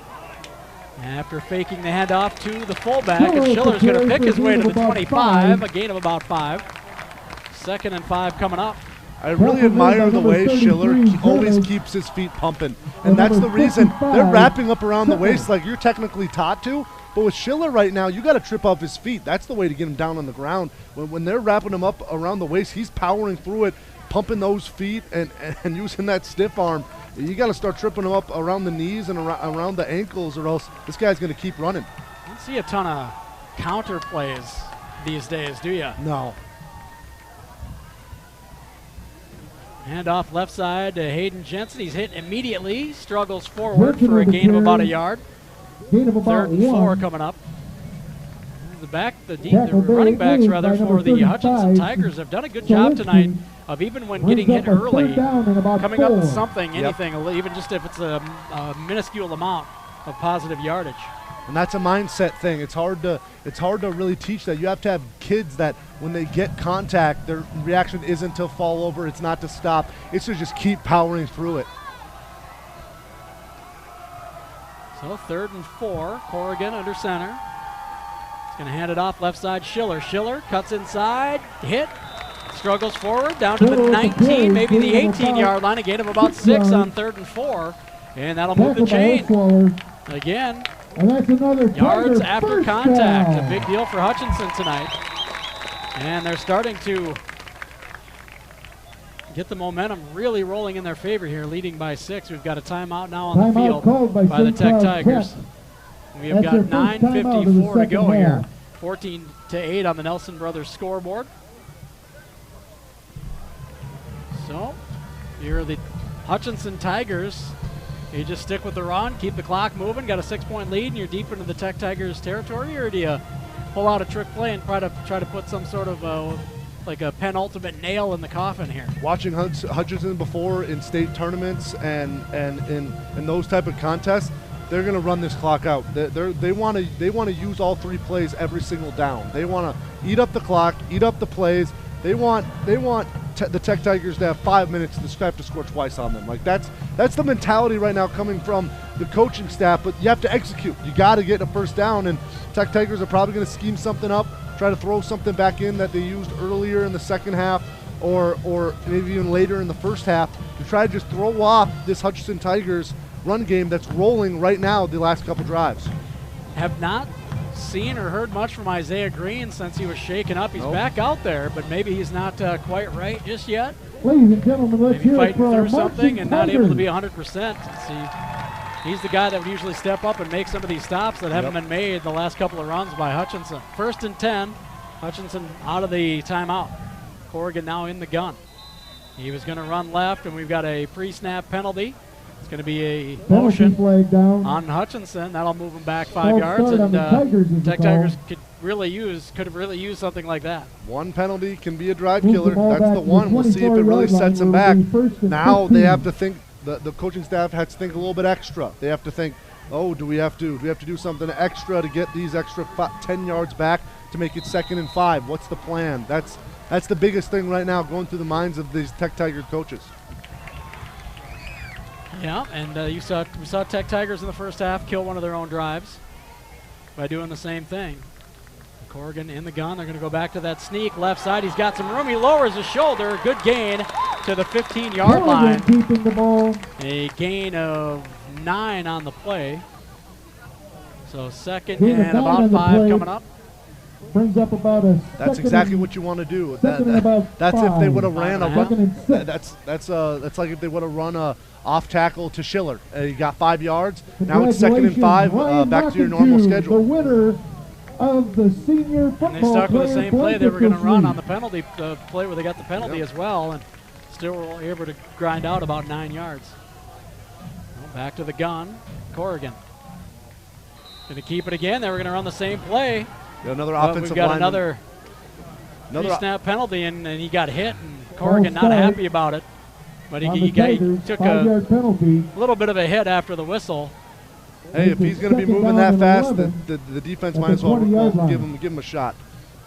After faking the handoff to the fullback, and Schiller's going to pick his way to the 25, a gain of about 5. 2nd and 5 coming up.
I really admire the way Schiller always keeps his feet pumping. And that's the reason they're wrapping up around the waist like you're technically taught to. But with Schiller right now, you got to trip off his feet. That's the way to get him down on the ground. When they're wrapping him up around the waist, he's powering through it, pumping those feet and using that stiff arm. You got to start tripping him up around the knees and around the ankles, or else this guy's going to keep running.
You don't see a ton of counter plays these days, do you?
No.
Handoff left side to Hayden Jensen. He's hit immediately. Struggles forward for a gain of about a yard. 3rd and 4 coming up. The running backs rather for the Hutchinson Tigers have done a good job tonight of, even when getting hit early, coming up with something, anything, even just if it's a minuscule amount of positive yardage.
And that's a mindset thing. It's hard to really teach that. You have to have kids that when they get contact, their reaction isn't to fall over, it's not to stop, it's to just keep powering through it.
So 3rd and 4, Corrigan under center. He's going to hand it off left side, Schiller. Schiller cuts inside, hit, struggles forward, down to the 19, maybe the 18-yard line, a gain of about 6 on 3rd and 4. And that'll move the chain. Again, yards after contact, a big deal for Hutchinson tonight. And they're starting to get the momentum really rolling in their favor here, leading by 6. We've got a timeout now on the field by the Tech Tigers. We have got 9:54 to go here. 14-8 on the Nelson Brothers scoreboard. So You're the Hutchinson Tigers. You just stick with the run, keep the clock moving, got a 6-point lead, and you're deep into the Tech Tigers territory, or do you pull out a trick play and try to put some sort of like a penultimate nail in the coffin here?
Watching Hutchinson before in state tournaments and in those type of contests, they're going to run this clock out. They want to use all 3 plays every single down. They want to eat up the clock, eat up the plays. They want the Tech Tigers to have 5 minutes to have to score twice on them. Like that's the mentality right now coming from the coaching staff. But you have to execute. You got to get a first down, and Tech Tigers are probably going to scheme something up, try to throw something back in that they used earlier in the second half, or maybe even later in the first half, to try to just throw off this Hutchinson Tigers run game that's rolling right now the last couple drives.
Have not seen or heard much from Isaiah Green since he was shaken up. He's back out there, but maybe he's not quite right just yet.
Ladies and gentlemen, let's
maybe
hear
fighting
it for
through
our
something and not
Tigers.
able to be 100%. He's the guy that would usually step up and make some of these stops that haven't been made the last couple of runs by Hutchinson. 1st and 10. Hutchinson out of the timeout. Corrigan now in the gun. He was going to run left, and we've got a pre-snap penalty. It's going to be a motion on Hutchinson. That'll move him back 5 yards, and Tech Tigers could have really used something like that.
One penalty can be a drive killer. That's the one. We'll see if it really sets them back. Now they have to think. The coaching staff has to think a little bit extra. They have to think, oh, do we have to do something extra to get these extra 10 yards back to make it 2nd and 5? What's the plan? That's the biggest thing right now going through the minds of these Tech Tiger coaches.
Yeah, and we saw Tech Tigers in the first half kill one of their own drives by doing the same thing. Corrigan in the gun. They're going to go back to that sneak left side. He's got some room. He lowers his shoulder. Good gain to the 15-yard line.
Keeping the ball.
A gain of 9 on the play. So 2nd and about 5 coming up.
Brings up about a.
That's exactly what you want to do. That's if they would have ran a run. That's like if they would have run a off tackle to Schiller. You got 5 yards. Now it's 2nd and 5. Back to your normal schedule.
The winner of the senior football.
And they stuck with the same play they were going to run on the penalty play where they got the penalty as well, and still were able to grind out about 9 yards. Well, back to the gun. Corrigan going to keep it again. They were going to run the same play.
Another offensive
we've got
lineman.
another snap penalty, and he got hit, and Corrigan not happy about it. But he took a little bit of a hit after the whistle.
Hey, if he's going to be moving that fast, the defense might as well give him a shot.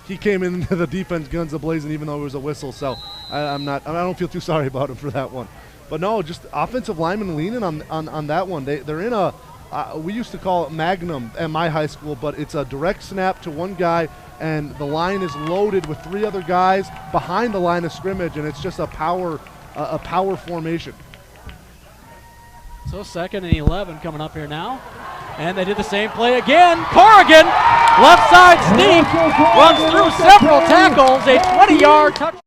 He came into the defense guns a-blazing even though it was a whistle, so I don't feel too sorry about him for that one. But no, just offensive linemen leaning on that one. They're in a we used to call it Magnum at my high school, but it's a direct snap to one guy, and the line is loaded with 3 other guys behind the line of scrimmage, and it's just a power formation.
So 2nd and 11 coming up here now. And they did the same play again. Corrigan, left side sneak, runs through several tackles, a 20-yard touchdown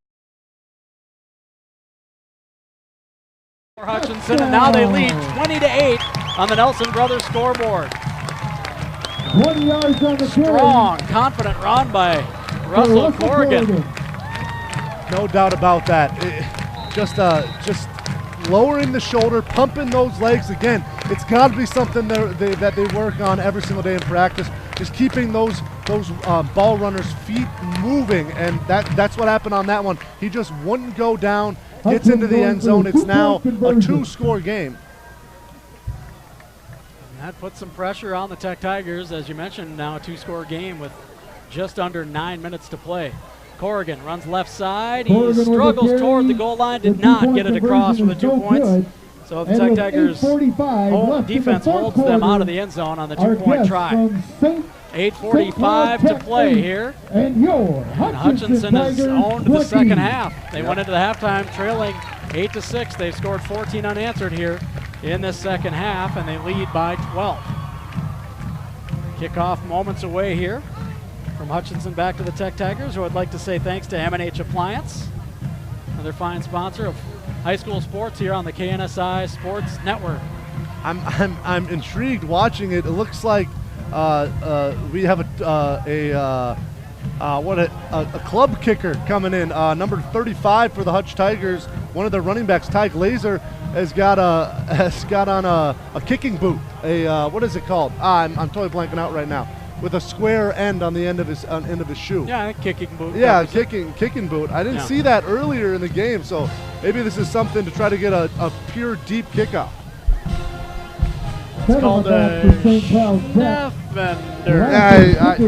for Hutchinson, and now they lead 20-8 on the Nelson Brothers scoreboard.
20 yards on the
strong, confident run by Russell Corrigan.
No doubt about that. Just lowering the shoulder, pumping those legs again. It's got to be something that they work on every single day in practice. Just keeping those ball runners' feet moving, and that's what happened on that one. He just wouldn't go down, gets into the end zone. It's now a 2-score game.
And that puts some pressure on the Tech Tigers, as you mentioned. Now a 2-score game with just under 9 minutes to play. Corrigan runs left side. He struggles toward the goal line, did not get it across for the 2 points. So the Tech Tigers defense holds them out of the end zone on the 2-point try. 8:45 to play here. And Hutchinson has owned the second half. They went into the halftime trailing 8-6. They've scored 14 unanswered here in this second half, and they lead by 12. Kickoff moments away here. From Hutchinson back to the Tech Tigers, who I'd like to say thanks to M&H Appliance, another fine sponsor of high school sports here on the KNSI Sports Network.
I'm intrigued watching it. It looks like we have a club kicker coming in, number 35 for the Hutch Tigers, one of their running backs, Ty Glazer, has got on a kicking boot. What is it called? I'm totally blanking out right now. With a square end on the end of his shoe.
Yeah, kicking boot.
Yeah, kicking boot. I didn't see that earlier in the game, so maybe this is something to try to get a pure deep kickoff.
It's called a defender.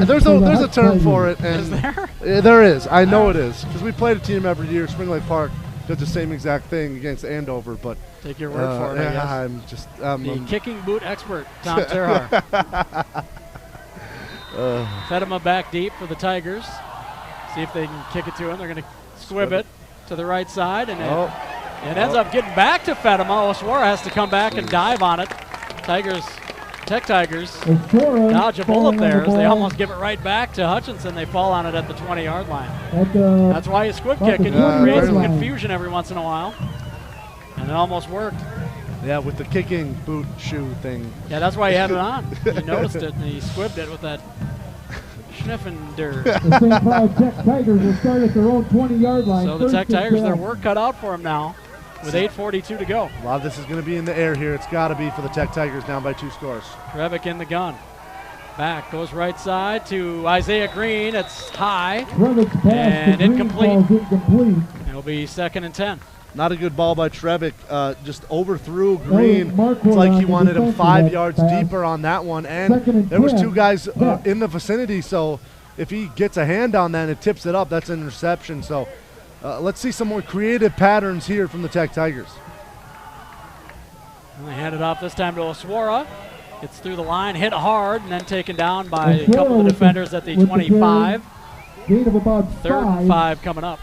There's a term for it. And
is there?
There is. I know it is, because we played a team every year. Spring Lake Park does the same exact thing against Andover, but
take your word for it. I guess.
I'm just
the kicking boot expert, Tom Terhar. Fedema back deep for the Tigers. See if they can kick it to him. They're going to squib it to the right side, and it ends up getting back to Fedema. Oswara has to come back and dive on it. Tech Tigers dodge a bullet there as they almost give it right back to Hutchinson. They fall on it at the 20-yard line. That's why you squib kick, and you create some confusion every once in a while. And it almost worked.
Yeah, with the kicking boot shoe thing.
Yeah, that's why he had it on. He noticed it, and he squibbed it with that Schniffender.
The St. Cloud Tech Tigers will start at their own 20-yard line.
So the Tech Tigers, their work cut out for them now with 8:42 to go.
A lot of this is going to be in the air here. It's got to be for the Tech Tigers, down by 2 scores.
Trevick in the gun. Back, goes right side to Isaiah Green. It's high and incomplete. It'll be 2nd and 10.
Not a good ball by Trevick. Just overthrew Green. It's like he wanted him 5 yards deeper on that one. And there was 2 guys in the vicinity, so if he gets a hand on that and it tips it up, that's an interception. So let's see some more creative patterns here from the Tech Tigers.
And they hand it off this time to Oswara. It's through the line, hit hard, and then taken down by a couple of defenders at the 25. 3rd and 5 coming up.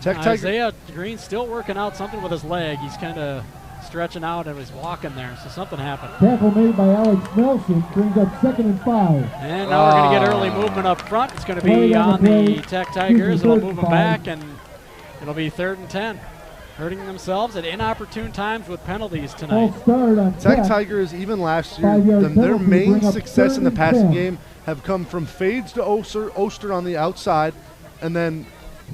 Isaiah Green still working out something with his leg. He's kind of stretching out and was walking there, so something happened.
Tackle made by Alex Nelson brings up 2nd and 5.
And now we're going to get early movement up front. It's going to be on the Tech Tigers. It'll move them back, and it'll be 3rd and 10. Hurting themselves at inopportune times with penalties tonight.
Tech Tigers, even last year, their main success in the passing game have come from fades to Oster on the outside, and then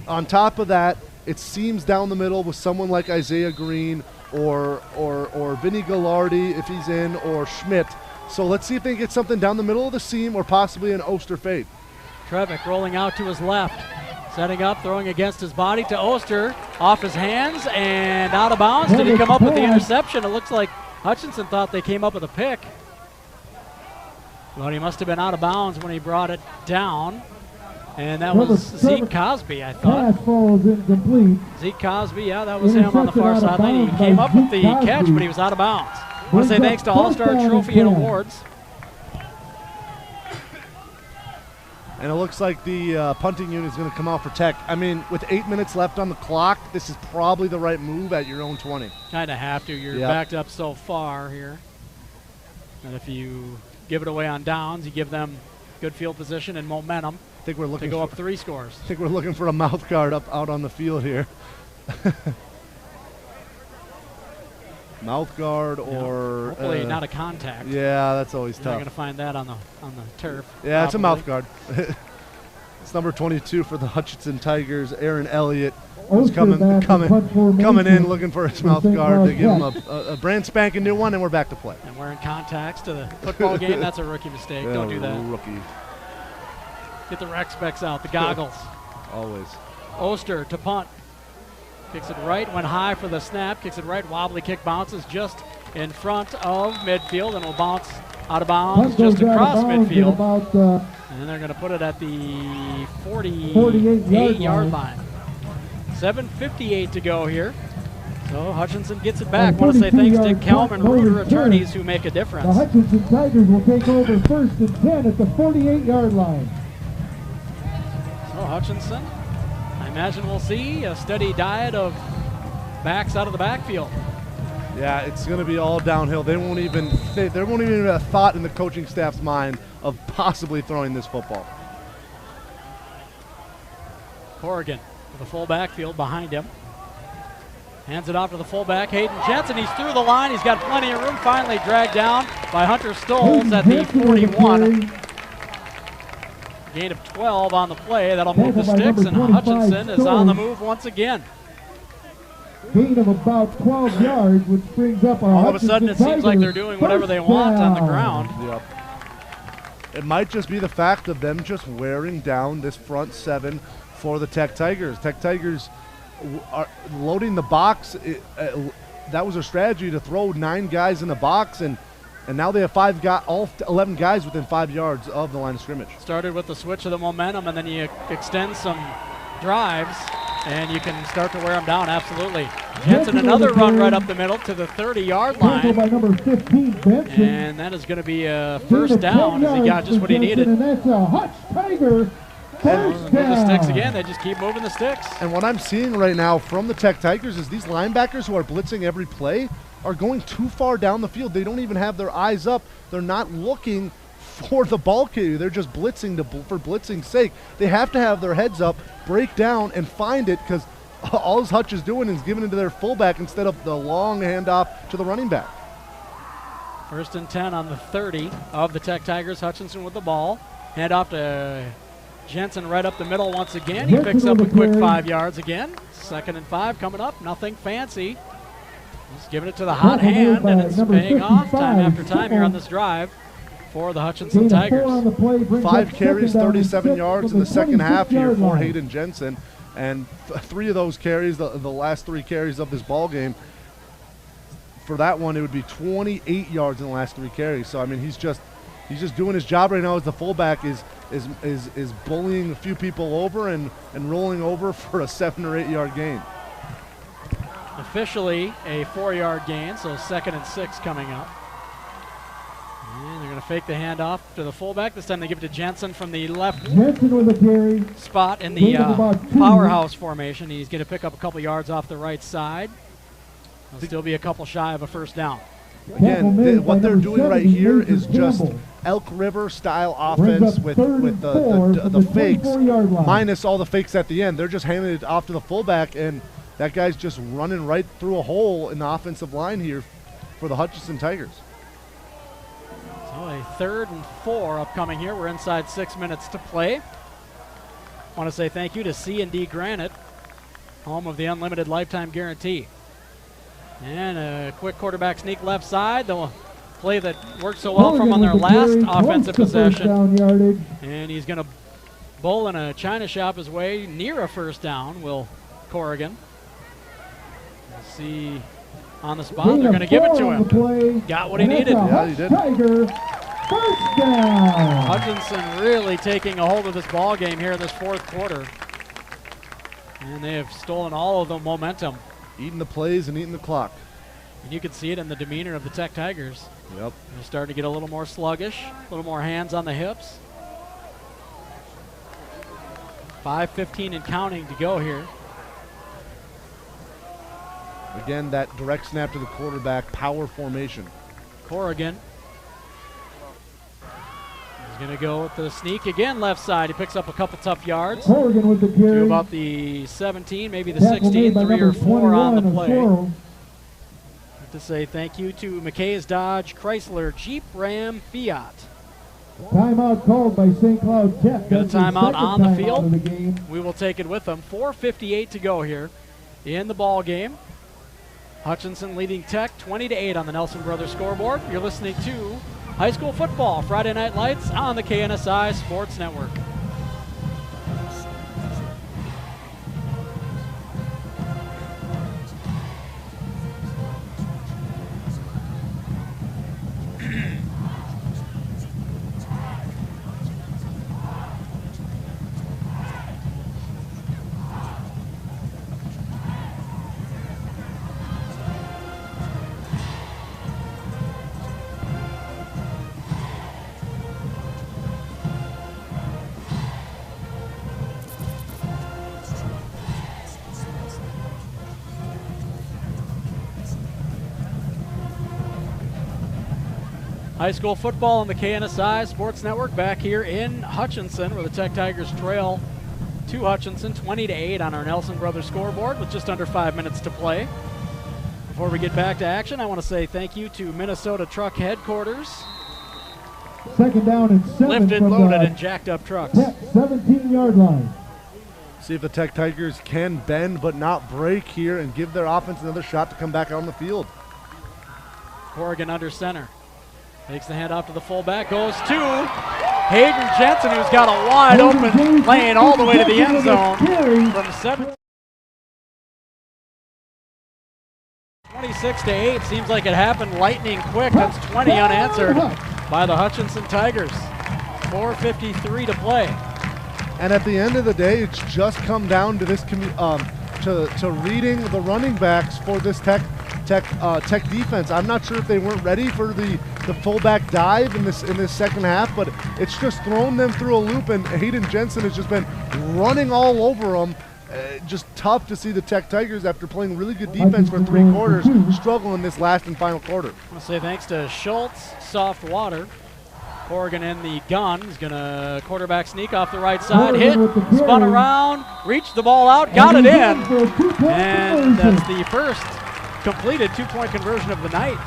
on top of that, it seems down the middle with someone like Isaiah Green or Vinny Gallardi if he's in, or Schmidt. So let's see if they can get something down the middle of the seam or possibly an Oster fade.
Trevick rolling out to his left. Setting up, throwing against his body to Oster. Off his hands and out of bounds. Did he come up with the interception? It looks like Hutchinson thought they came up with a pick. Well, he must have been out of bounds when he brought it down. And that was Zeke Cosby, I thought. Zeke Cosby, yeah, that was him on the far sideline. He came up with the catch, but he was out of bounds. I want to say thanks to All-Star Trophy and Awards.
And it looks like the punting unit is going to come out for Tech. I mean, with 8 minutes left on the clock, this is probably the right move at your own 20.
Kind of have to. You're backed up so far here. And if you give it away on downs, you give them good field position and momentum.
I think we're looking
to go up 3 scores.
I think we're looking for a mouth guard out on the field here. Mouth guard or
hopefully not a contact.
Yeah, that's always
You're
tough.
not going to find that on the turf.
Yeah, it's a mouth guard. It's number 22 for the Hutchinson Tigers. Aaron Elliott is coming in looking for his mouth guard to give him a brand spanking new one, and we're back to play.
And wearing contacts to the football game. That's a rookie mistake. Don't do that.
Rookie.
Get the rec specs out, the goggles.
Always.
Oster to punt. Kicks it right, went high for the snap. Kicks it right, wobbly kick, bounces just in front of midfield and will bounce out of bounds just across midfield. And then they're going to put it at the 48-yard line. 7:58 to go here. So Hutchinson gets it back. I want to say thanks to Kelman Reuter attorneys who make a difference.
The Hutchinson Tigers will take over 1st and 10 at the 48-yard line.
So Hutchinson, I imagine we'll see a steady diet of backs out of the backfield.
Yeah, it's going to be all downhill. There won't even be a thought in the coaching staff's mind of possibly throwing this football.
Corrigan with the full backfield behind him. Hands it off to the fullback, Hayden Jensen. He's through the line. He's got plenty of room. Finally dragged down by Hunter Stolz at the 41. Gain of 12 on the play. That'll move the sticks, and Hutchinson is on the move once again.
gain of about 12 yards, which brings up
all of a sudden it seems like they're doing whatever they want on the ground.
Yep. It might just be the fact of them just wearing down this front seven for the Tech Tigers. Tech Tigers are loading the box. That was their strategy, to throw 9 guys in the box, and now they have all 11 guys within 5 yards of the line of scrimmage.
Started with the switch of the momentum, and then you extend some drives, and you can start to wear them down, absolutely. Jensen, another run right up the middle to the 30-yard line.
By number 15, Benson.
And that is going to be a first down, as he got just what he needed.
And that's a Hutch Tiger.
Move the sticks again. They just keep moving the sticks.
And what I'm seeing right now from the Tech Tigers is these linebackers who are blitzing every play are going too far down the field. They don't even have their eyes up. They're not looking for the ball carrier. They're just blitzing for blitzing's sake. They have to have their heads up, break down, and find it, because all Hutch is doing is giving it to their fullback instead of the long handoff to the running back.
1st and 10 on the 30 of the Tech Tigers. Hutchinson with the ball. Hand off to Jensen right up the middle once again. He picks up a quick 5 yards again. 2nd and 5 coming up. Nothing fancy. Just giving it to the hot hand, and it's paying off time after time here on this drive for the Hutchinson Tigers.
5 carries, 37 yards in the second half here for Hayden Jensen. And 3 of those carries, the last 3 carries of this ball game, for that one it would be 28 yards in the last 3 carries. So I mean, he's just doing his job right now as the fullback is bullying a few people over and rolling over for a 7 or 8 yard gain.
Officially a 4-yard gain, so 2nd and 6 coming up. And they're going to fake the handoff to the fullback. This time they give it to Jensen from the left spot in the powerhouse formation. He's going to pick up a couple yards off the right side. He'll still be a couple shy of a first down.
Again, what they're doing right here is just Elk River style offense with the fakes, minus all the fakes at the end. They're just handing it off to the fullback, and that guy's just running right through a hole in the offensive line here for the Hutchinson Tigers.
So a 3rd and 4 upcoming here. We're inside 6 minutes to play. Want to say thank you to C&D Granite, home of the unlimited lifetime guarantee. And a quick quarterback sneak left side. The play that worked so well from on their last offensive possession. And he's going to bowl in a china shop his way near a first down, will Corrigan. We'll see on the spot. They're going to give it to him. Got what he needed.
Yeah, he did.
First down.
Hutchinson really taking a hold of this ball game here in this 4th quarter. And they have stolen all of the momentum.
Eating the plays and eating the clock.
And you can see it in the demeanor of the Tech Tigers.
Yep.
They're starting to get a little more sluggish, a little more hands on the hips. 5:15 and counting to go here.
Again, that direct snap to the quarterback, power formation.
Corrigan is going to go with the sneak again left side. He picks up a couple tough yards.
Corrigan with the carry.
To about the 17, maybe the 16, 3 or 4 on the play. To say thank you to McKay's Dodge, Chrysler, Jeep, Ram, Fiat.
Timeout called by St. Cloud Tech.
Got a timeout on the field. We will take it with them. 4:58 to go here in the ball game. Hutchinson leading Tech 20-8 on the Nelson Brothers scoreboard. You're listening to High School Football Friday Night Lights on the KNSI Sports Network. High school football on the KNSI Sports Network back here in Hutchinson, where the Tech Tigers trail to Hutchinson 20-8 on our Nelson Brothers scoreboard with just under 5 minutes to play. Before we get back to action, I want to say thank you to Minnesota Truck Headquarters.
2nd down and 7.
Lifted, loaded, and jacked up trucks.
17-yard line.
See if the Tech Tigers can bend but not break here and give their offense another shot to come back out on the field.
Corrigan under center. Takes the handoff to the fullback, goes to Hayden Jensen, who's got a wide open lane all the way to the end zone from 26-8. Seems like it happened lightning quick. That's 20 unanswered by the Hutchinson Tigers. 4:53 to play.
And at the end of the day, it's just come down to this to reading the running backs for this Tech defense. I'm not sure if they weren't ready for the fullback dive in this second half, but it's just thrown them through a loop, and Hayden Jensen has just been running all over them. Just tough to see the Tech Tigers, after playing really good defense for 3 quarters, struggle in this last and final quarter.
I want to say thanks to Schultz, soft water. Corrigan in the gun. He's going to quarterback sneak off the right side. Hit, spun around, reached the ball out, got it in. And that's the first completed 2-point conversion of the night,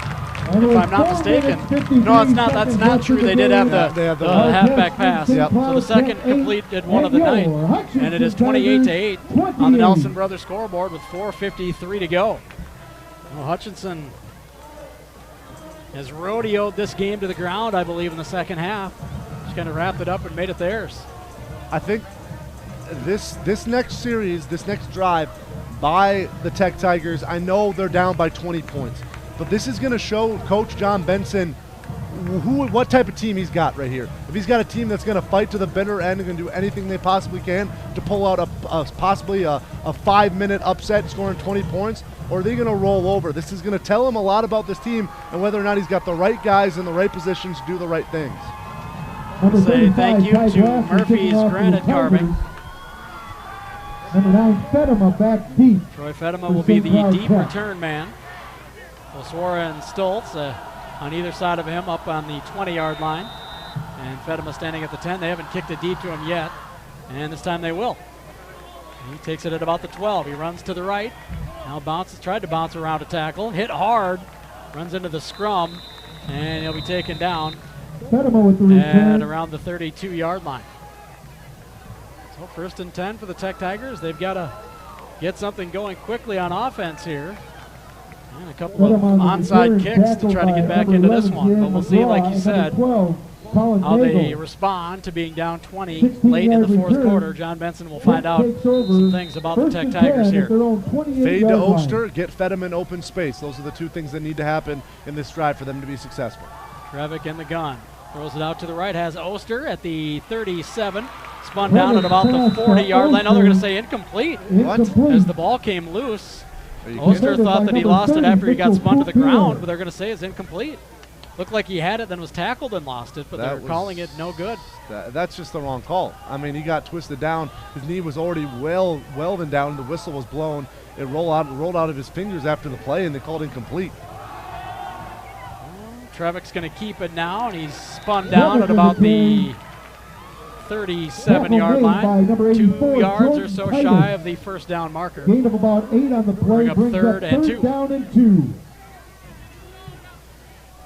if I'm not mistaken. No, it's not. That's not true. They did have the halfback pass.
Yep.
So the second completed one of the night. And it is 28-8 on the Nelson Brothers scoreboard with 4:53 to go. Well, Hutchinson has rodeoed this game to the ground, I believe, in the second half. Just kind of wrapped it up and made it theirs.
I think this next series, this next drive by the Tech Tigers, I know they're down by 20 points, but this is going to show Coach John Benson what type of team he's got right here. If he's got a team that's going to fight to the bitter end and going to do anything they possibly can to pull out possibly a 5-minute upset scoring 20 points, or are they going to roll over? This is going to tell him a lot about this team and whether or not he's got the right guys in the right positions to do the right things.
I'll say thank you to Murphy's Granite Carving.
Number 9, Fedema back deep.
Troy Fedema will be the deep return man. Oswara and Stoltz on either side of him up on the 20-yard line. And Fedema standing at the 10. They haven't kicked it deep to him yet, and this time they will. He takes it at about the 12. He runs to the right. Now bounces, tried to bounce around a tackle. Hit hard. Runs into the scrum, and he'll be taken down at around the 32-yard line. So 1st and 10 for the Tech Tigers. They've got to get something going quickly on offense here. And a couple of onside kicks to try to get back into this one. But we'll see, like you said, how they respond to being down 20 late in the 4th quarter. John Benson will find out some things about the Tech Tigers here.
Fade to Oster, get Fedema in open space. Those are the 2 things that need to happen in this drive for them to be successful.
Trevick in the gun. Throws it out to the right, has Oster at the 37. Spun down at about the 40-yard line. Now they're going to say incomplete.
What?
As the ball came loose. Oster thought that he lost it after he got spun to the ground, but they're going to say it's incomplete. Looked like he had it, then was tackled and lost it, but they're calling it no good.
That's just the wrong call. I mean, he got twisted down. His knee was already well and down. The whistle was blown. It rolled out of his fingers after the play, and they called incomplete.
Trevick's going to keep it now, and he's spun down at about the 37-yard line. 2 yards or so shy of the first down marker.
Gain of about 8 on the play.
Bring up 3rd and 2.
Down and 2.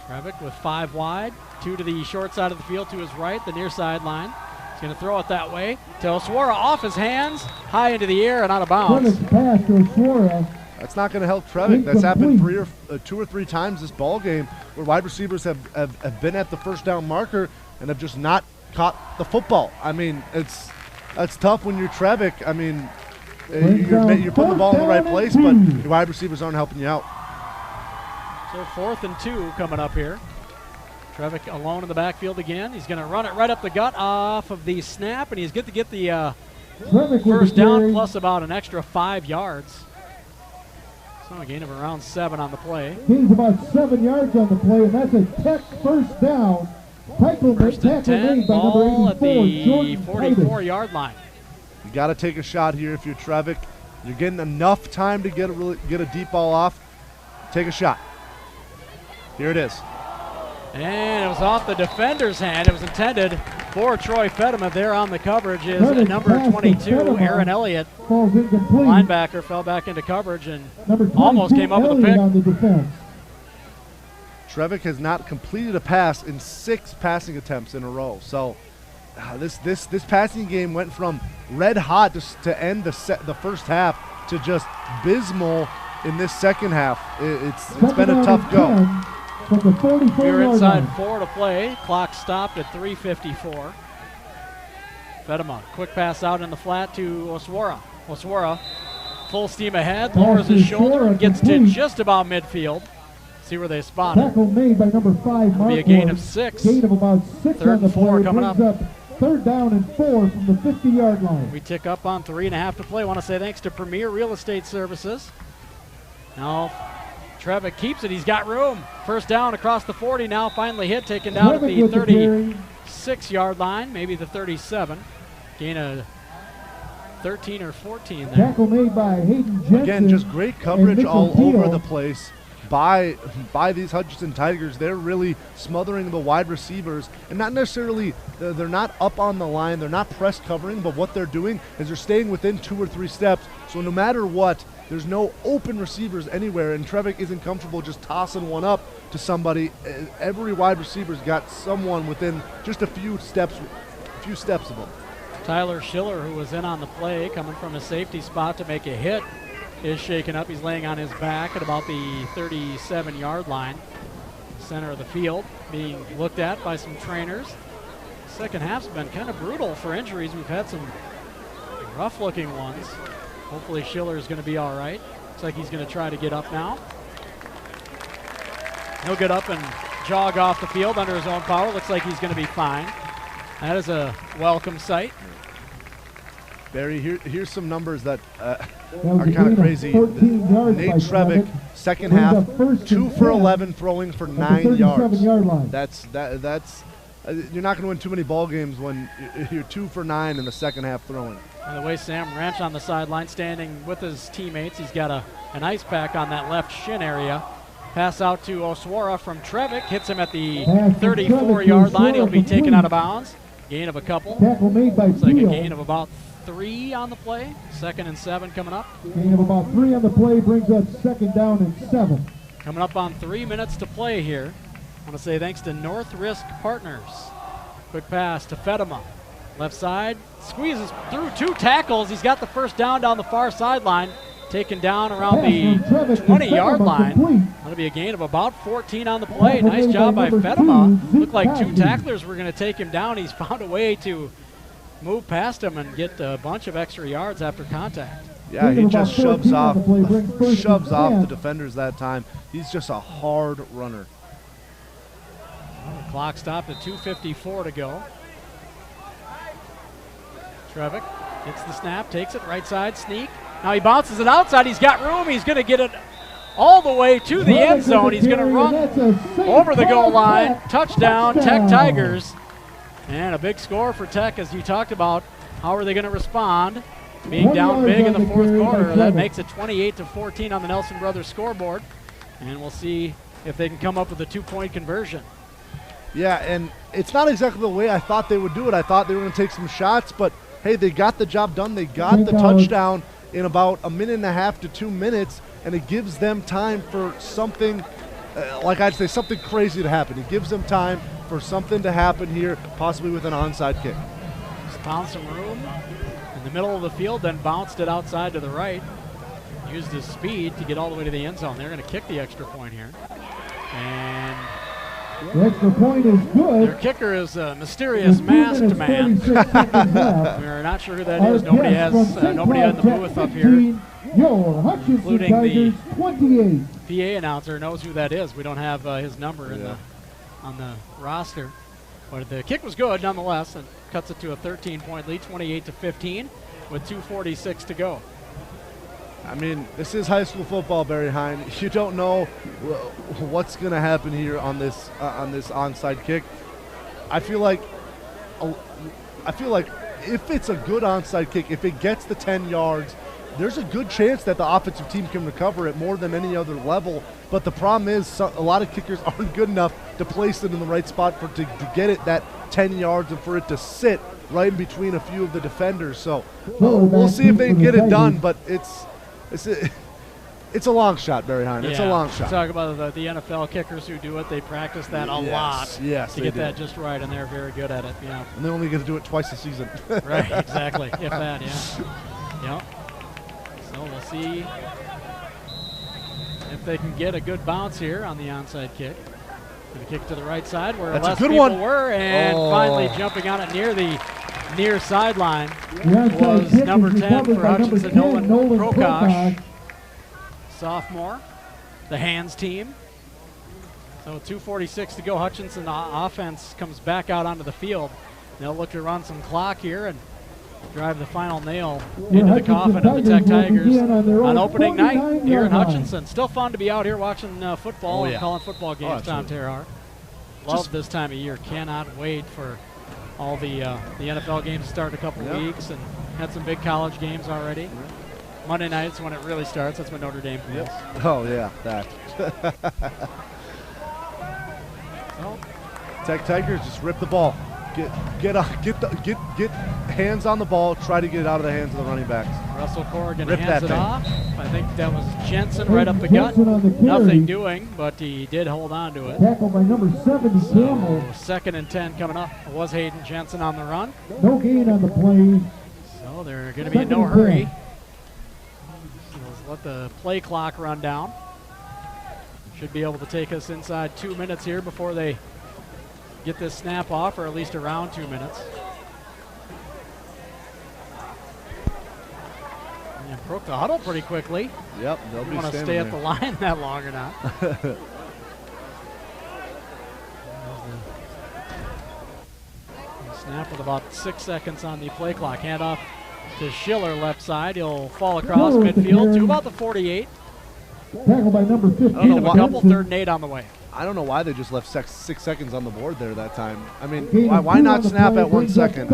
Trevick with 5 wide, 2 to the short side of the field to his right, the near sideline. He's going to throw it that way to Oswara, off his hands, high into the air and out of bounds.
Pass to Oswara.
That's not going to help Trevick. That's happened 2 or 3 times this ball game where wide receivers have been at the first down marker and have just not caught the football. I mean, that's tough when you're Trevick. I mean, you're putting the ball in the right place, but your wide receivers aren't helping you out.
So 4th and 2 coming up here. Trevick alone in the backfield again. He's going to run it right up the gut off of the snap, and he's good to get the first down plus about an extra 5 yards. So a gain of around 7 on the play.
Gains about 7 yards on the play, and that's a Tech first down.
1st and 10, ball at the 44-yard line.
You got to take a shot here if you're Trevick. You're getting enough time to get a deep ball off. Take a shot. Here it is.
And it was off the defender's hand. It was intended for Troy Fedema. There on the coverage is number 22, Aaron Elliott. Linebacker fell back into coverage and almost came up with a pick.
Trevick has not completed a pass in 6 passing attempts in a row. So this passing game went from red hot to end the first half to just abysmal in this second half. It's been a tough go.
We're inside 4 to play. Clock stopped at 3:54. Fedema, quick pass out in the flat to Oswara. Oswara, full steam ahead, lowers his shoulder and gets to just about midfield. See where they spot it.
Tackle made by number 5, Mark.
Be a gain of 6.
Gain of about 6
Third
on the
and 4
play.
coming
Brings up 3rd down and 4 from the 50-yard line.
We tick up on 3.5 to play. I want to say thanks to Premier Real Estate Services. Now Trevick keeps it. He's got room. First down across the 40 now. Finally hit, taken down at the 36-yard line, maybe the 37. Gain of 13 or 14 there.
Tackle made by Hayden Jensen.
Again, just great coverage all over the place by these Hutchinson Tigers. They're really smothering the wide receivers, and not necessarily, they're not up on the line, they're not press covering, but what they're doing is they're staying within 2 or 3 steps. So no matter what, there's no open receivers anywhere, and Trevick isn't comfortable just tossing one up to somebody. Every wide receiver's got someone within just a few steps of them.
Tyler Schiller, who was in on the play, coming from a safety spot to make a hit, is shaken up. He's laying on his back at about the 37-yard line, center of the field, being looked at by some trainers. Second half's been kind of brutal for injuries. We've had some rough-looking ones. Hopefully Schiller is going to be all right. Looks like he's going to try to get up now. He'll get up and jog off the field under his own power. Looks like he's going to be fine. That is a welcome sight.
Barry, here's some numbers that are kind of crazy. Nate Trevick, second half, 2 for 11, throwing for 9 yards. That's you're not going to win too many ball games when you're 2 for 9 in the second half throwing.
By the way, Sam Ranch on the sideline, standing with his teammates. He's got an ice pack on that left shin area. Pass out to Oswara from Trevick, hits him at the 34-yard line. He'll be taken out of bounds. Gain of a couple.
Tackle made by
Looks like a gain of about 3 on the play. 2nd and 7 coming up.
Gain of about 3 on the play brings up 2nd down and 7.
Coming up on 3 minutes to play here. I want to say thanks to North Risk Partners. Quick pass to Fedema. Left side, squeezes through 2 tackles. He's got the first down the far sideline. Taken down around the 20-yard line. That'll be a gain of about 14 on the play. Nice job by Fedema. Looked like 2 tacklers were going to take him down. He's found a way to move past him and get a bunch of extra yards after contact.
Yeah, he just shoves off the defenders that time. He's just a hard runner.
Well, the clock stopped at 2:54 to go. Trevick gets the snap, takes it right side, sneak. Now he bounces it outside. He's got room. He's going to get it all the way to the end zone. He's going to run over the goal line. Touchdown, Tech Tigers. And a big score for Tech, as you talked about. How are they going to respond? Being down big in the 4th quarter. That makes it 28-14 on the Nelson Brothers scoreboard. And we'll see if they can come up with a 2-point conversion.
Yeah, and it's not exactly the way I thought they would do it. I thought they were going to take some shots, but hey, they got the job done. They got the touchdown in about 1.5 to 2 minutes, and it gives them time for something, like I'd say, something crazy to happen. It gives them time for something to happen here, possibly with an onside kick.
Just found some room in the middle of the field, then bounced it outside to the right. Used his speed to get all the way to the end zone. They're going to kick the extra point here. And
the extra point is good.
Their kicker is a mysterious masked man. We're not sure who that is. Nobody in the booth up here, including the PA announcer, knows who that is. We don't have his number on the roster. But the kick was good nonetheless, and cuts it to a 13-point lead, 28-15, with 2:46 to go.
I mean, this is high school football, Barry Hine. You don't know what's going to happen here on this onside kick. I feel like if it's a good onside kick, if it gets the 10 yards, there's a good chance that the offensive team can recover it more than any other level. But the problem is a lot of kickers aren't good enough to place it in the right spot to get it that 10 yards and for it to sit right in between a few of the defenders. So we'll see if they can get it done, but It's a long shot, Barry Hine. It's a long shot.
Talk about the NFL kickers who do it. They practice that a lot to get that just right, and they're very good at it. Yeah.
And they only get to do it twice a season.
Right, exactly. If that, Yep. So we'll see if they can get a good bounce here on the onside kick. Going to kick to the right side where less people were, and finally jumping on it near the near sideline was number 10 for Hutchinson, Nolan Prokosh, sophomore, the hands team. So 2:46 to go. Hutchinson offense comes back out onto the field. They'll look to run some clock here and drive the final nail into the coffin of the Tech Tigers on opening night here in Hutchinson. Still fun to be out here watching football and calling football games, Tom Terhar. Love this time of year. Cannot wait for all the NFL games to start in a couple weeks, and had some big college games already. Monday night's when it really starts. That's when Notre Dame plays.
Oh, yeah, that.
So,
Tech Tigers just rip the ball. Get hands on the ball. Try to get it out of the hands of the running backs.
Russell Corrigan hands it off. I think that was Jensen right up the gut. Nothing doing, but he did hold on to it.
Tackle by number 70, Campbell.
2nd and 10 coming up. It was Hayden Jensen on the run.
No gain on the play.
So they're going to be in no hurry. So let's let the play clock run down. Should be able to take us inside 2 minutes here before they get this snap off, or at least around 2 minutes. And broke the huddle pretty quickly.
Yep,
you want to stay at the line that long or not. Snap with about 6 seconds on the play clock. Hand off to Schiller left side. He'll fall across midfield to about the 48.
Tackle by number 15.
A couple, 3rd and 8 on the way.
I don't know why they just left 6 seconds on the board there that time. I mean, why not snap at 1 second?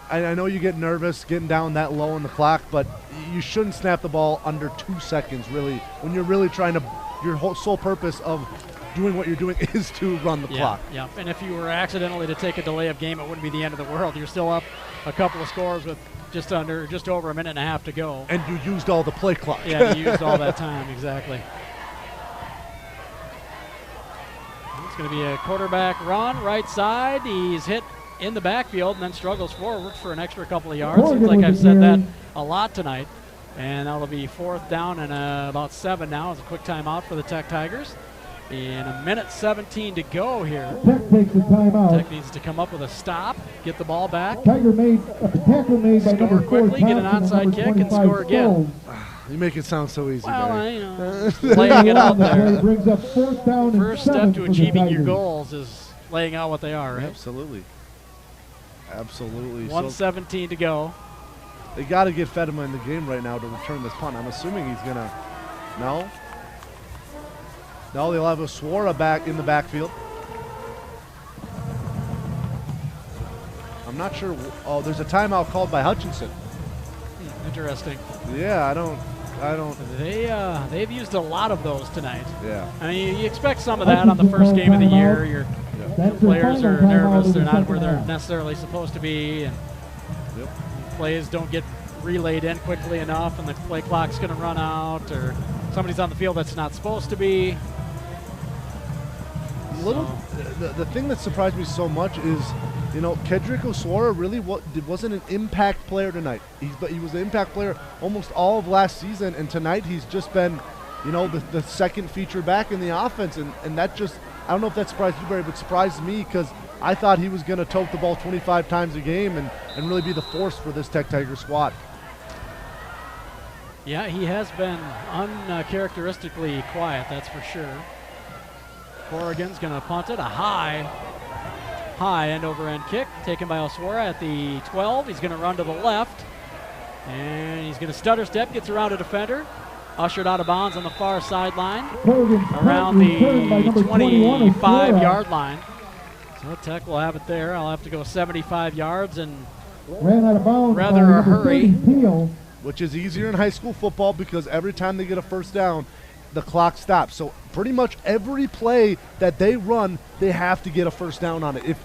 I know you get nervous getting down that low on the clock, but you shouldn't snap the ball under 2 seconds, really, when you're really trying to, your whole sole purpose of doing what you're doing is to run the clock.
Yeah, and if you were accidentally to take a delay of game, it wouldn't be the end of the world. You're still up a couple of scores with just over a minute and a half to go.
And you used all the play clock.
Yeah, you used all that time, exactly. It's going to be a quarterback run, right side. He's hit in the backfield and then struggles forward for an extra couple of yards. Seems like I've said that a lot tonight. And that'll be 4th down and about 7 now. It's a quick timeout for the Tech Tigers. In a minute 17 to go here.
Tech takes the timeout.
Tech needs to come up with a stop, get the ball back.
Tackle made by
score quickly, get an onside kick, and score again.
You make it sound so easy,
Barry. Laying it out there.
Brings up 4th down and
First step to achieving your goals is laying out what they are, right?
Absolutely.
1:17 to go.
They got to get Fedema in the game right now to return this punt. I'm assuming he's going to. No, they'll have a Suara back in the backfield. I'm not sure. Oh, there's a timeout called by Hutchinson.
Interesting.
Yeah, I don't.
They've used a lot of those tonight.
Yeah.
I mean, you expect some of that on the first game of the year. Your players are nervous. They're not where they're necessarily supposed to be, and plays don't get relayed in quickly enough, and the play clock's going to run out, or somebody's on the field that's not supposed to be.
The thing that surprised me so much is, Kedrick Suara really wasn't an impact player tonight. He was an impact player almost all of last season, and tonight he's just been, the second feature back in the offense, and that just, I don't know if that surprised you, Barry, but surprised me because I thought he was going to tote the ball 25 times a game and really be the force for this Tech Tiger squad.
Yeah, he has been uncharacteristically quiet, that's for sure. Corrigan's going to punt it. A high end-over-end kick taken by Suara at the 12. He's going to run to the left, and he's going to stutter step, gets around a defender, ushered out of bounds on the far sideline, around the 25-yard line. So Tech will have it there. I'll have to go 75 yards and rather a hurry.
Which is easier in high school football because every time they get a first down, the clock stops. So pretty much every play that they run, they have to get a first down on it.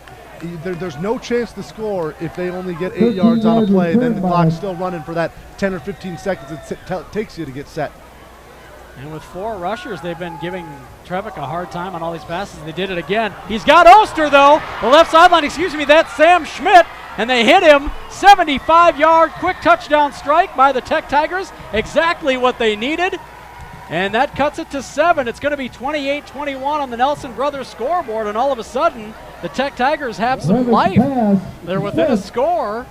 there's no chance to score if they only get 8 yards on a play. Then the clock's still running for that 10 or 15 seconds it takes you to get set.
And with 4 rushers, they've been giving Trevick a hard time on all these passes. They did it again. He's got Oster, though. The left sideline, that's Sam Schmidt. And they hit him. 75-yard quick touchdown strike by the Tech Tigers. Exactly what they needed. And that cuts it to 7. It's going to be 28-21 on the Nelson Brothers scoreboard. And all of a sudden, the Tech Tigers have some life. They're within a score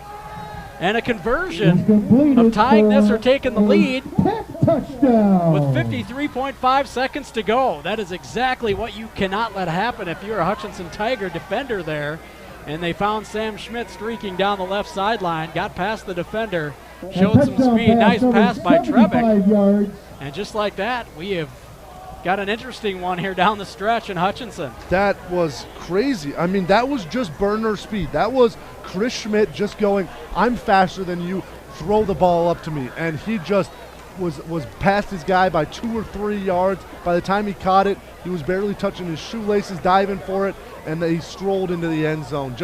and a conversion of tying this or taking the lead with 53.5 seconds to go. That is exactly what you cannot let happen if you're a Hutchinson Tiger defender there. And they found Sam Schmidt streaking down the left sideline, got past the defender, showed some speed. Nice pass by Trevick. And just like that, we have got an interesting one here down the stretch in Hutchinson.
That was crazy. I mean, that was just burner speed. That was Chris Schmidt just going, I'm faster than you, throw the ball up to me. And he just was past his guy by 2 or 3 yards. By the time he caught it, he was barely touching his shoelaces, diving for it, and he strolled into the end zone.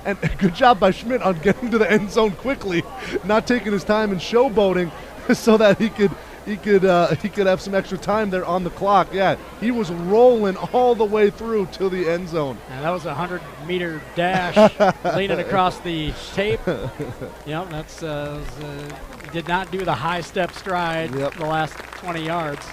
And good job by Schmidt on getting to the end zone quickly, not taking his time and showboating so that he could have some extra time there on the clock. Yeah, he was rolling all the way through to the end zone.
And that was a 100-meter dash leaning across the tape. Yep, that's did not do the high step stride the last 20 yards.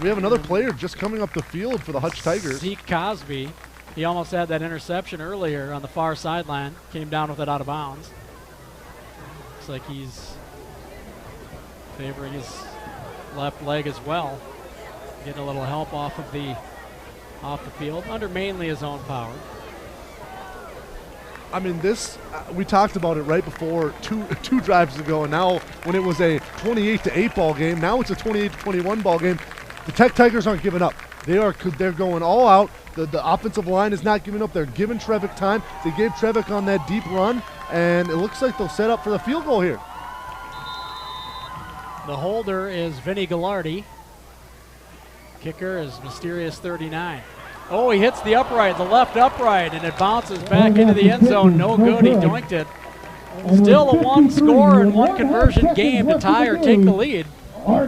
We have another player just coming up the field for the Hutch Tigers.
Zeke Cosby. He almost had that interception earlier on the far sideline. Came down with it out of bounds. Looks like he's favoring his left leg as well. Getting a little help off the field, under mainly his own power.
I mean, this, we talked about it right before two drives ago, and now when it was a 28-8 ball game, now it's a 28-21 ball game. The Tech Tigers aren't giving up. They're going all out. The offensive line is not giving up. They're giving Trevick time. They gave Trevick on that deep run, and it looks like they'll set up for the field goal here.
The holder is Vinny Gallardi. Kicker is Mysterious 39. Oh, he hits the upright, the left upright, and it bounces back into the end zone. No good, he doinked it. Still a 1 score and 1 conversion game to tie or take the lead. So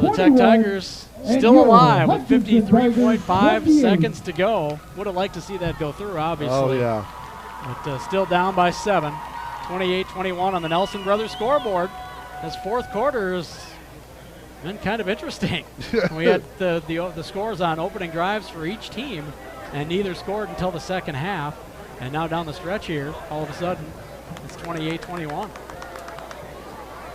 the Tech Tigers still alive with 53.5 seconds to go. Would have liked to see that go through, obviously.
Oh, yeah.
But still down by 7. 28-21 on the Nelson Brothers scoreboard. This fourth quarter has been kind of interesting. We had the scores on opening drives for each team, and neither scored until the second half. And now down the stretch here, all of a sudden, it's 28-21.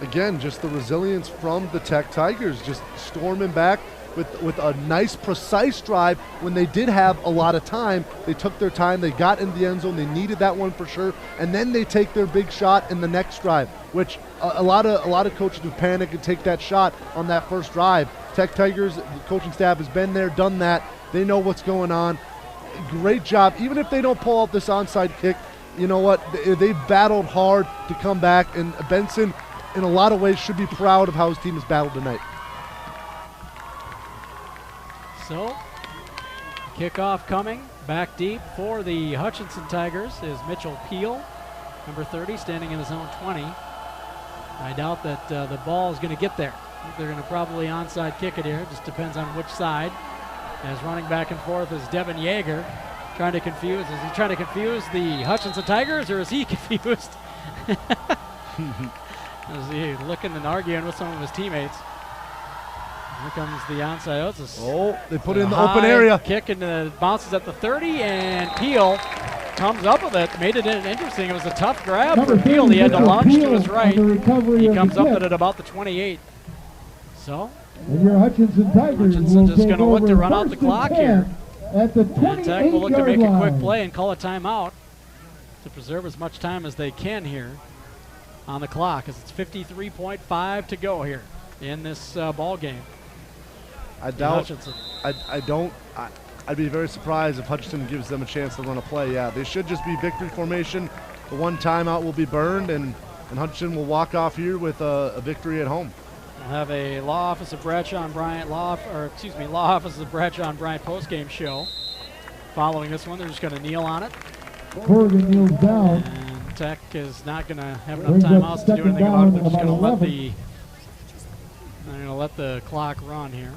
Again, just the resilience from the Tech Tigers, just storming back with a nice, precise drive. When they did have a lot of time, they took their time, they got in the end zone, they needed that one for sure, and then they take their big shot in the next drive, which a lot of coaches would panic and take that shot on that first drive. Tech Tigers, the coaching staff has been there, done that. They know what's going on. Great job. Even if they don't pull out this onside kick, you know what? They've battled hard to come back, and Benson, in a lot of ways, should be proud of how his team has battled tonight.
So, kickoff coming back deep for the Hutchinson Tigers is Mitchell Peel, number 30, standing in his own 20. I doubt that the ball is going to get there. I think they're going to probably onside kick it here. It just depends on which side. As running back and forth is Devin Yeager, trying to confuse. Is he trying to confuse the Hutchinson Tigers, or is he confused? Is he looking and arguing with some of his teammates? Here comes the onside.
Oh, they put it in the open area.
Kick, and it bounces at the 30, and Peel comes up with it. Made it interesting. It was a tough grab for Peel. He had to launch to his right. He comes up with it at about the 28. So, Hutchinson just going to look to run out the clock here. And Tech will look to make a quick play and call a timeout to preserve as much time as they can here on the clock, as it's 53.5 to go here in this ball game.
I doubt. I'd be very surprised if Hutchinson gives them a chance to run a play. Yeah, they should just be victory formation. The one timeout will be burned, and Hutchinson will walk off here with a victory at home.
We'll have a Law Office of Bradshaw and Bryant Law Office of Bradshaw and Bryant postgame show following this one. They're just going to kneel on it.
Corrigan kneels down.
And Tech is not going to have enough timeouts to do anything about it. They're just going to let the clock run here.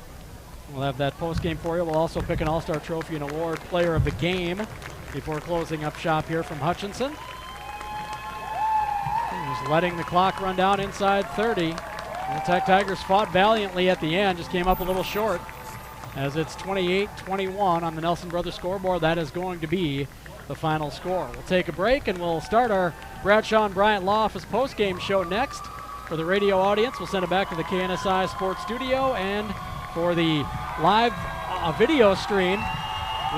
We'll have that post game for you. We'll also pick an All-Star Trophy and award player of the game before closing up shop here from Hutchinson. Just letting the clock run down inside 30. The Tech Tigers fought valiantly at the end, just came up a little short. As it's 28-21 on the Nelson Brothers scoreboard, that is going to be the final score. We'll take a break and we'll start our Bradshaw and Bryant Law Office post-game show next. For the radio audience, we'll send it back to the KNSI Sports Studio, and for the live video stream,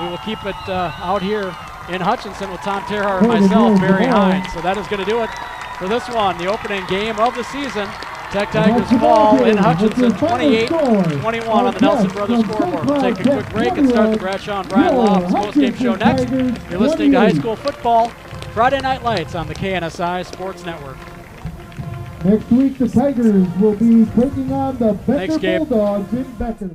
we will keep it out here in Hutchinson with Tom Terhar and myself, Barry Hines. So that is going to do it for this one, the opening game of the season. Tech Tigers fall in Hutchinson 28-21 on the Nelson Brothers scoreboard. We'll take a quick break and start the Bradshaw and Bryant Law Office post-game show next. You're listening to High School Football Friday Night Lights on the KNSI Sports Network.
Next week, the Tigers will be taking on the Becker Bulldogs in Becker.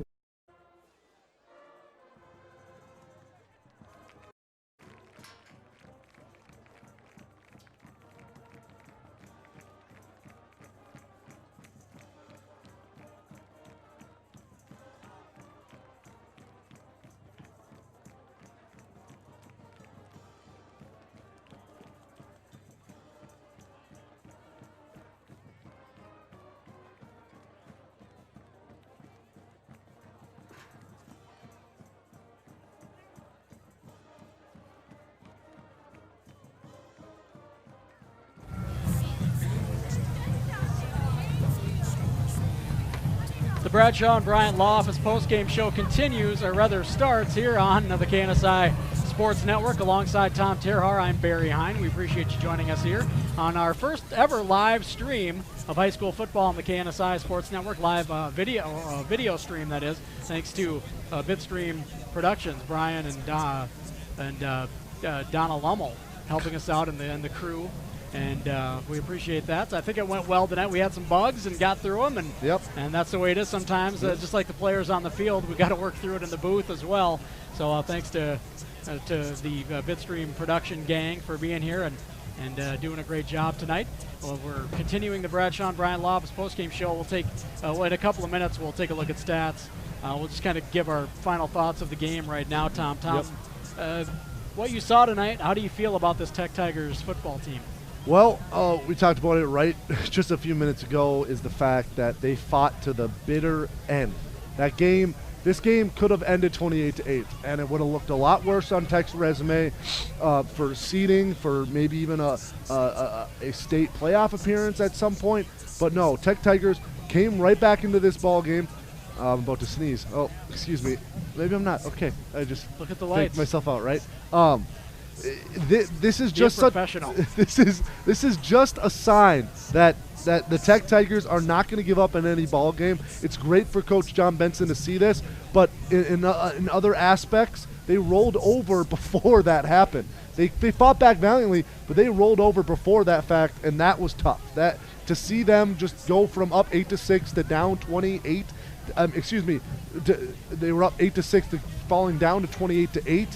The Bradshaw and Bryant Law Office postgame show continues, or rather starts, here on the KNSI Sports Network. Alongside Tom Terhar, I'm Barry Hine. We appreciate you joining us here on our first ever live stream of high school football on the KNSI Sports Network. Live video stream, that is, thanks to Bitstream Productions, Brian and Donna Lummel helping us out and the crew. And we appreciate that. I think it went well tonight. We had some bugs and got through them, and that's the way it is sometimes. Just like the players on the field, we got to work through it in the booth as well. So thanks to the Bitstream production gang for being here and doing a great job tonight. Well, we're continuing the Bradshaw and Bryant Law Office postgame show. We'll take in a couple of minutes. We'll take a look at stats. We'll just kind of give our final thoughts of the game right now, Tom. What you saw tonight, how do you feel about this Tech Tigers football team?
Well, we talked about it right just a few minutes ago, is the fact that they fought to the bitter end. This game could have ended 28-8, and it would have looked a lot worse on Tech's resume for seeding, for maybe even a state playoff appearance at some point. But no, Tech Tigers came right back into this ball game. I'm about to sneeze. Oh, excuse me. Maybe I'm not. Okay, I just
look at the lights.
Myself out, right? This is just
professional.
This is just a sign that the Tech Tigers are not going to give up in any ball game. It's great for Coach John Benson to see this, but in other aspects, they rolled over before that happened. They fought back valiantly, but they rolled over before that fact, and that was tough. That to see them just go from up 8-6 to down 28. They were up 8-6 to falling down to 28-8.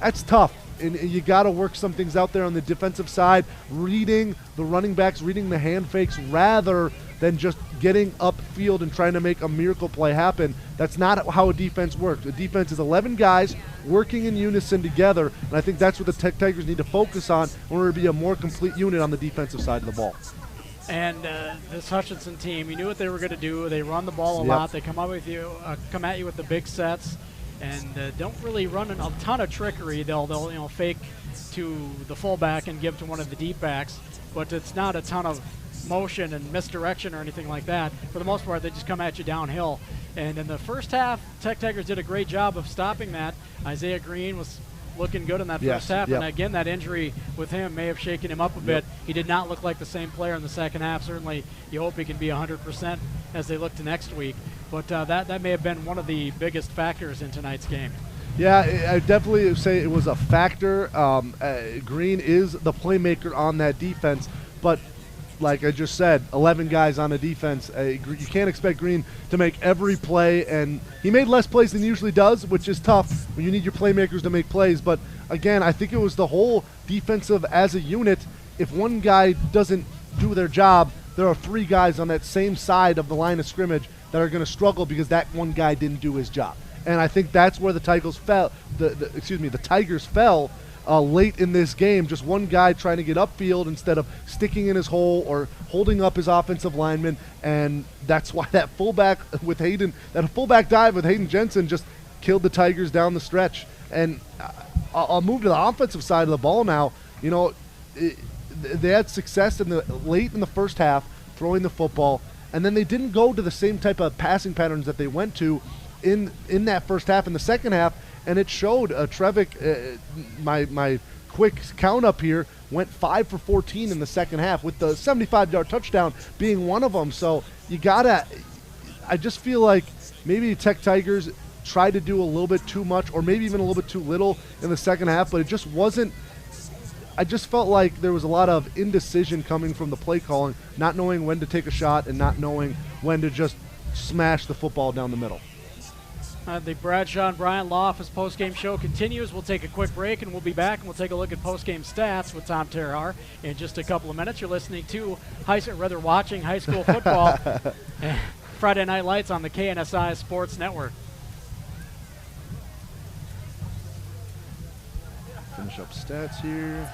That's tough. And you got to work some things out there on the defensive side, reading the running backs, reading the hand fakes, rather than just getting upfield and trying to make a miracle play happen. That's not how a defense works. A defense is 11 guys working in unison together, and I think that's what the Tech Tigers need to focus on in order to be a more complete unit on the defensive side of the ball.
And this Hutchinson team, you knew what they were going to do. They run the ball a lot. They come at you with the big sets. And don't really run a ton of trickery. They'll fake to the fullback and give to one of the deep backs, but it's not a ton of motion and misdirection or anything like that. For the most part, they just come at you downhill. And in the first half, Tech Tigers did a great job of stopping that. Isaiah Green was looking good in that first half, and again, that injury with him may have shaken him up a bit. He did not look like the same player in the second half. Certainly, you hope he can be 100% as they look to next week. But that may have been one of the biggest factors in tonight's game.
Yeah, I definitely say it was a factor. Green is the playmaker on that defense, but like I just said, 11 guys on a defense. You can't expect Green to make every play, and he made less plays than he usually does, which is tough when you need your playmakers to make plays. But again, I think it was the whole defensive as a unit. If one guy doesn't do their job, there are 3 guys on that same side of the line of scrimmage that are going to struggle because that one guy didn't do his job. And I think that's where the Tigers fell. The Tigers fell late in this game. Just one guy trying to get upfield instead of sticking in his hole or holding up his offensive lineman, and that's why that fullback dive with Hayden Jensen just killed the Tigers down the stretch. And I'll move to the offensive side of the ball now. You know, they had success late in the first half throwing the football, and then they didn't go to the same type of passing patterns that they went to in that first half. In the second half, and it showed. Trevick, my quick count up here, went 5 for 14 in the second half, with the 75-yard touchdown being one of them. So I just feel like maybe Tech Tigers tried to do a little bit too much, or maybe even a little bit too little in the second half, but it just wasn't. I just felt like there was a lot of indecision coming from the play calling, not knowing when to take a shot and not knowing when to just smash the football down the middle.
The Bradshaw and Bryant Law Office postgame show continues. We'll take a quick break, and we'll be back, and we'll take a look at postgame stats with Tom Terhar in just a couple of minutes. You're listening to, watching high school football Friday Night Lights on the KNSI Sports Network.
Finish up stats here.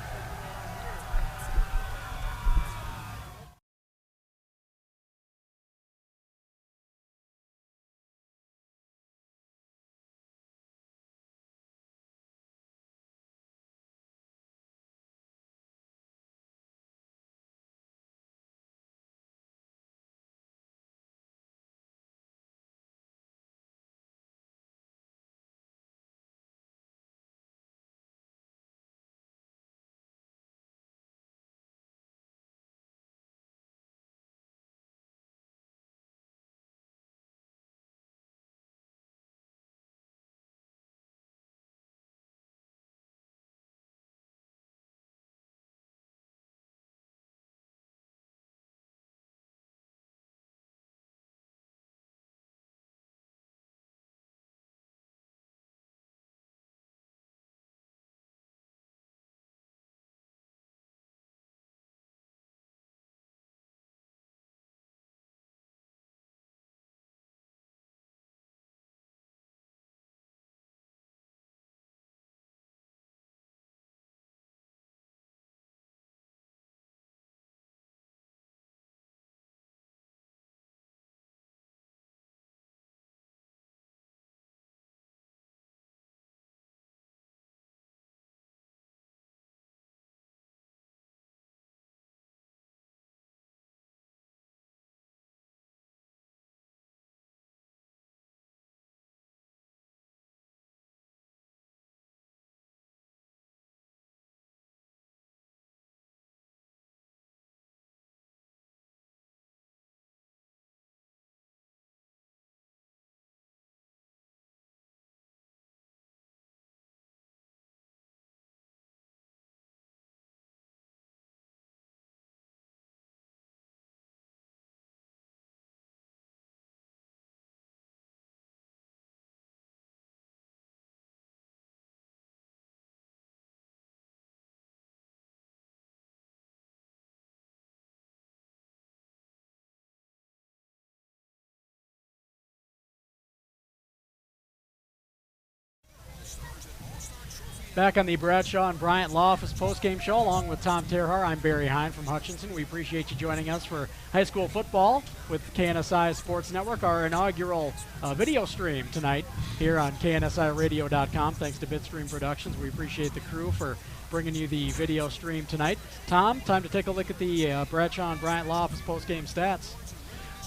Back on the Bradshaw and Bryant Law Office postgame show, along with Tom Terhar, I'm Barry Hine from Hutchinson. We appreciate you joining us for high school football with KNSI Sports Network, our inaugural video stream tonight here on KNSIRadio.com. Thanks to Bitstream Productions. We appreciate the crew for bringing you the video stream tonight. Tom, time to take a look at the Bradshaw and Bryant Law Office postgame stats.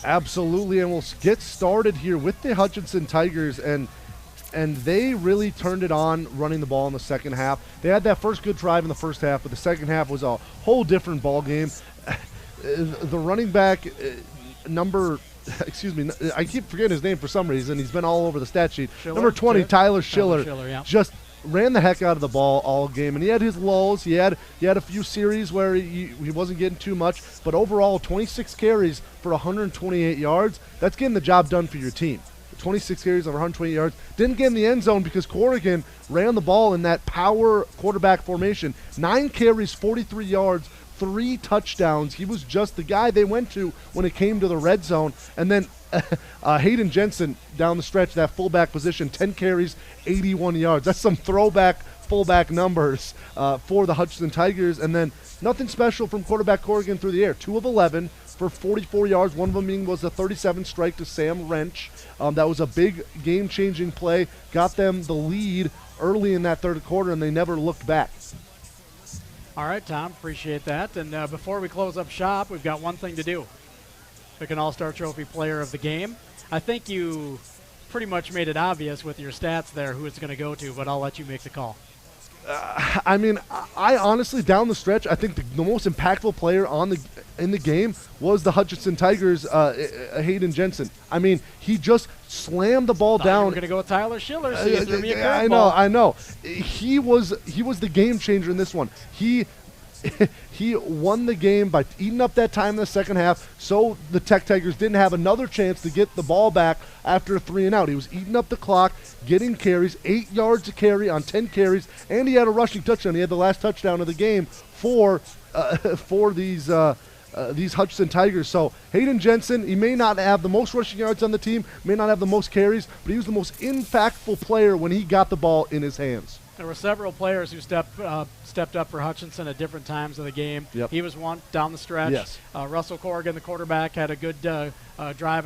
Absolutely, and we'll get started here with the Hutchinson Tigers, and they really turned it on running the ball in the second half. They had that first good drive in the first half, but the second half was a whole different ball game. The running back I keep forgetting his name for some reason. He's been all over the stat sheet.
Schiller,
number 20, Tyler Schiller,
yeah.
just ran the heck out of the ball all game, and he had his lulls. He had a few series where he wasn't getting too much, but overall 26 carries for 128 yards. That's getting the job done for your team. 26 carries over 120 yards. Didn't get in the end zone because Corrigan ran the ball in that power quarterback formation. 9 carries, 43 yards, 3 touchdowns. He was just the guy they went to when it came to the red zone. And then Hayden Jensen down the stretch, that fullback position, 10 carries, 81 yards. That's some throwback fullback numbers for the Hutchinson Tigers. And then nothing special from quarterback Corrigan through the air. 2 of 11 for 44 yards. One of them was a 37 strike to Sam Wrench. That was a big game-changing play. Got them the lead early in that third quarter, and they never looked back.
All right, Tom, appreciate that. And before we close up shop, we've got one thing to do. Pick an All-Star Trophy player of the game. I think you pretty much made it obvious with your stats there who it's going to go to, but I'll let you make the call.
I mean, I honestly, down the stretch, I think the most impactful player in the game was the Hutchinson Tigers' Hayden Jensen. I mean, he just slammed the ball down.
We're going to go with Tyler Schiller, so you threw me a curveball.
I know. He was the game changer in this one. He won the game by eating up that time in the second half, so the Tech Tigers didn't have another chance to get the ball back after a 3 and out. He was eating up the clock, getting carries, 8 yards a carry on 10 carries, and he had a rushing touchdown. He had the last touchdown of the game for these Hutchinson Tigers. So Hayden Jensen, he may not have the most rushing yards on the team, may not have the most carries, but he was the most impactful player when he got the ball in his hands.
There were several players who stepped up for Hutchinson at different times of the game.
Yep.
He was one down the stretch.
Yes.
Russell Corrigan, the quarterback, had a good drive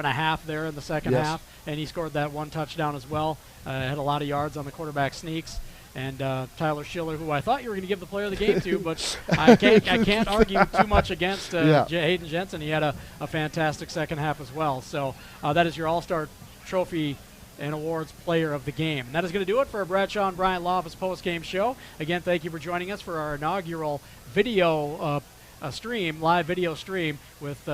and a half there in the second half, and he scored that 1 touchdown as well. Had a lot of yards on the quarterback sneaks. And Tyler Schiller, who I thought you were going to give the player of the game to, but I can't argue too much against Hayden Jensen. He had a fantastic second half as well. So that is your All-Star Trophy and Awards Player of the Game. And that is going to do it for Bradshaw and Bryant Law Office post-game show. Again, thank you for joining us for our inaugural video live video stream with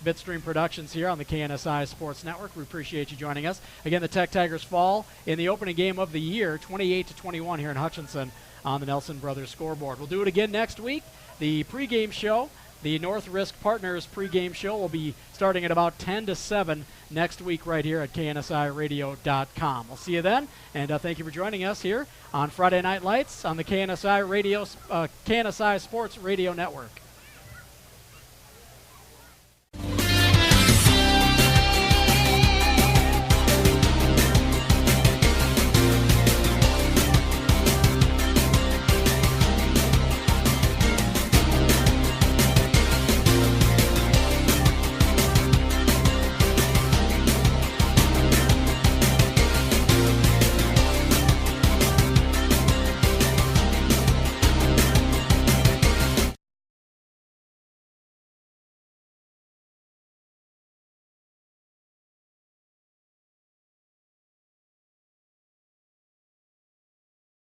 Bitstream Productions here on the KNSI Sports Network. We appreciate you joining us. Again, the Tech Tigers fall in the opening game of the year, 28-21 here in Hutchinson on the Nelson Brothers scoreboard. We'll do it again next week. The pregame show, the North Risk Partners pregame show, will be starting at about 10 to 7 next week right here at KNSIRadio.com. We'll see you then, and thank you for joining us here on Friday Night Lights on the KNSI Sports Radio Network.